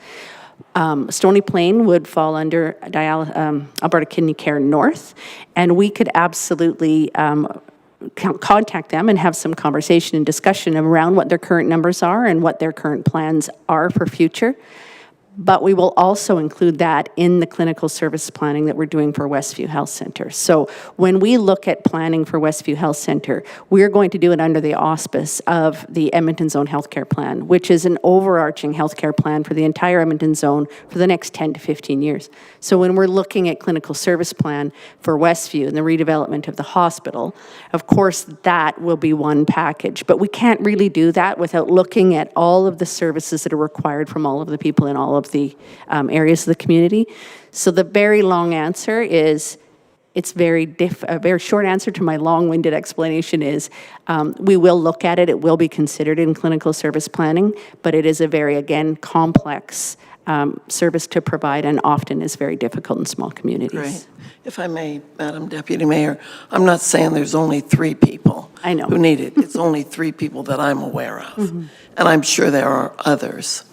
Stony Plain would fall under Alberta Kidney Care North, and we could absolutely contact them and have some conversation and discussion around what their current numbers are and what their current plans are for future. But we will also include that in the clinical service planning that we're doing for Westview Health Centre. So when we look at planning for Westview Health Centre, we're going to do it under the auspice of the Edmonton Zone Healthcare Plan, which is an overarching healthcare plan for the entire Edmonton Zone for the next 10 to 15 years. So when we're looking at clinical service plan for Westview and the redevelopment of the hospital, of course that will be one package. But we can't really do that without looking at all of the services that are required from all of the people in all of the areas of the community. So the very long answer is, it's a very short answer to my long-winded explanation is, we will look at it, it will be considered in clinical service planning, but it is a very, again, complex service to provide and often is very difficult in small communities. Right. If I may, Madam Deputy Mayor, I'm not saying there's only 3 people I know who need it. It's only 3 people that I'm aware of. Mm-hmm. And I'm sure there are others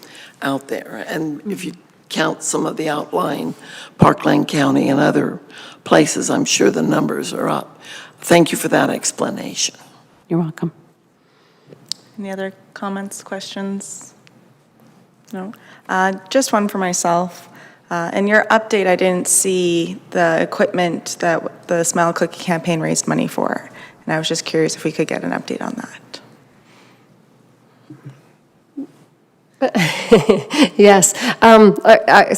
out there. And if you count some of the outlying Parkland County and other places, I'm sure the numbers are up. Thank you for that explanation. You're welcome. Any other comments, questions? No? Just one for myself. In your update, I didn't see the equipment that the Smile Cookie campaign raised money for. And I was just curious if we could get an update on that. Yes.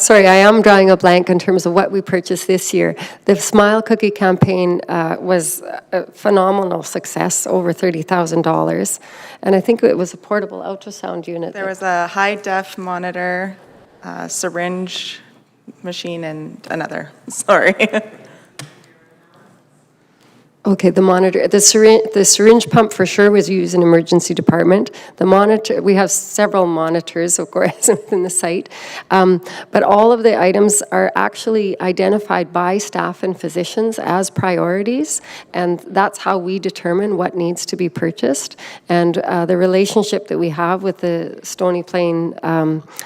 Sorry, I am drawing a blank in terms of what we purchased this year. The Smile Cookie campaign was a phenomenal success, over $30,000. And I think it was a portable ultrasound unit. There was a high-def monitor, syringe machine, and another. Sorry. Okay, the monitor, the syringe pump for sure was used in emergency department. The monitor, we have several monitors, of course, within the site. But all of the items are actually identified by staff and physicians as priorities, and that's how we determine what needs to be purchased. And the relationship that we have with the Stony Plain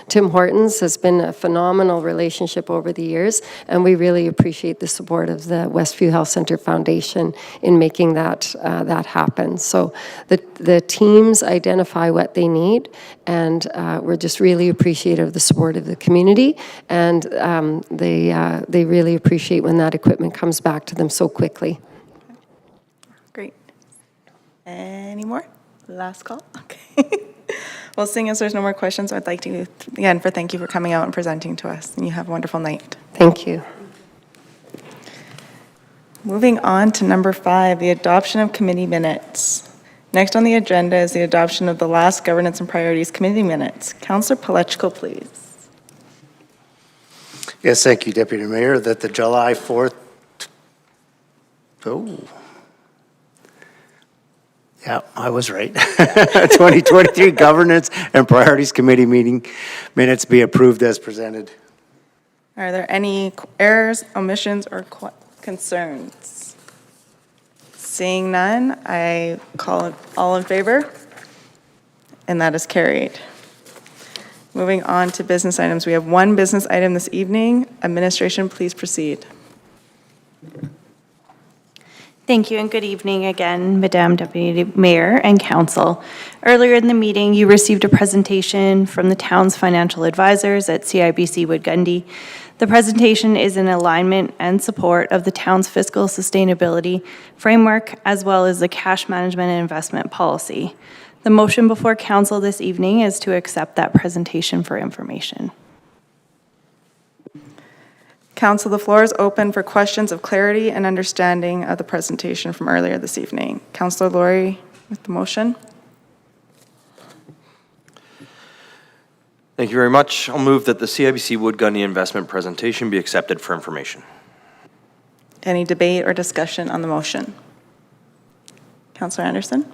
Tim Hortons has been a phenomenal relationship over the years, and we really appreciate the support of the Westview Health Centre Foundation in making that happen. So the teams identify what they need, and we're just really appreciative of the support of the community, and they really appreciate when that equipment comes back to them so quickly. Great. Any more? Last call? Okay. Well, seeing as there's no more questions, I'd like to, again, thank you for coming out and presenting to us, and you have a wonderful night. Thank you. Moving on to number 5, the adoption of committee minutes. Next on the agenda is the adoption of the last Governance and Priorities Committee minutes. Councillor Palechko, please. Yes, thank you, Deputy Mayor, that the July 4th, yeah, I was right. 2023 Governance and Priorities Committee meeting minutes be approved as presented. Are there any errors, omissions, or concerns? Seeing none, I call it all in favor, and that is carried. Moving on to business items. We have one business item this evening. Administration, please proceed. Thank you and good evening again, Madame Deputy Mayor and Council. Earlier in the meeting, you received a presentation from the town's financial advisors at CIBC Wood Gundy. The presentation is in alignment and support of the town's fiscal sustainability framework, as well as the cash management and investment policy. The motion before Council this evening is to accept that presentation for information. Council, the floor is open for questions of clarity and understanding of the presentation from earlier this evening. Councillor Laurie with the motion. Thank you very much. I'll move that the CIBC Wood Gundy investment presentation be accepted for information. Any debate or discussion on the motion? Councillor Anderson?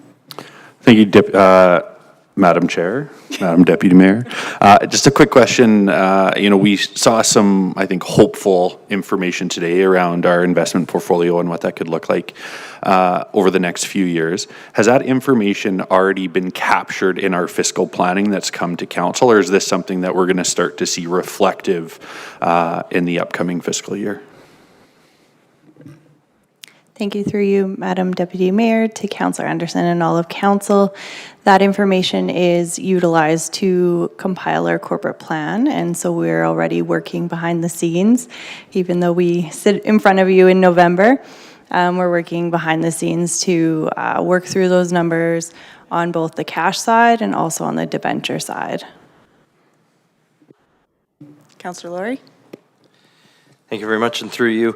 Thank you, Madam Chair, Madam Deputy Mayor. Just a quick question. We saw some, I think, hopeful information today around our investment portfolio and what that could look like over the next few years. Has that information already been captured in our fiscal planning that's come to council, or is this something that we're going to start to see reflective in the upcoming fiscal year? Thank you through you, Madam Deputy Mayor, to Councillor Anderson and all of Council. That information is utilized to compile our corporate plan, and so we're already working behind the scenes. Even though we sit in front of you in November, we're working behind the scenes to work through those numbers on both the cash side and also on the debenture side. Councillor Laurie? Thank you very much, and through you.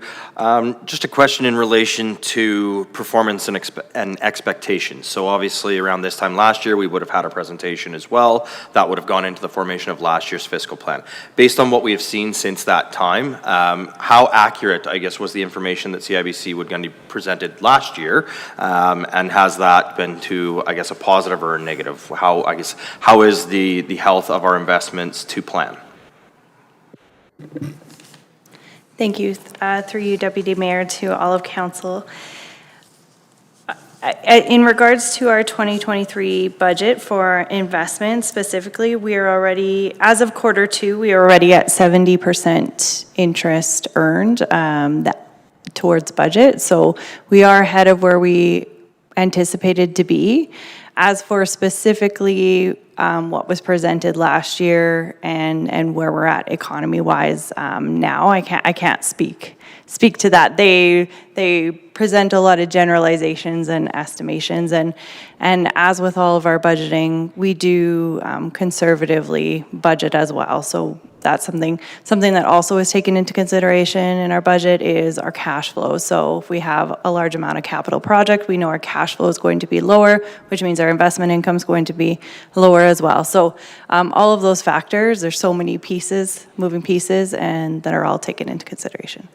Just a question in relation to performance and expectations. So obviously around this time last year, we would have had a presentation as well. That would have gone into the formation of last year's fiscal plan. Based on what we have seen since that time, how accurate, I guess, was the information that CIBC Wood Gundy presented last year? And has that been to, I guess, a positive or a negative? How is the health of our investments to plan? Thank you. Through you, Deputy Mayor, to all of Council. In regards to our 2023 budget for investment specifically, we are already, as of Q2, we are already at 70% interest earned towards budget. So we are ahead of where we anticipated to be. As for specifically what was presented last year and where we're at economy-wise now, I can't speak to that. They present a lot of generalizations and estimations, and as with all of our budgeting, we do conservatively budget as well. So that's something that also is taken into consideration in our budget is our cash flow. So if we have a large amount of capital project, we know our cash flow is going to be lower, which means our investment income is going to be lower as well. So all of those factors, there's so many moving pieces, and that are all taken into consideration.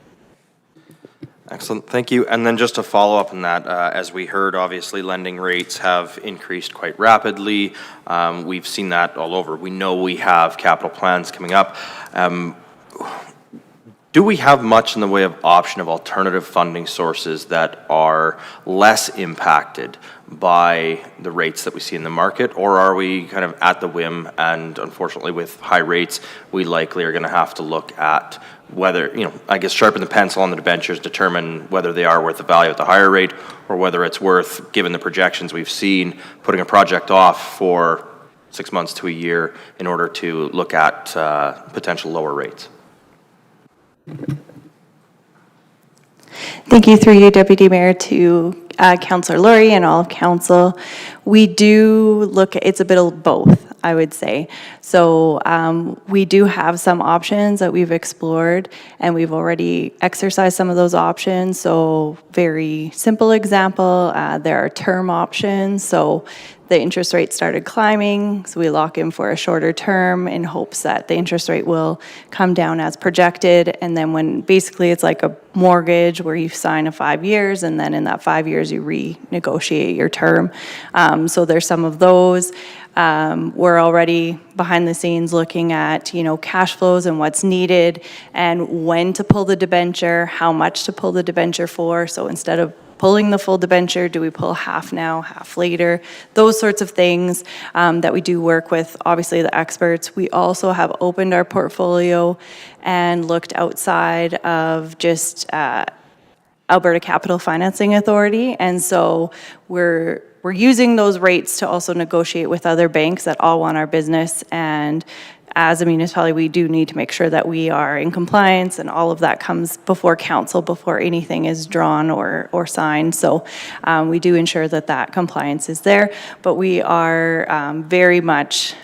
Excellent, thank you. And then just to follow up on that, as we heard, obviously lending rates have increased quite rapidly. We've seen that all over. We know we have capital plans coming up. Do we have much in the way of option of alternative funding sources that are less impacted by the rates that we see in the market, or are we kind of at the whim, and unfortunately with high rates, we likely are going to have to look at whether, I guess sharpen the pencil on the debentures, determine whether they are worth the value at the higher rate, or whether it's worth, given the projections we've seen, putting a project off for 6 months to a year in order to look at potential lower rates? Thank you through you, Deputy Mayor, to Councillor Laurie and all of Council. We do look at, it's a bit of both, I would say. So we do have some options that we've explored, and we've already exercised some of those options. So very simple example, there are term options. So the interest rate started climbing, so we lock in for a shorter term in hopes that the interest rate will come down as projected. And then when basically it's like a mortgage where you sign a 5 years, and then in that 5 years you renegotiate your term. So there's some of those. We're already behind the scenes looking at, cash flows and what's needed and when to pull the debenture, how much to pull the debenture for. So instead of pulling the full debenture, do we pull half now, half later? Those sorts of things that we do work with, obviously, the experts. We also have opened our portfolio and looked outside of just Alberta Capital Financing Authority. And so we're using those rates to also negotiate with other banks that all want our business. And as a municipality, we do need to make sure that we are in compliance, and all of that comes before council before anything is drawn or signed. So we do ensure that that compliance is there, but we are very much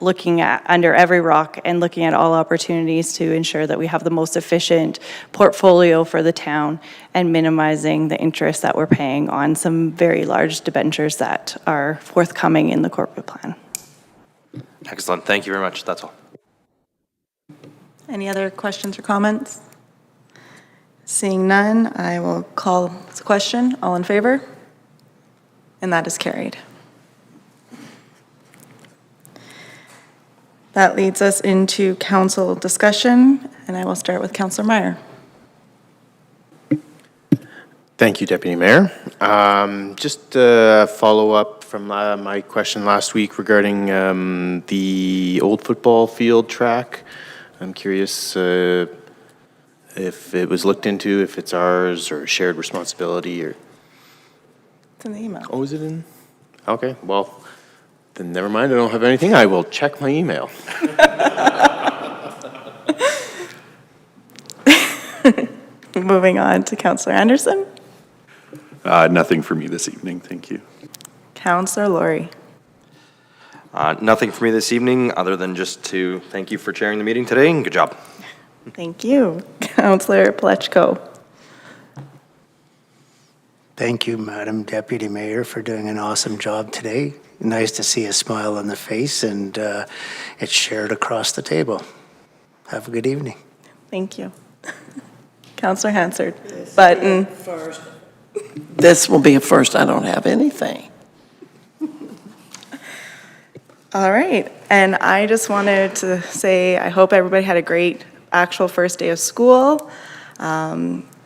looking at under every rock and looking at all opportunities to ensure that we have the most efficient portfolio for the town and minimizing the interest that we're paying on some very large debentures that are forthcoming in the corporate plan. Excellent. Thank you very much. That's all. Any other questions or comments? Seeing none, I will call the question. All in favor? And that is carried. That leads us into council discussion, and I will start with Councillor Meyer. Thank you, Deputy Mayor. Just a follow-up from my question last week regarding the old football field track. I'm curious if it was looked into, if it's ours or shared responsibility, or... It's in the email. Oh, is it in? Okay, well, then never mind, I don't have anything. I will check my email. Moving on to Councillor Anderson. Nothing for me this evening, thank you. Councillor Laurie. Nothing for me this evening, other than just to thank you for chairing the meeting today, and good job. Thank you. Councillor Plechko. Thank you, Madam Deputy Mayor, for doing an awesome job today. Nice to see a smile on the face, and it's shared across the table. Have a good evening. Thank you. Councillor Hansard. Button. This will be a first. I don't have anything. All right, and I just wanted to say I hope everybody had a great actual first day of school.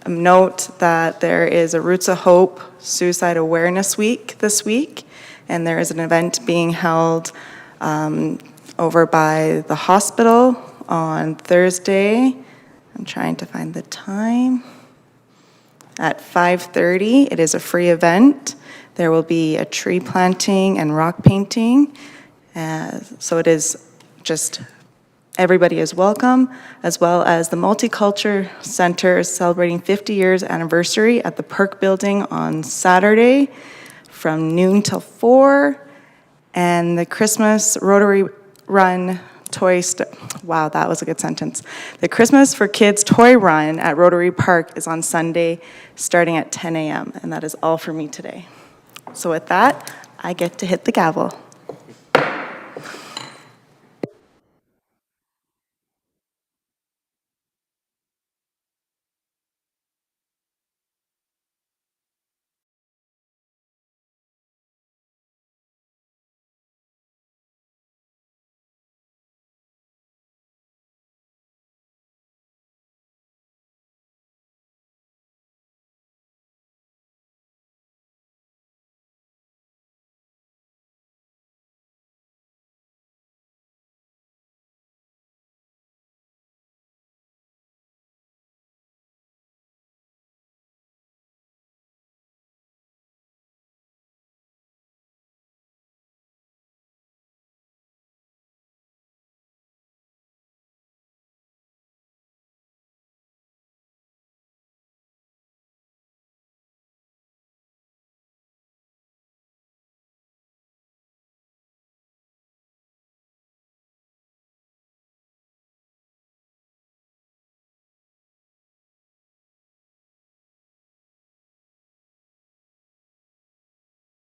Note that there is a Roots of Hope Suicide Awareness Week this week, and there is an event being held over by the hospital on Thursday. I'm trying to find the time. At 5:30, it is a free event. There will be a tree planting and rock painting. So it is just, everybody is welcome, as well as the Multicultural Center is celebrating 50 years anniversary at the Perk Building on Saturday from noon till 4. And the Christmas Rotary Run wow, that was a good sentence. The Christmas for Kids Toy Run at Rotary Park is on Sunday starting at 10 a.m. And that is all for me today. So with that, I get to hit the gavel.